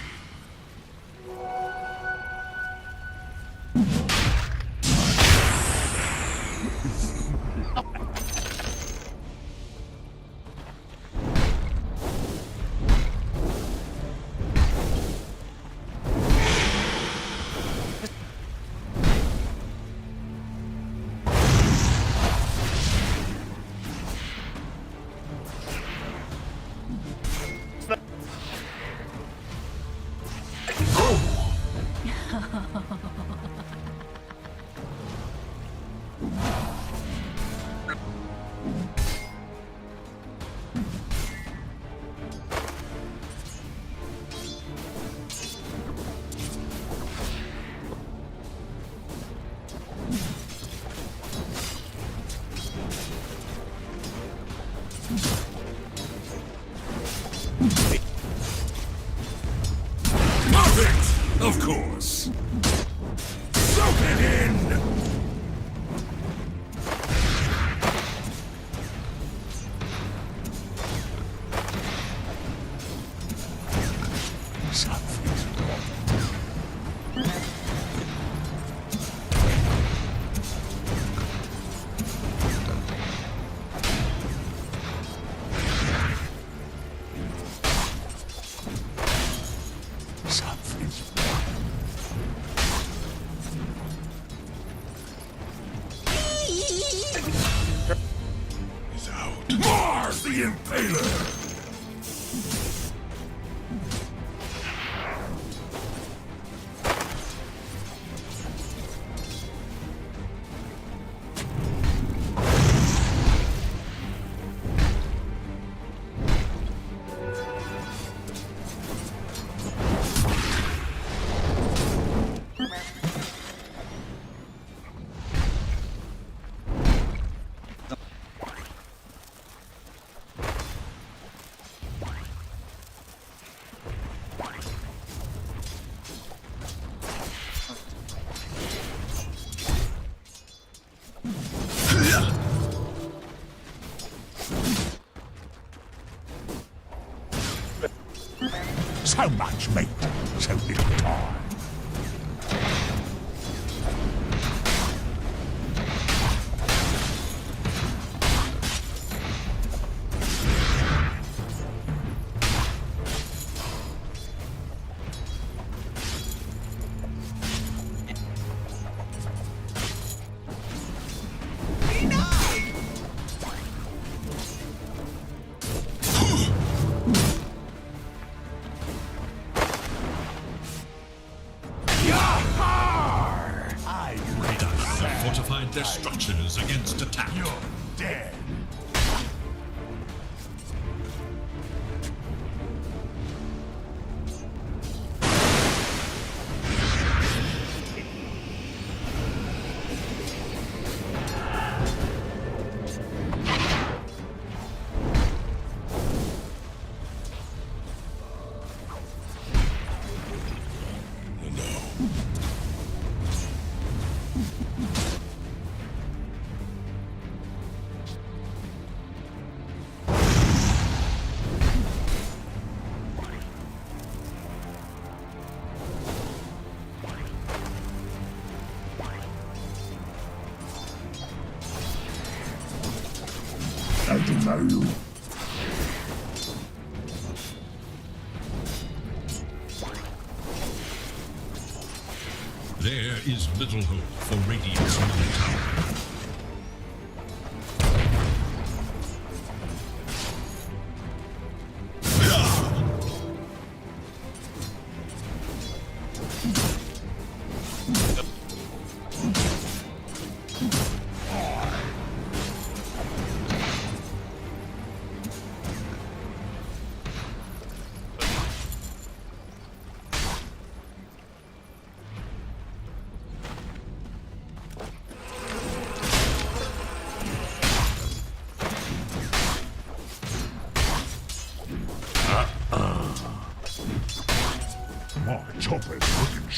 Perfect! Of course. Soak it in! Mars the Impaler! So much meat, so little time. Fortified their structures against attack. You're dead. I deny you. There is little hope for Radiant's middle tower.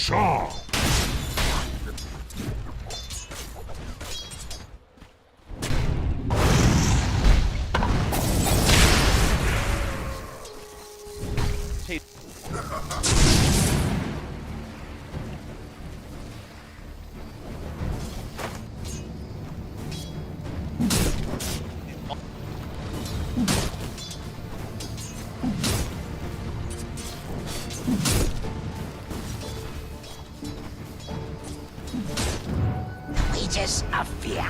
Shaw. Wages of fear.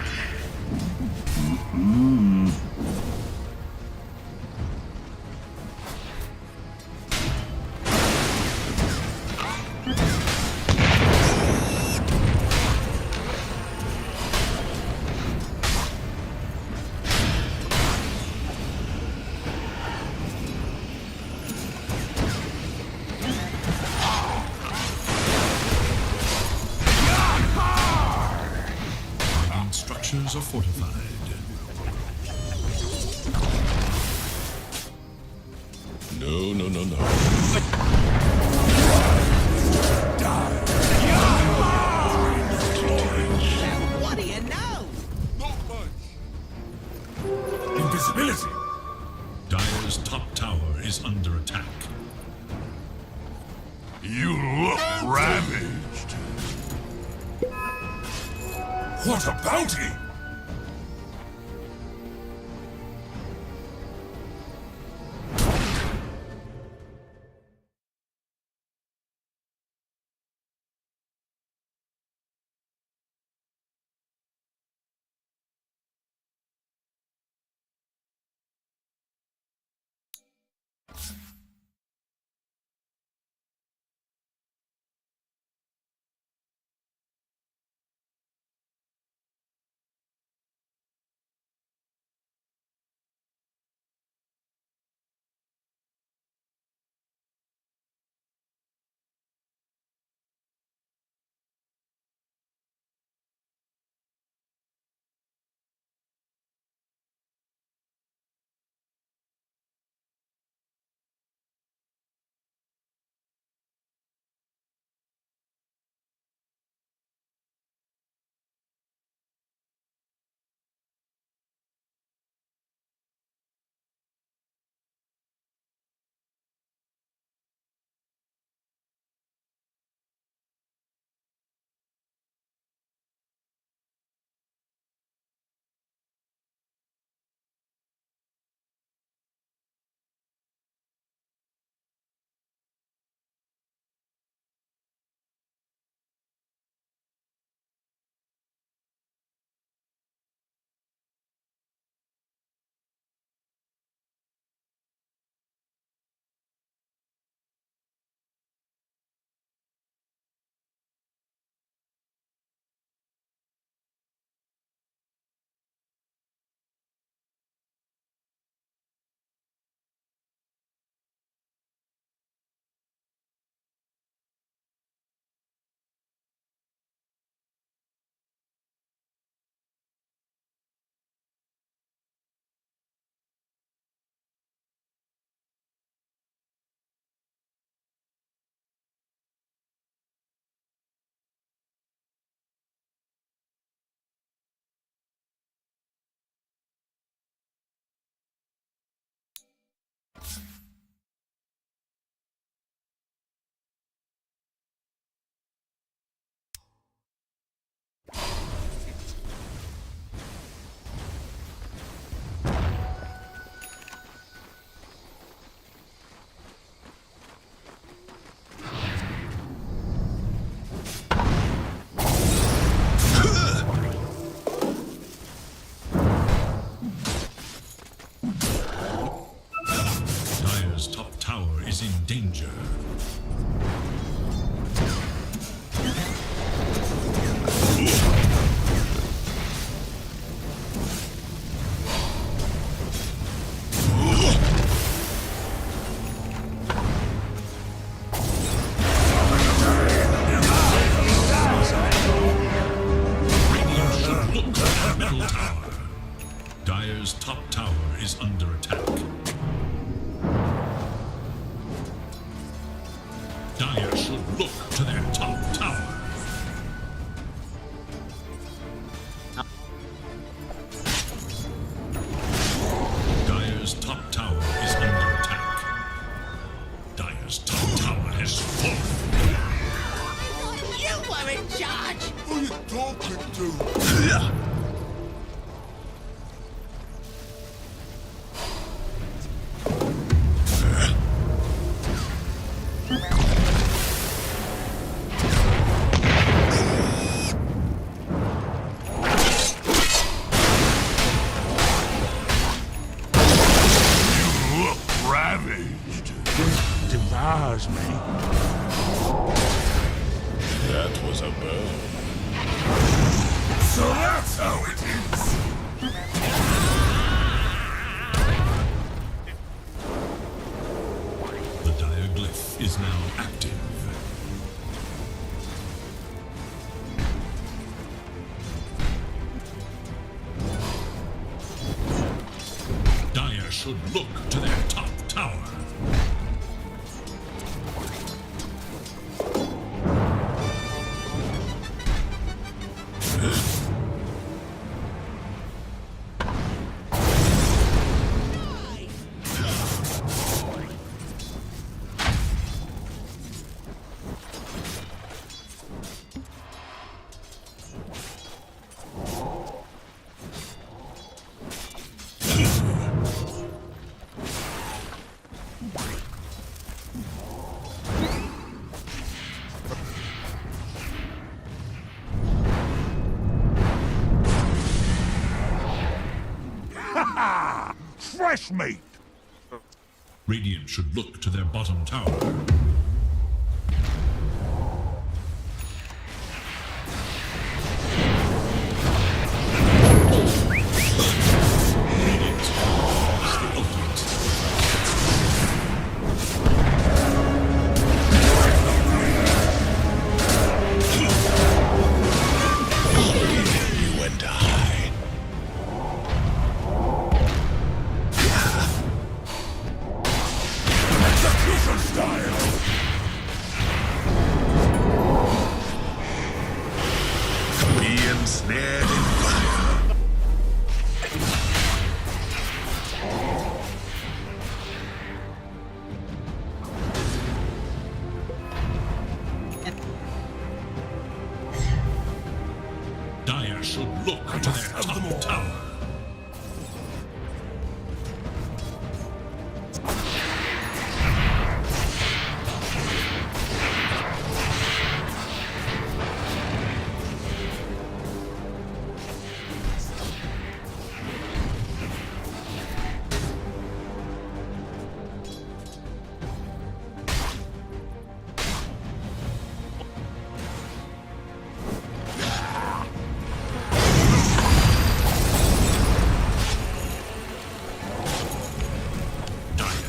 Structures are fortified. No, no, no, no. What do you know? Not much. Invisibility. Dire's top tower is under attack. You look ravaged. What a bounty! is in danger. Dire's top tower is under attack. Dire should look to their top surprise me. That was a burn. So that's how it is. The diaglyph is now active. Dire should look to their top tower. Fresh meat! Radiant should look to their bottom tower. Dire should look to their top tower.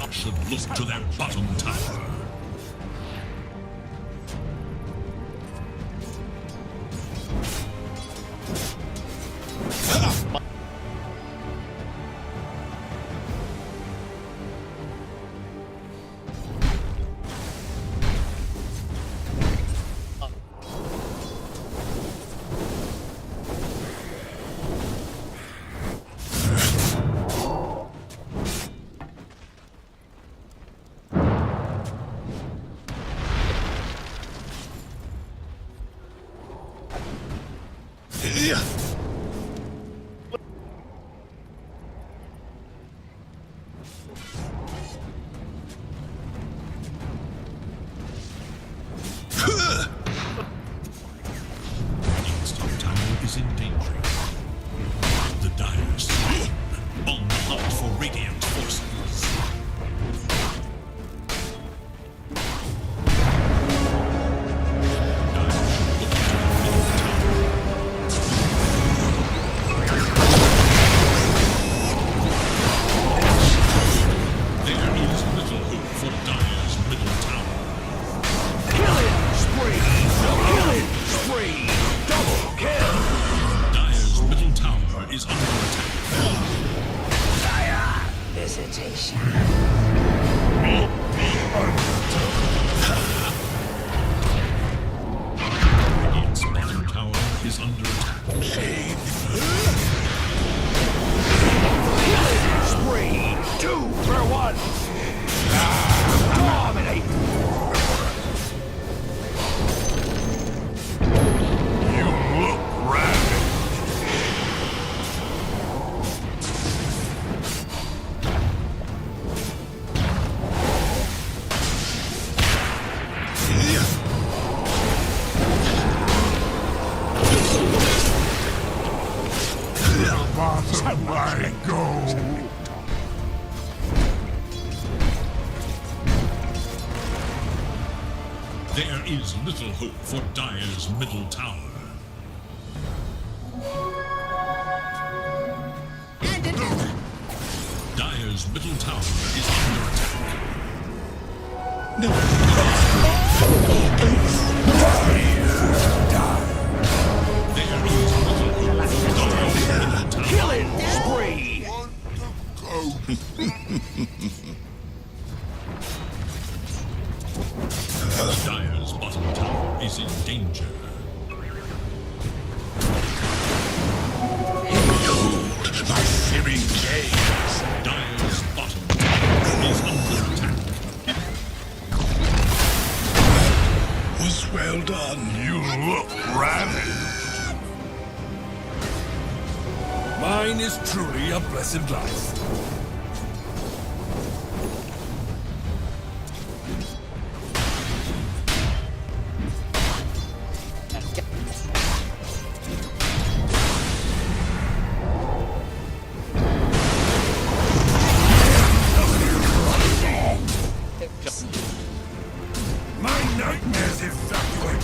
Should look to their bottom tower. There is little hope for Dire's middle tower. Dire's middle tower is under attack. There is little hope for Dire's middle tower. Killing spree! Dire's bottom tower is in danger. Behold my searing gaze! Dire's bottom tower is under attack. Was well done. You look ravaged. Mine is truly a blessed life. My nightmares evacuate.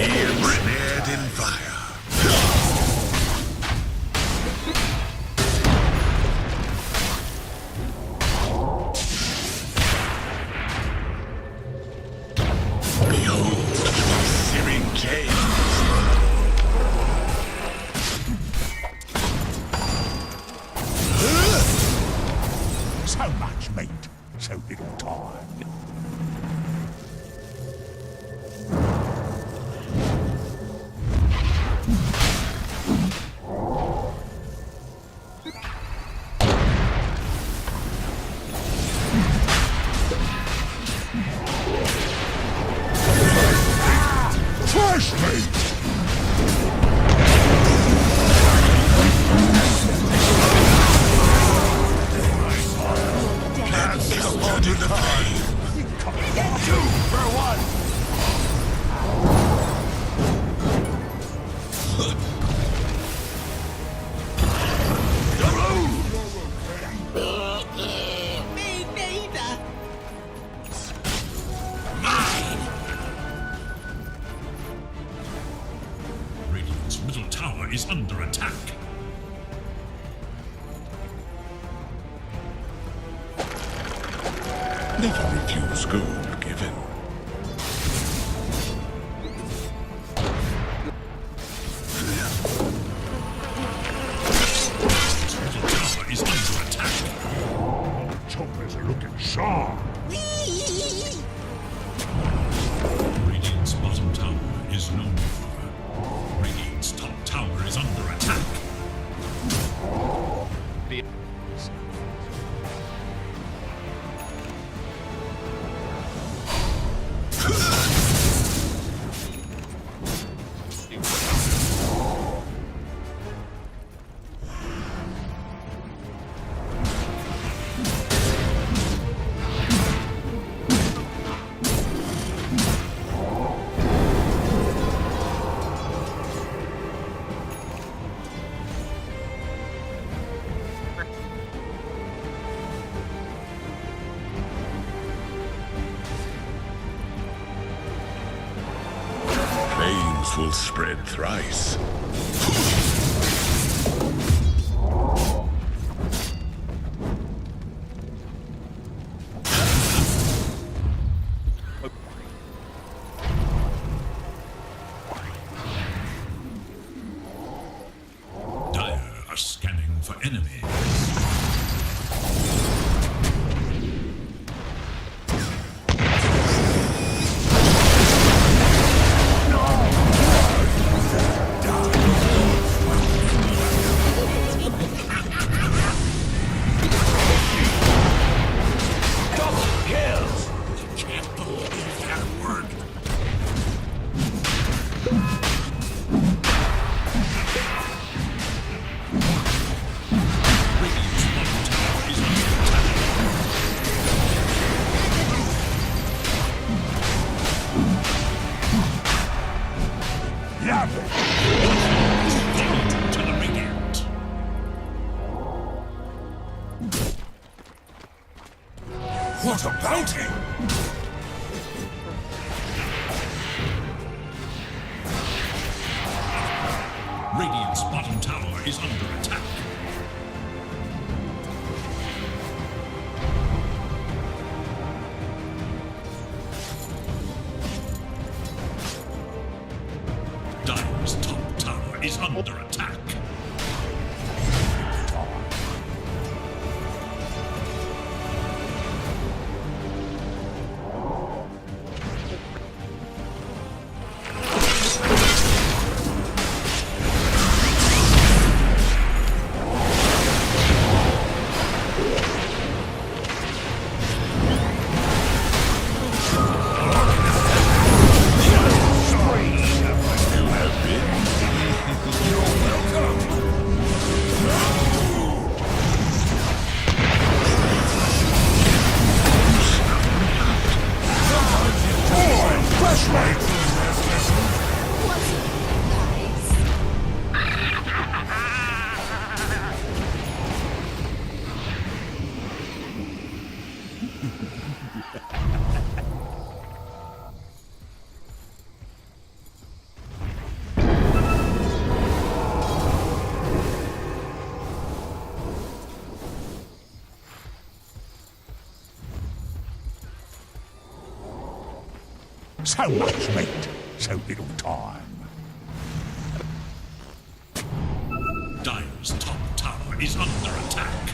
Be ensnared in fire. much meat, so little time. Fresh meat! Me neither. Radiant's middle tower is under attack. Never refuse gold given. Its middle tower is under attack. Choppers are looking sharp. Radiant's bottom tower is no more. Radiant's top tower is under attack. Flames will spread thrice. Dire are scanning for enemies. What a bounty! Radiant's bottom tower is under attack. Dire's top tower is under attack. So much meat, so little time. Dire's top tower is under attack.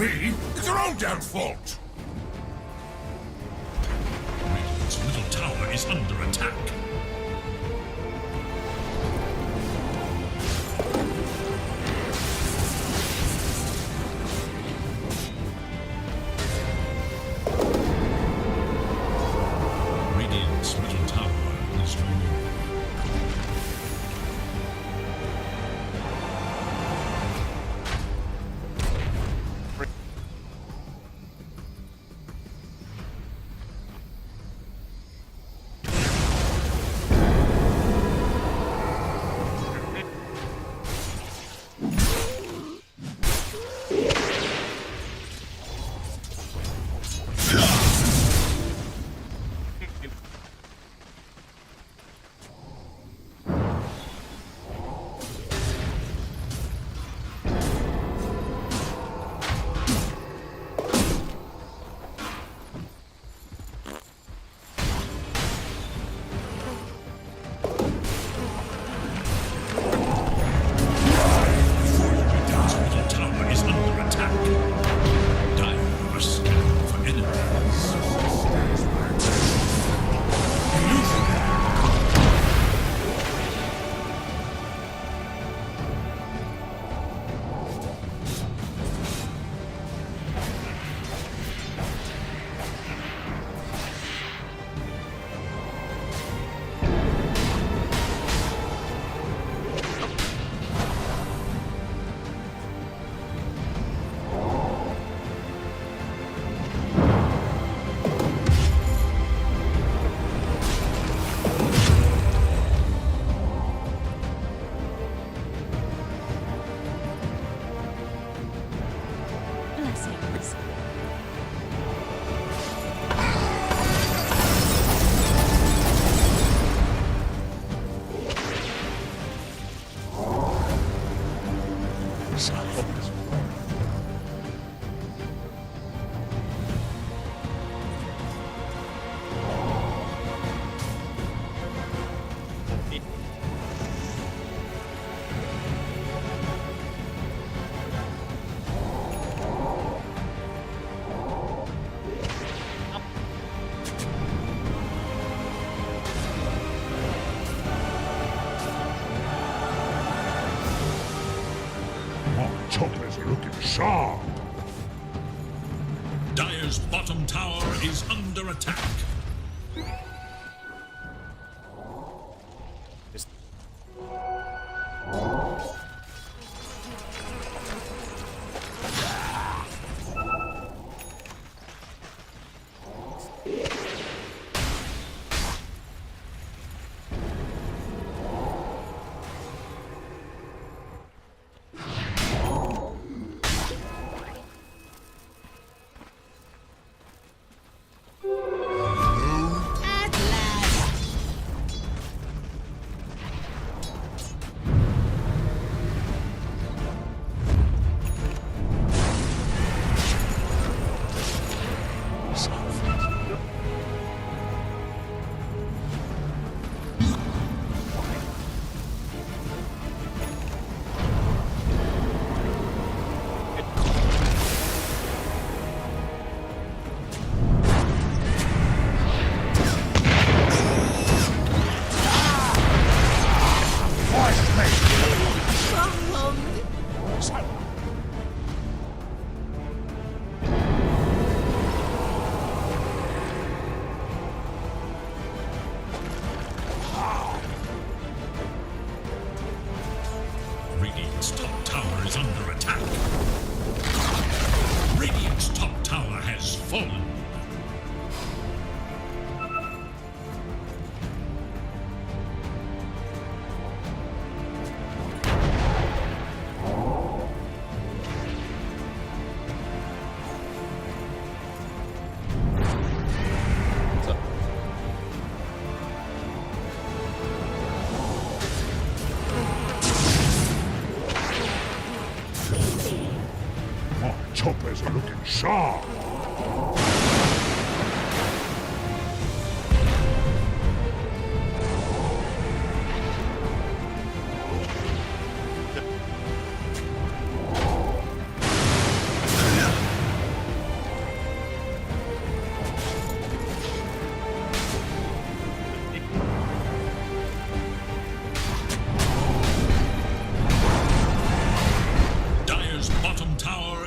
me. It's your own damn fault. Radiant's middle tower is under attack. Radiant's middle tower is no more. Blessings. My choppers are looking sharp. Dire's bottom tower is under attack. Radiant's top tower is under attack. Radiant's top tower has fallen. My choppers are looking sharp.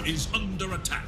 is under attack.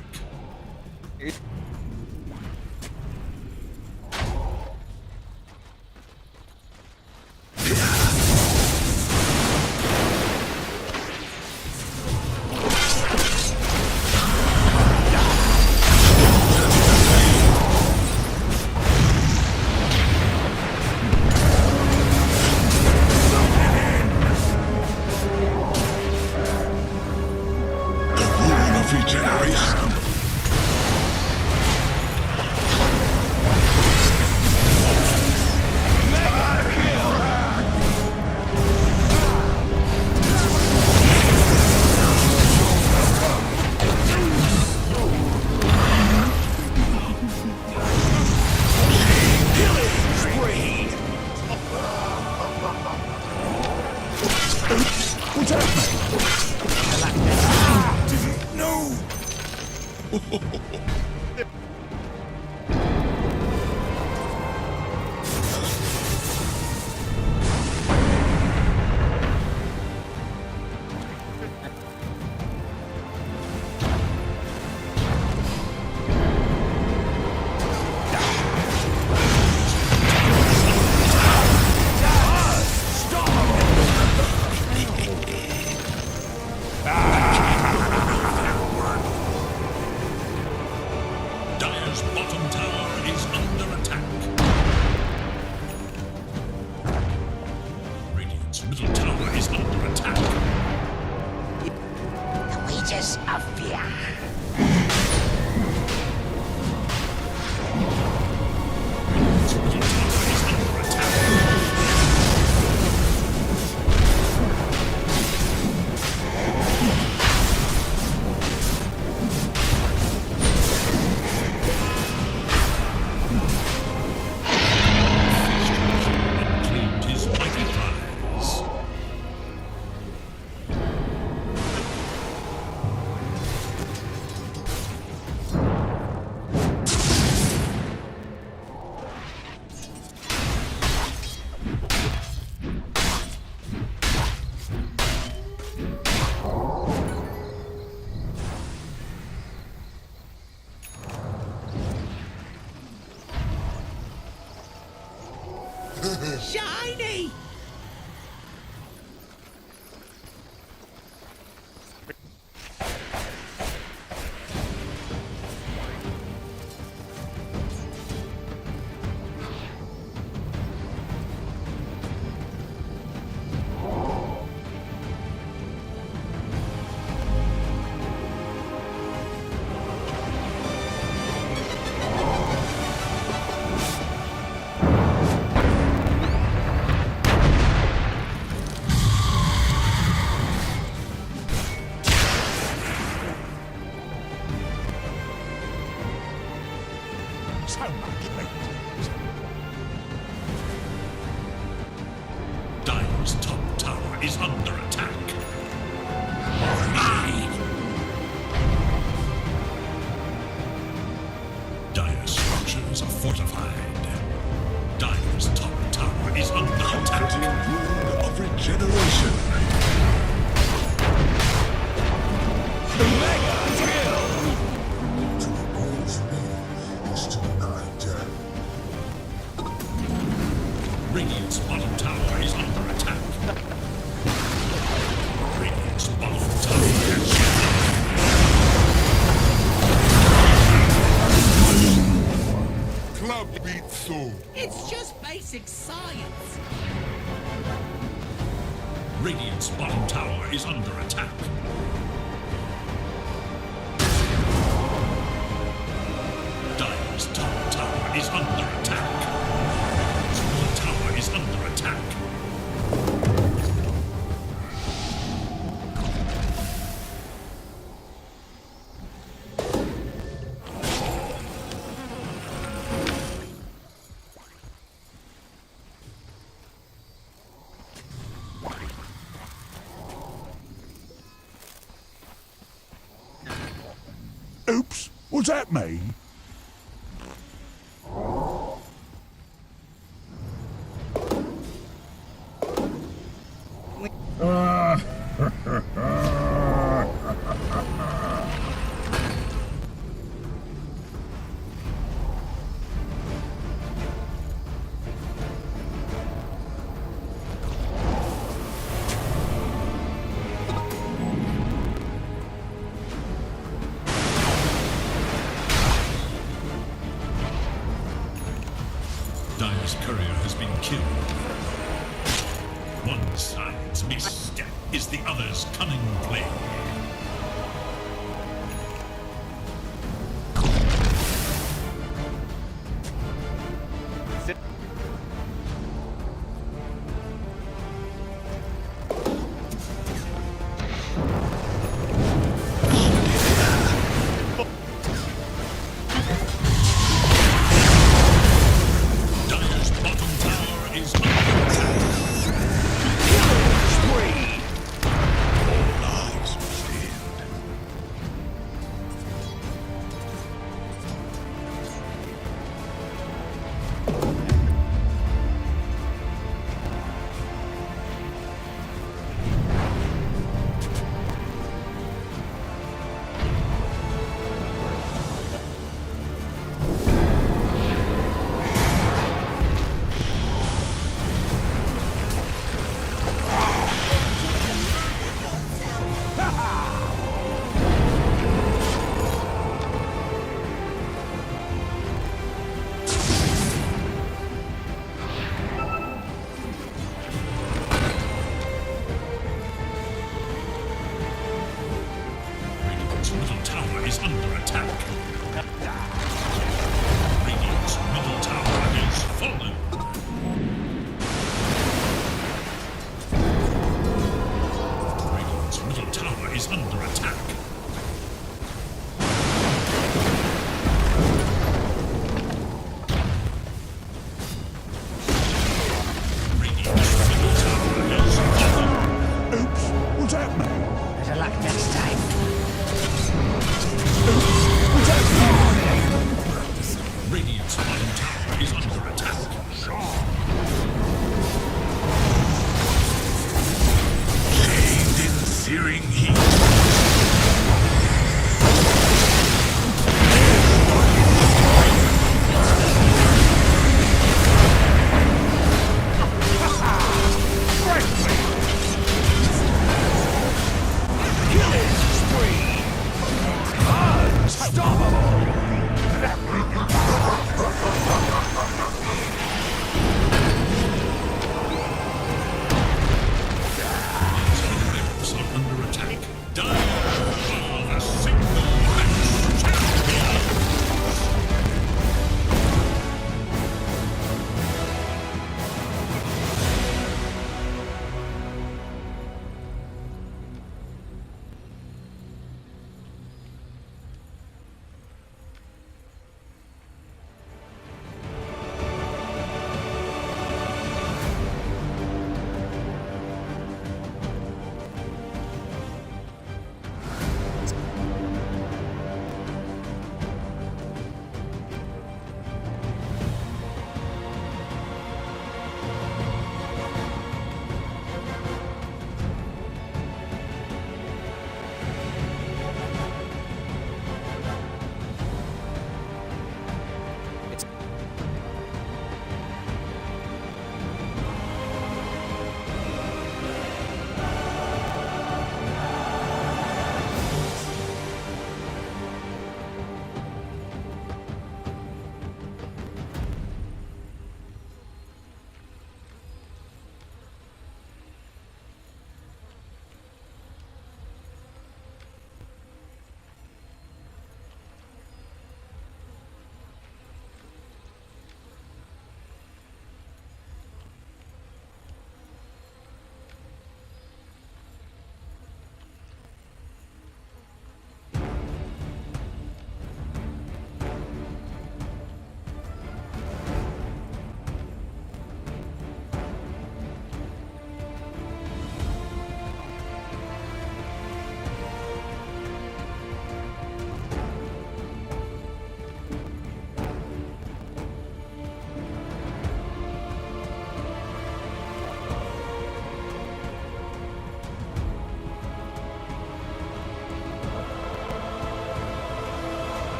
Shiny! Dire's top tower is under attack. Dire's structures are fortified. Dire's top tower is under attack. Of regeneration. Mega kill! To oppose me is to deny death. Radiant's bottom tower is under attack. Radiant's bottom tower is Club beats soul. It's just basic science. Radiant's bottom tower is under attack. Dire's top tower is under attack. Dire's tower is under attack. Oops, was that me? kill. One side's misstep is the other's cunning play. Dire's bottom tower is under attack. All lives must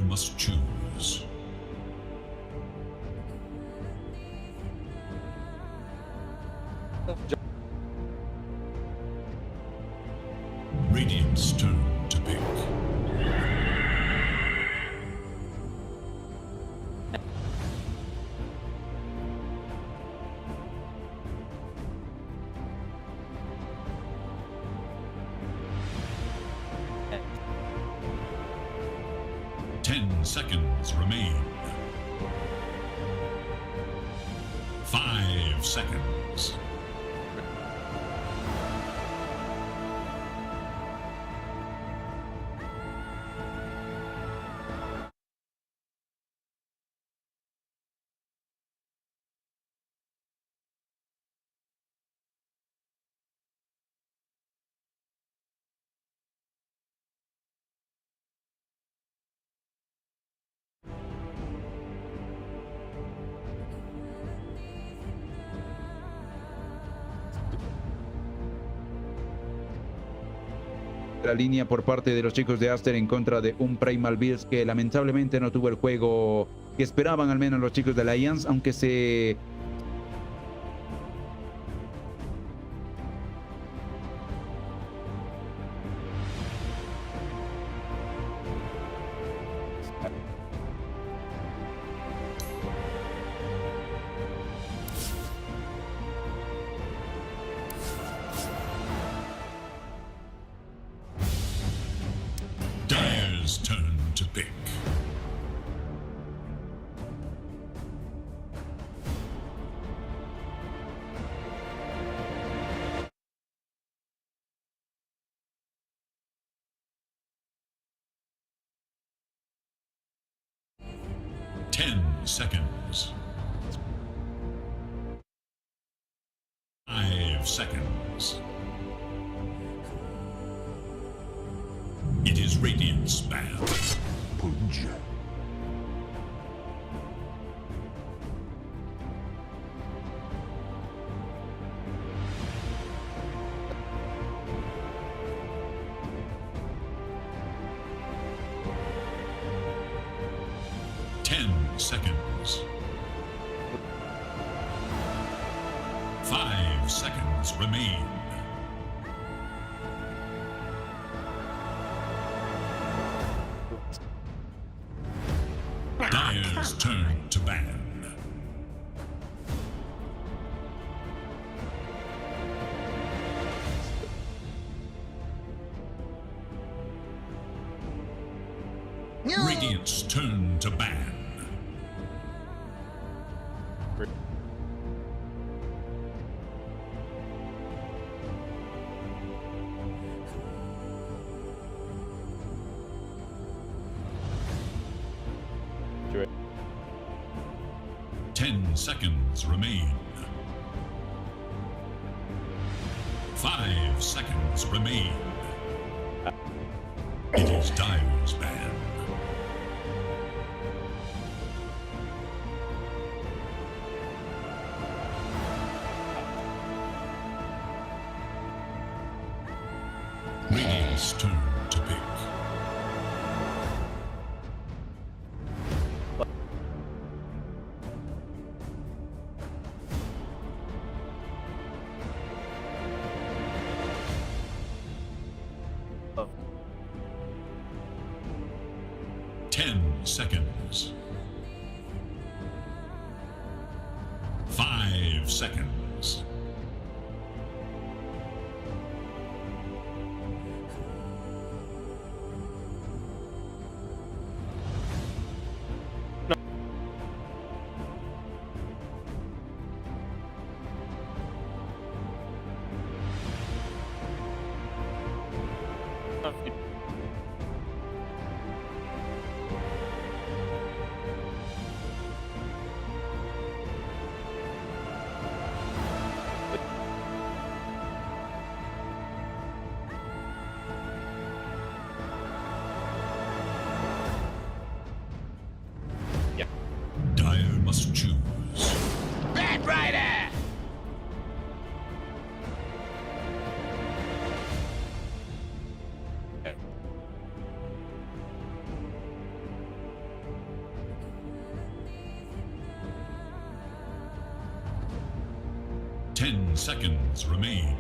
must choose. Radiant's turn to pick. Seconds remain. 5 seconds. La línea por parte de los chicos de Aster en contra de un Primal Bills que lamentablemente no tuvo el juego que esperaban al menos los chicos de la Alliance, aunque se... Dire's turn to pick. Ten seconds. 5 seconds. It is Radiant's ban. Pudge. Seconds. 5 seconds remain. Dire's turn to ban. Radiant's turn to ban. Do it. 10 seconds remain. 5 seconds remain. It is Dire's ban. Radiant's turn to pick. Oh. 10 seconds. 5 seconds. Dire must choose. Bad Rider! seconds remain.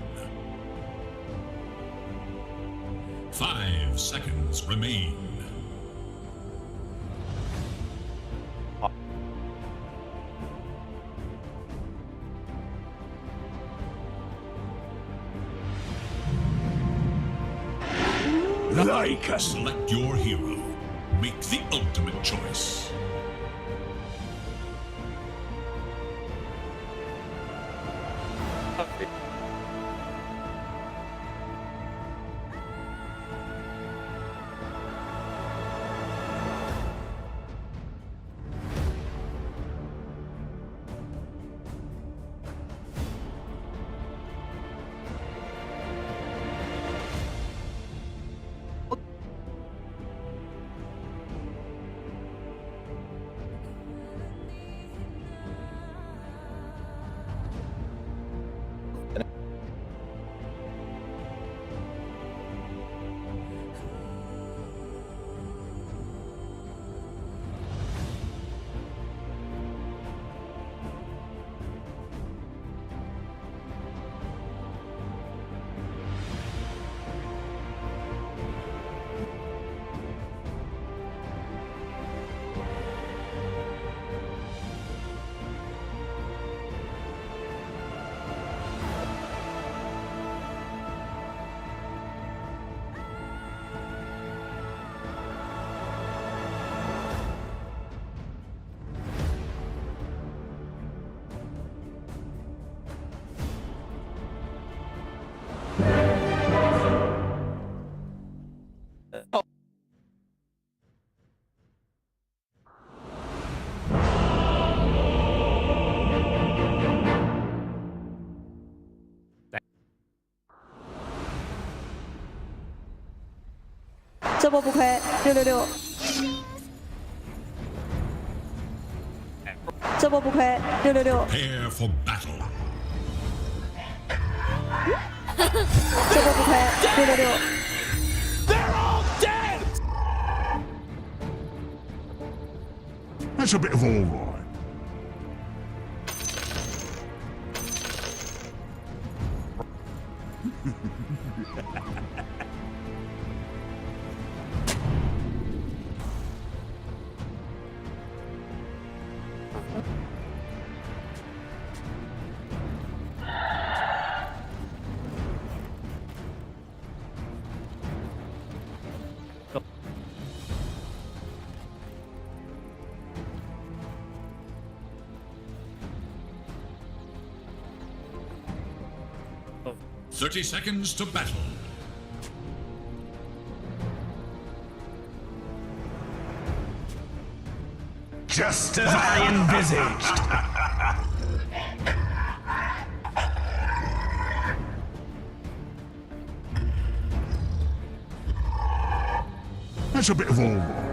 5 seconds remain. Like us. Select your hero. Make the ultimate choice.这波不亏，666。这波不亏，666。 Prepare for battle. 这波不亏，666。 They're all dead! That's a bit of all right. Go. 30 seconds to battle. Just as I envisaged. That's a bit of all right.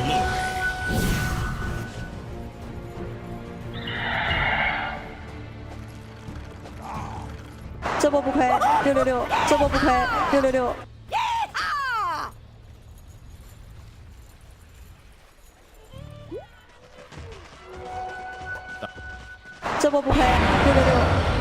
glory. 这波不亏，666。这波不亏，666。 这波不亏，666。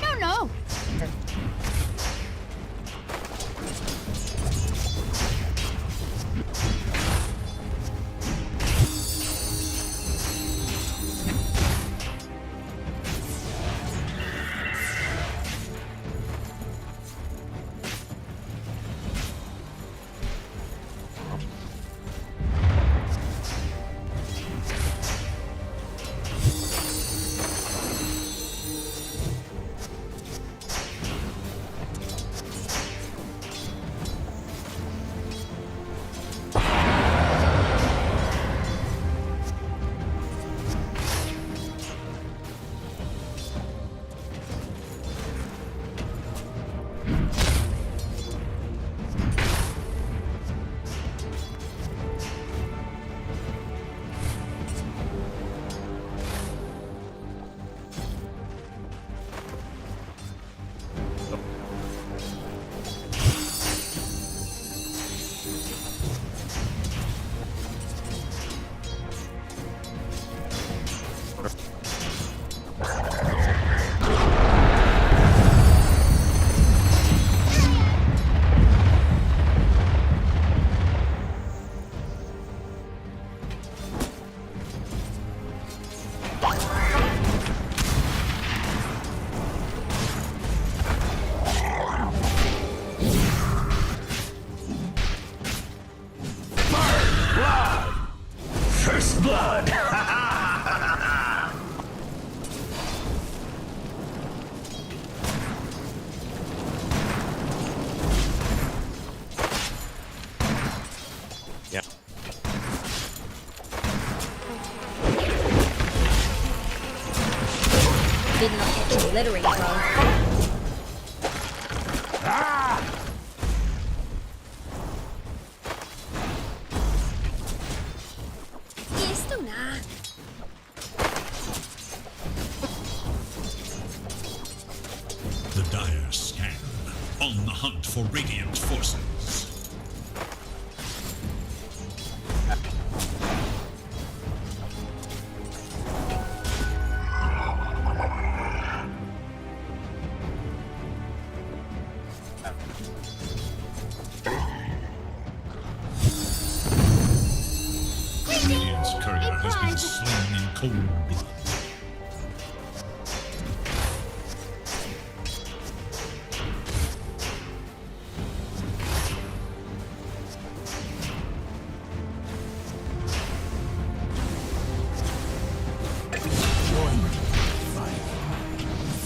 No, no. did not catch you littering, bro. Esto nah. The dire scan, on the hunt for Radiant forces. Radiant's courier has been slain in cold blood.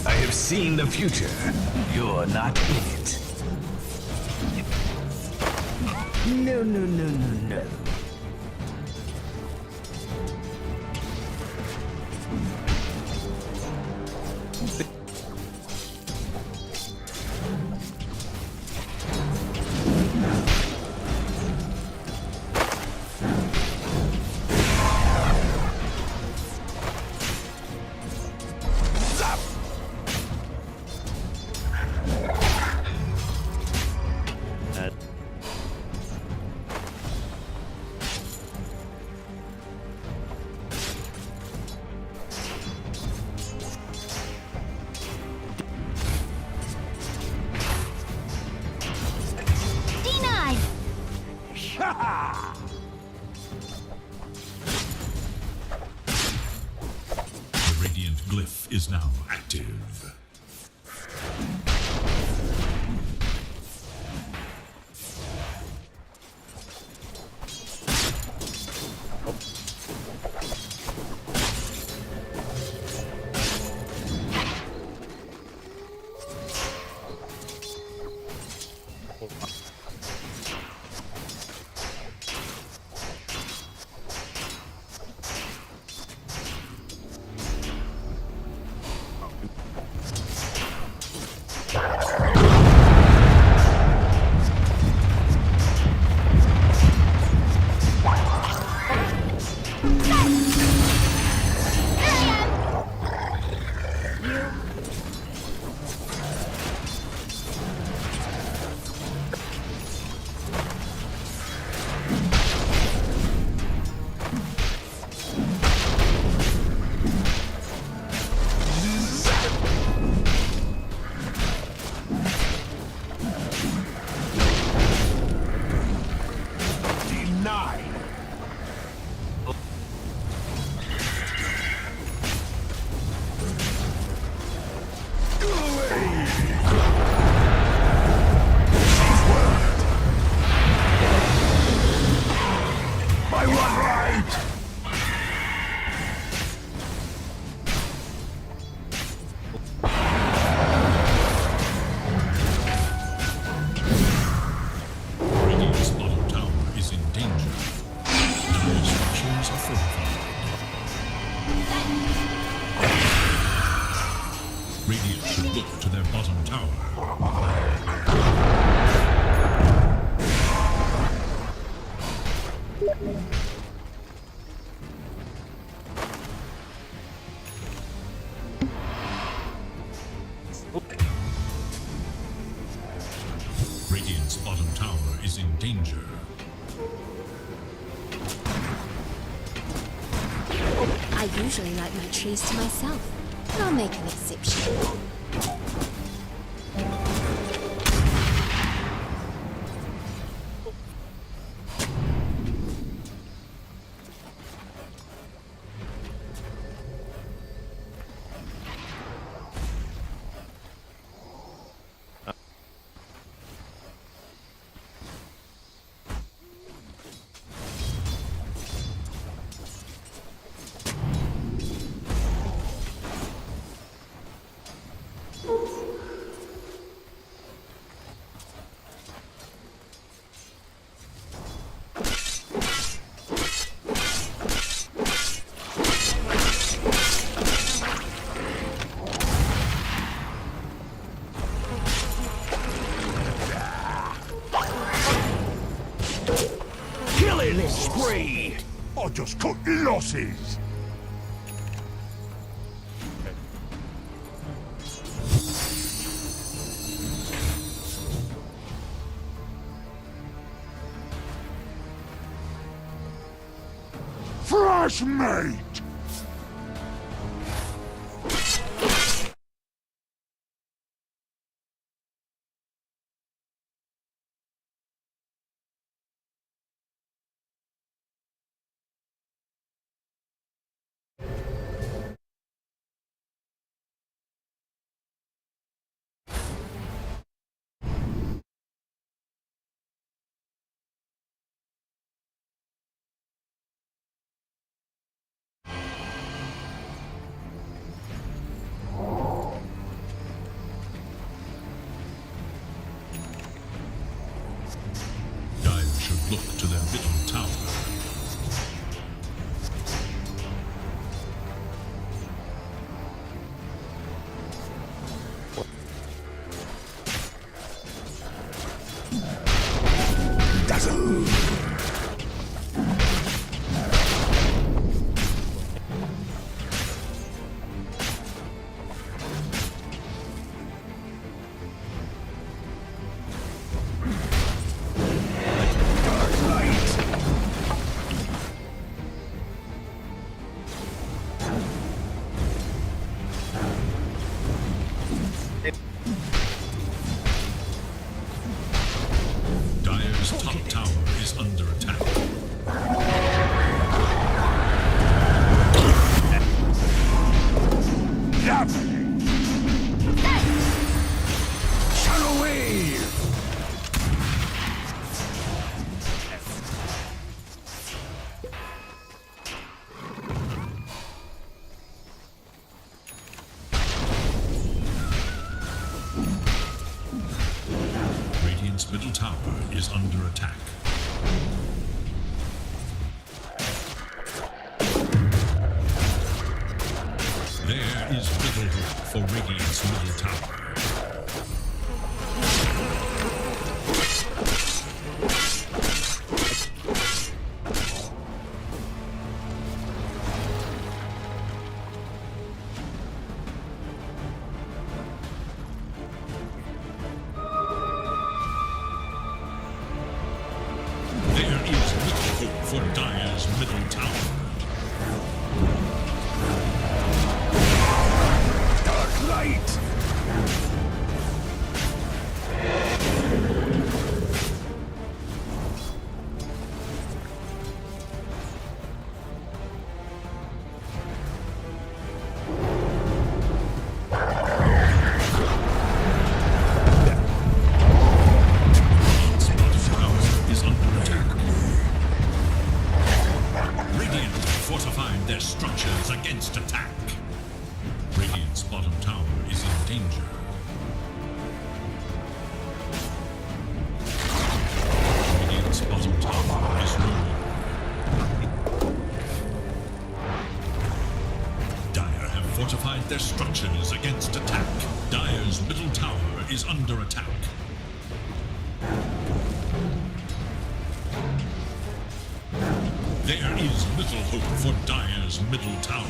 I have seen the future. You're not in it. No, no, no, no, no. The Radiant glyph is now active. Radiant should look to their bottom tower. Radiant's bottom tower is in danger. I usually like my trees to myself. I'll make an exception. just cut losses. Fresh mate! Should look to their middle tower. Dazzle! Dire's top tower is under attack. Shadow wave! Radiant's middle tower is under attack. There is little hope for Radiant's middle tower. There is little hope for Dire's middle tower. Dark light! Is under attack. Radiant fortified their structures against attack. Radiant's bottom tower is in danger. Radiant's bottom tower is no more. Dire have fortified their structures against attack. Dire's middle tower is under attack. There is little hope for Dire's middle tower.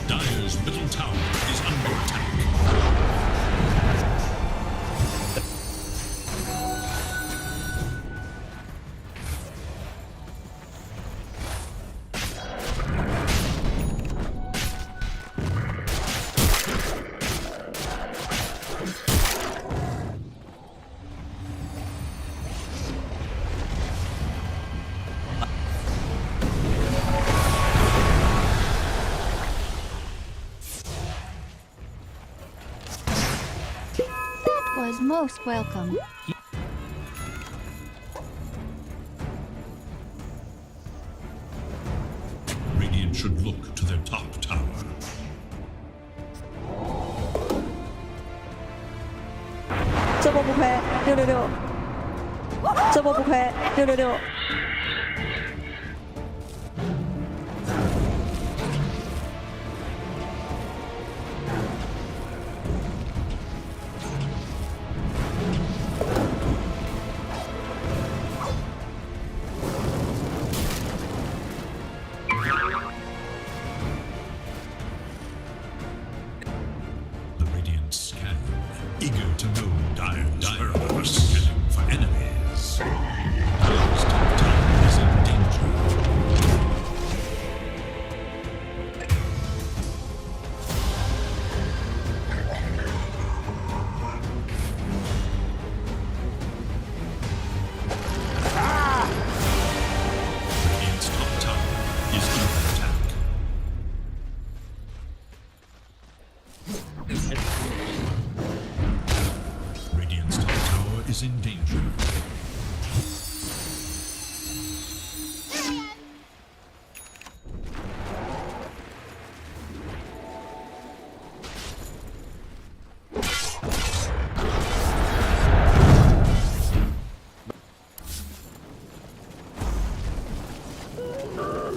Dire's middle tower is under attack. Was most welcome. Radiant should look to their top tower. is in danger.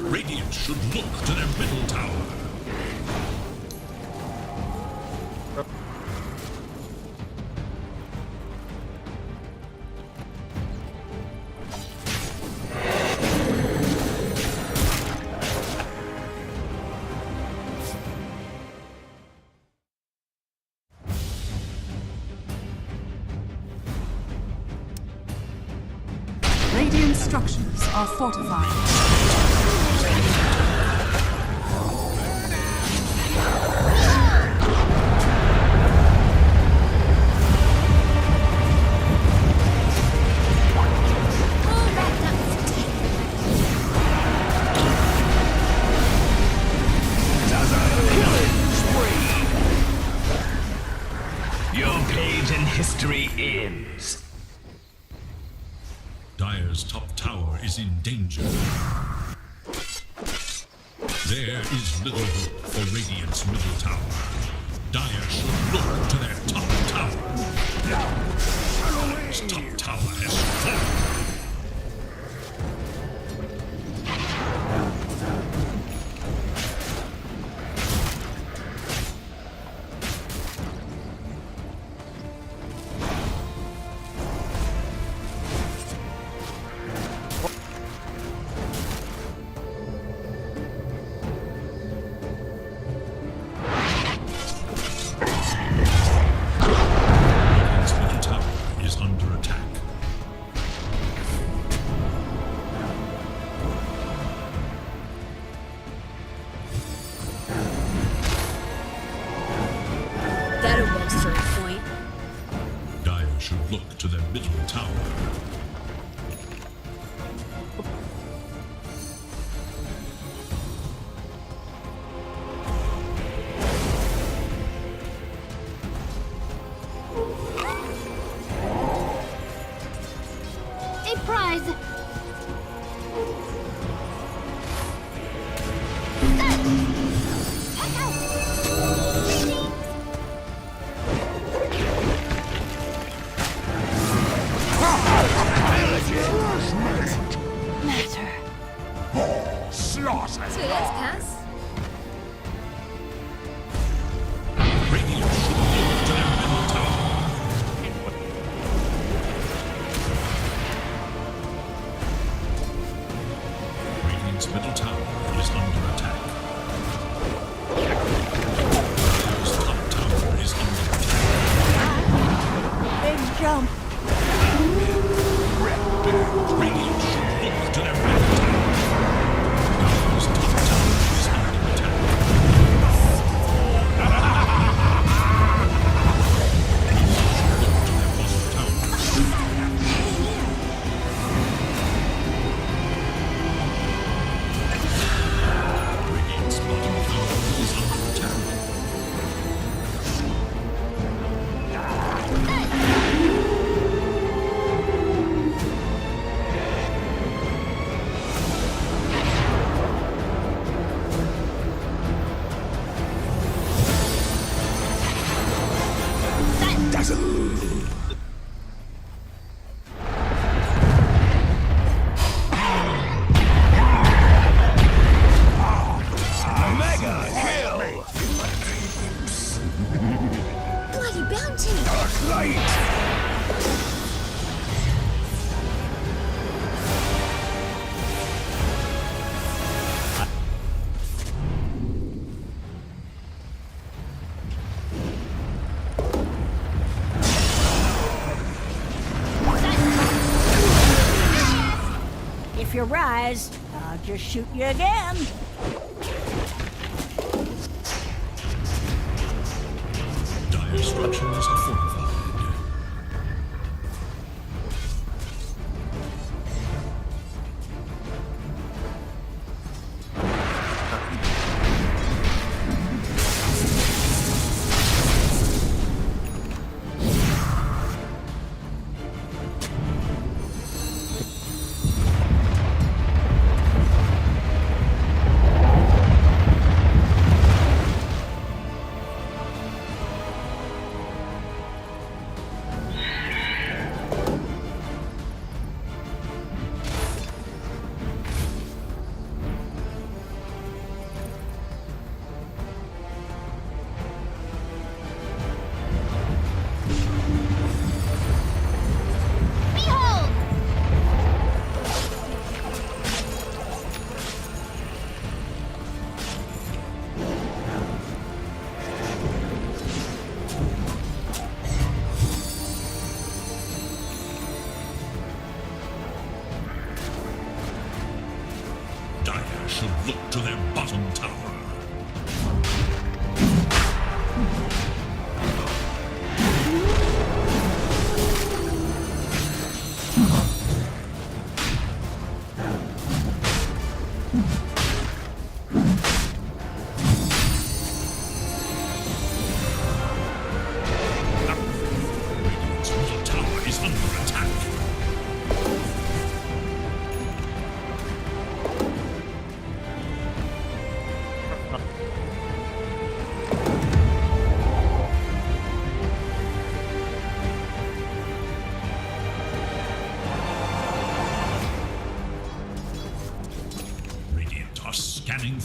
Radiant should look to their middle tower. Radiant structures are fortified. Your page in history ends. Dire's top tower is in danger. There is little hope for Radiant's middle tower. Dire should look to their top tower. Dire's top tower has fallen. Should look to their middle tower. A prize! So let's pass. Radiant should look to their middle tower. Radiant's middle tower is under attack. Dire's top tower is under attack. Big jump. Radiant should look to their middle tower. Dire's top tower is under attack. Radiant's bottom tower is under attack. Mega kill! Bloody bounty! Dark light! If you rise, I'll just shoot you again. Dire structures are fortified.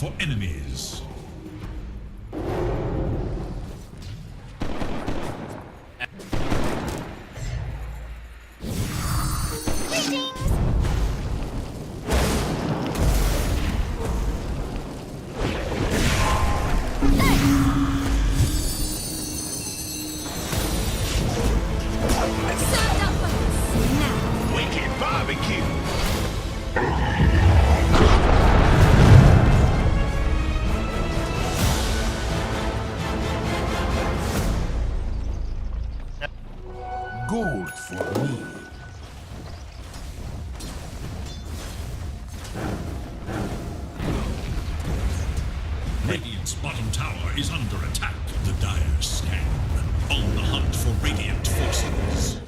for enemies. Wicked barbecue. Gold for me. Radiant's bottom tower is under attack. The Dire scan, on the hunt for Radiant forces.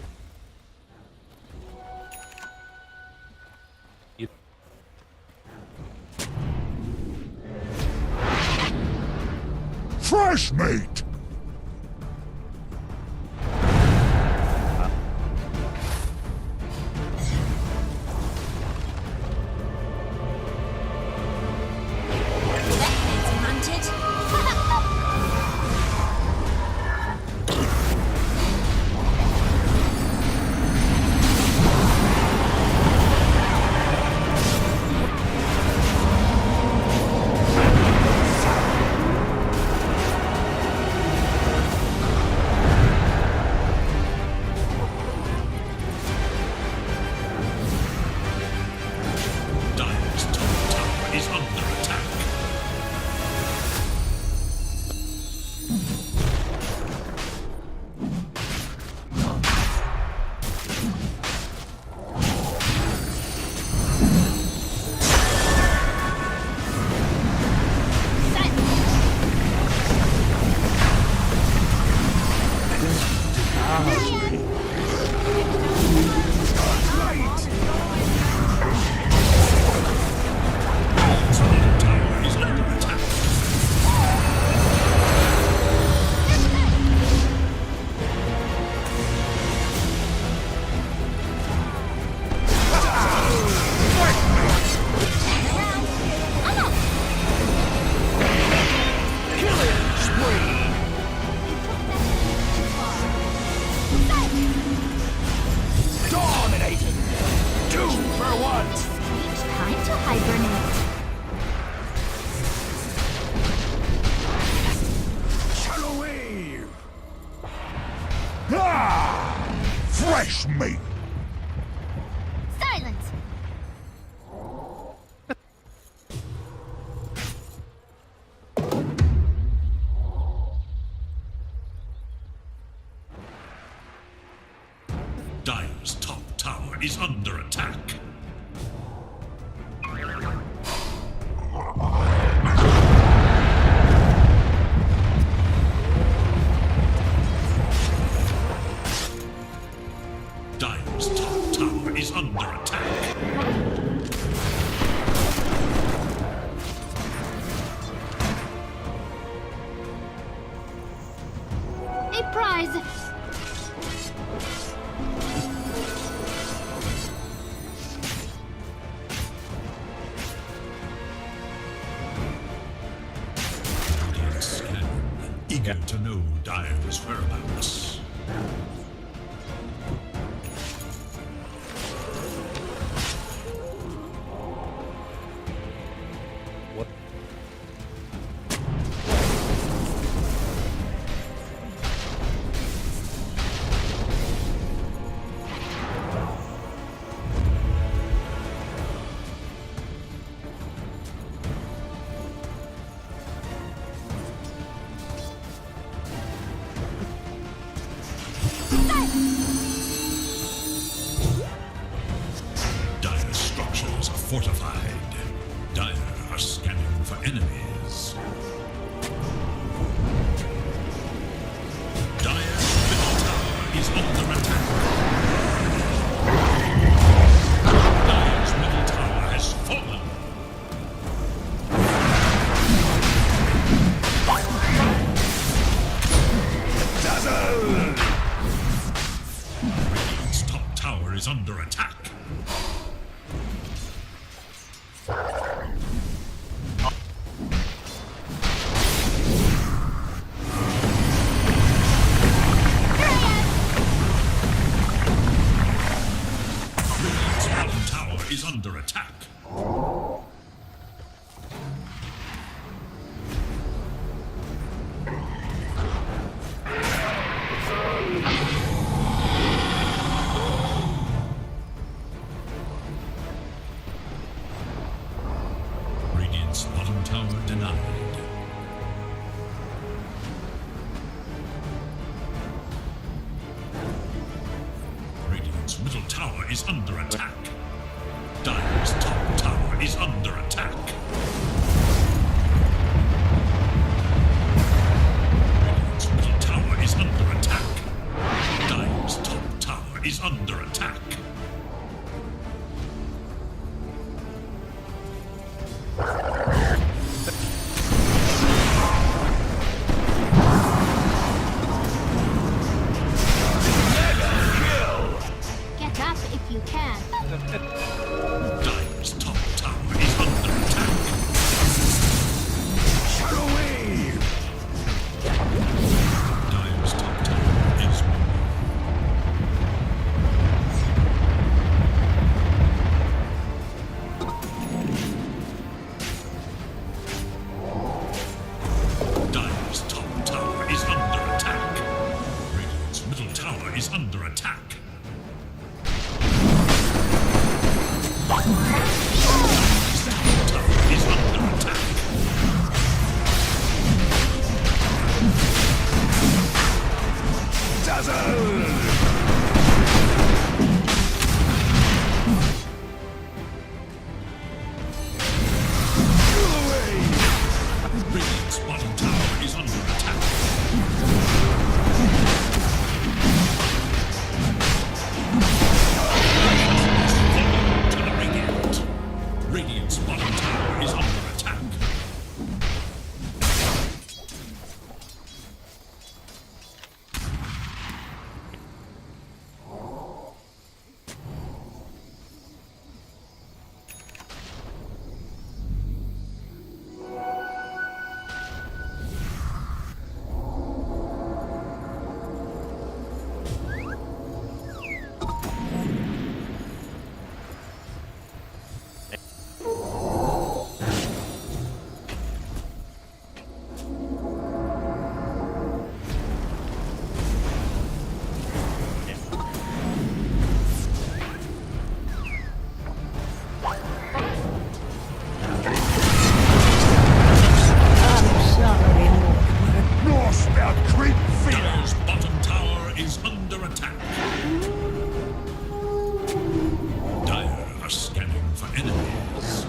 Fresh mate. Dire's top tower is under attack. Dire's bottom tower is under attack. Dominating. 2 for 1. Time to hibernate. Shadow wave. Ah! Fresh meat. Silence. Dire's top tower is under attack. Dire's top tower is under attack. A prize. Radiant scan, eager to know Dire's whereabouts. Dire's structures are fortified. Dire are scanning for enemies. Dire's middle tower is under attack. Dire's middle tower has fallen. Radiant's top tower is under attack. is under attack. Dire's top tower is under attack. Radiant's middle tower is under attack. Dire's top tower is under attack. Get up if you can. Dire's top tower is under attack. Shadow Wave! Dire's top tower is Dire's top tower is under attack. Radiant's middle tower is under attack. Is under attack. Radiant's bottom tower is under attack. To the Radiant. Radiant's bottom tower is under attack. Dire's bottom tower is under attack. Dire are scanning for enemies.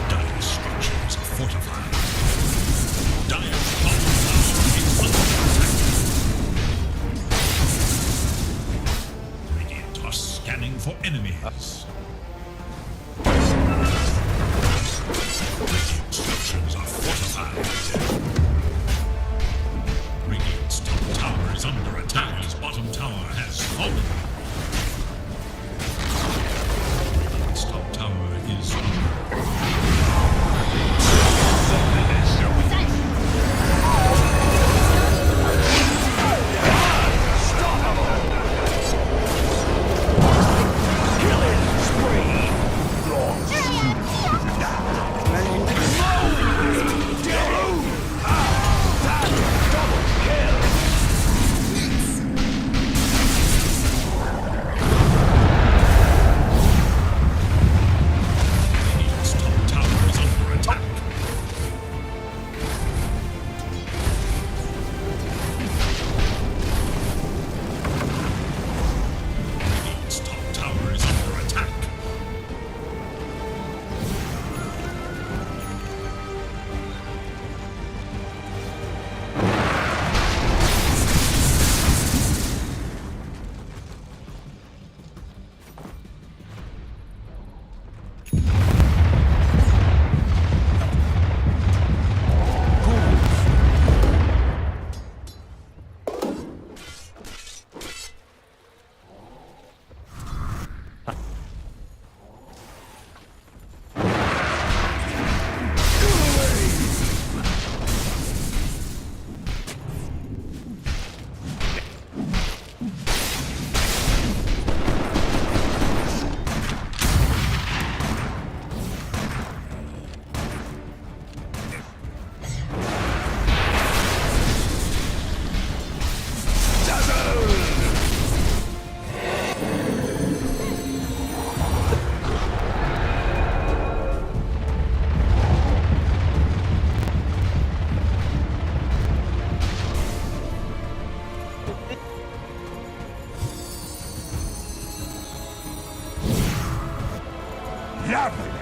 Dire's structures are fortified. Dire's bottom tower is under attack. Radiant are scanning for enemies. Radiant structures are fortified. Radiant's top tower is under attack. His bottom tower has fallen. Radiant's top tower is Lovely.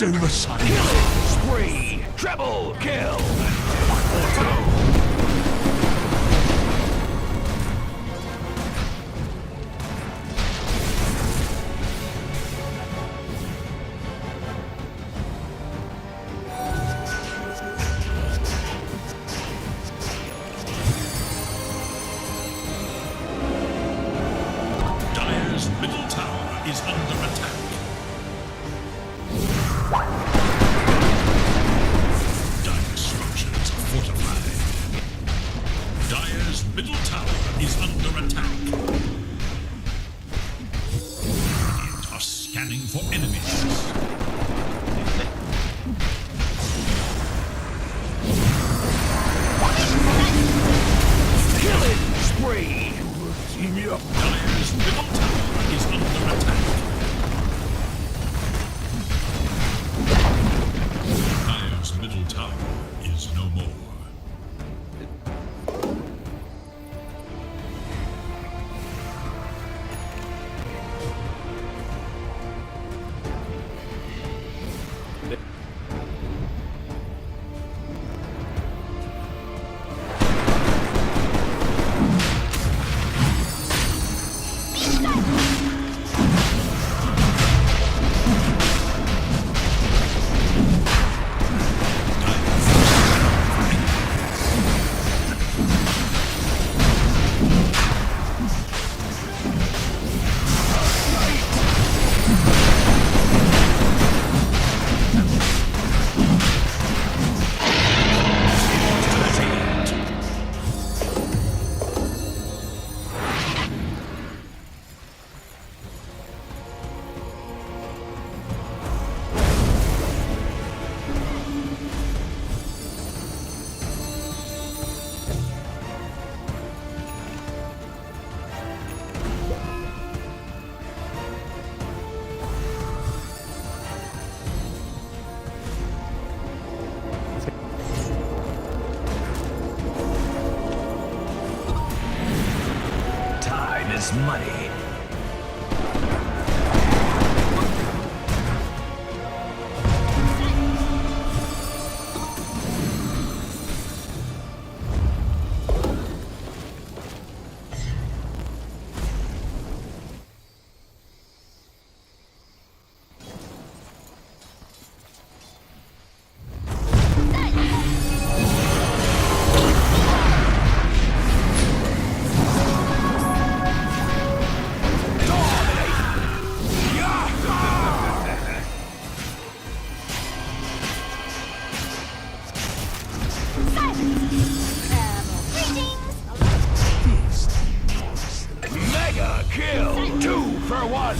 over sight. Killing spree. Treble kill. Auto. Dire's middle tower is under attack. Dire structures are fortified. Dire's middle tower is under attack. Radiant are scanning for enemies. Killing spree. Team me up. Dire's middle tower is under attack. Dire's middle tower is no more. Time is money. Mega kill. 2 for 1.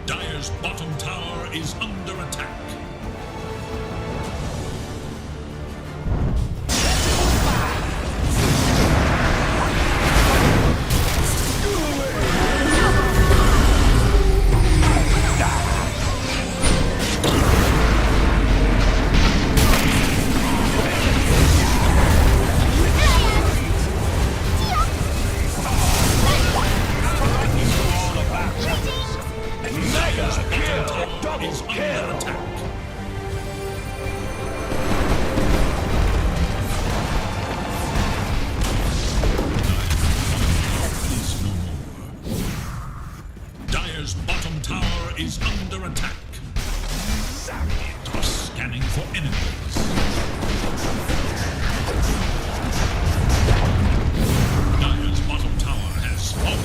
Dire's bottom tower is under attack. for enemies. Dire's bottom tower has fallen.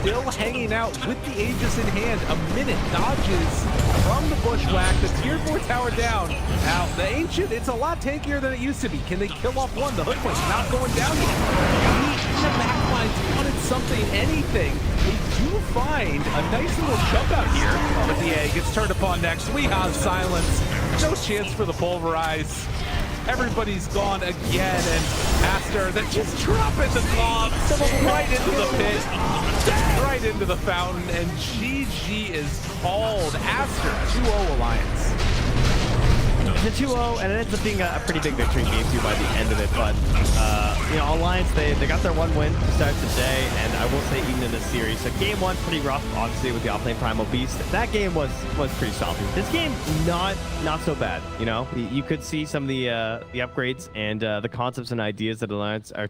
Still hanging out with the Aegis in hand. A minute dodges from the bushwhack. The tier 4 tower down. Now, the Ancient, it's a lot tankier than it used to be. Can they kill off one? The Hoodwink's not going down yet. The backlines wanted something, anything. They do find a nice little jump out here. But the A gets turned upon next. We have silence. No chance for the pulverize. Everybody's gone again, and Aster that just dropping the bomb right into the pit, right into the fountain, and GG is called. Aster 2-0 Alliance. It's a 2-0, and it ends up being a pretty big victory in game 2 by the end of it. But you know, Alliance, they got their one win to start the day, and I will say even in this series, so game 1 pretty rough, obviously with the offlane Primal Beast. That game was pretty salty. This game not so bad. You know, you could see some of the upgrades and the concepts and ideas that Alliance are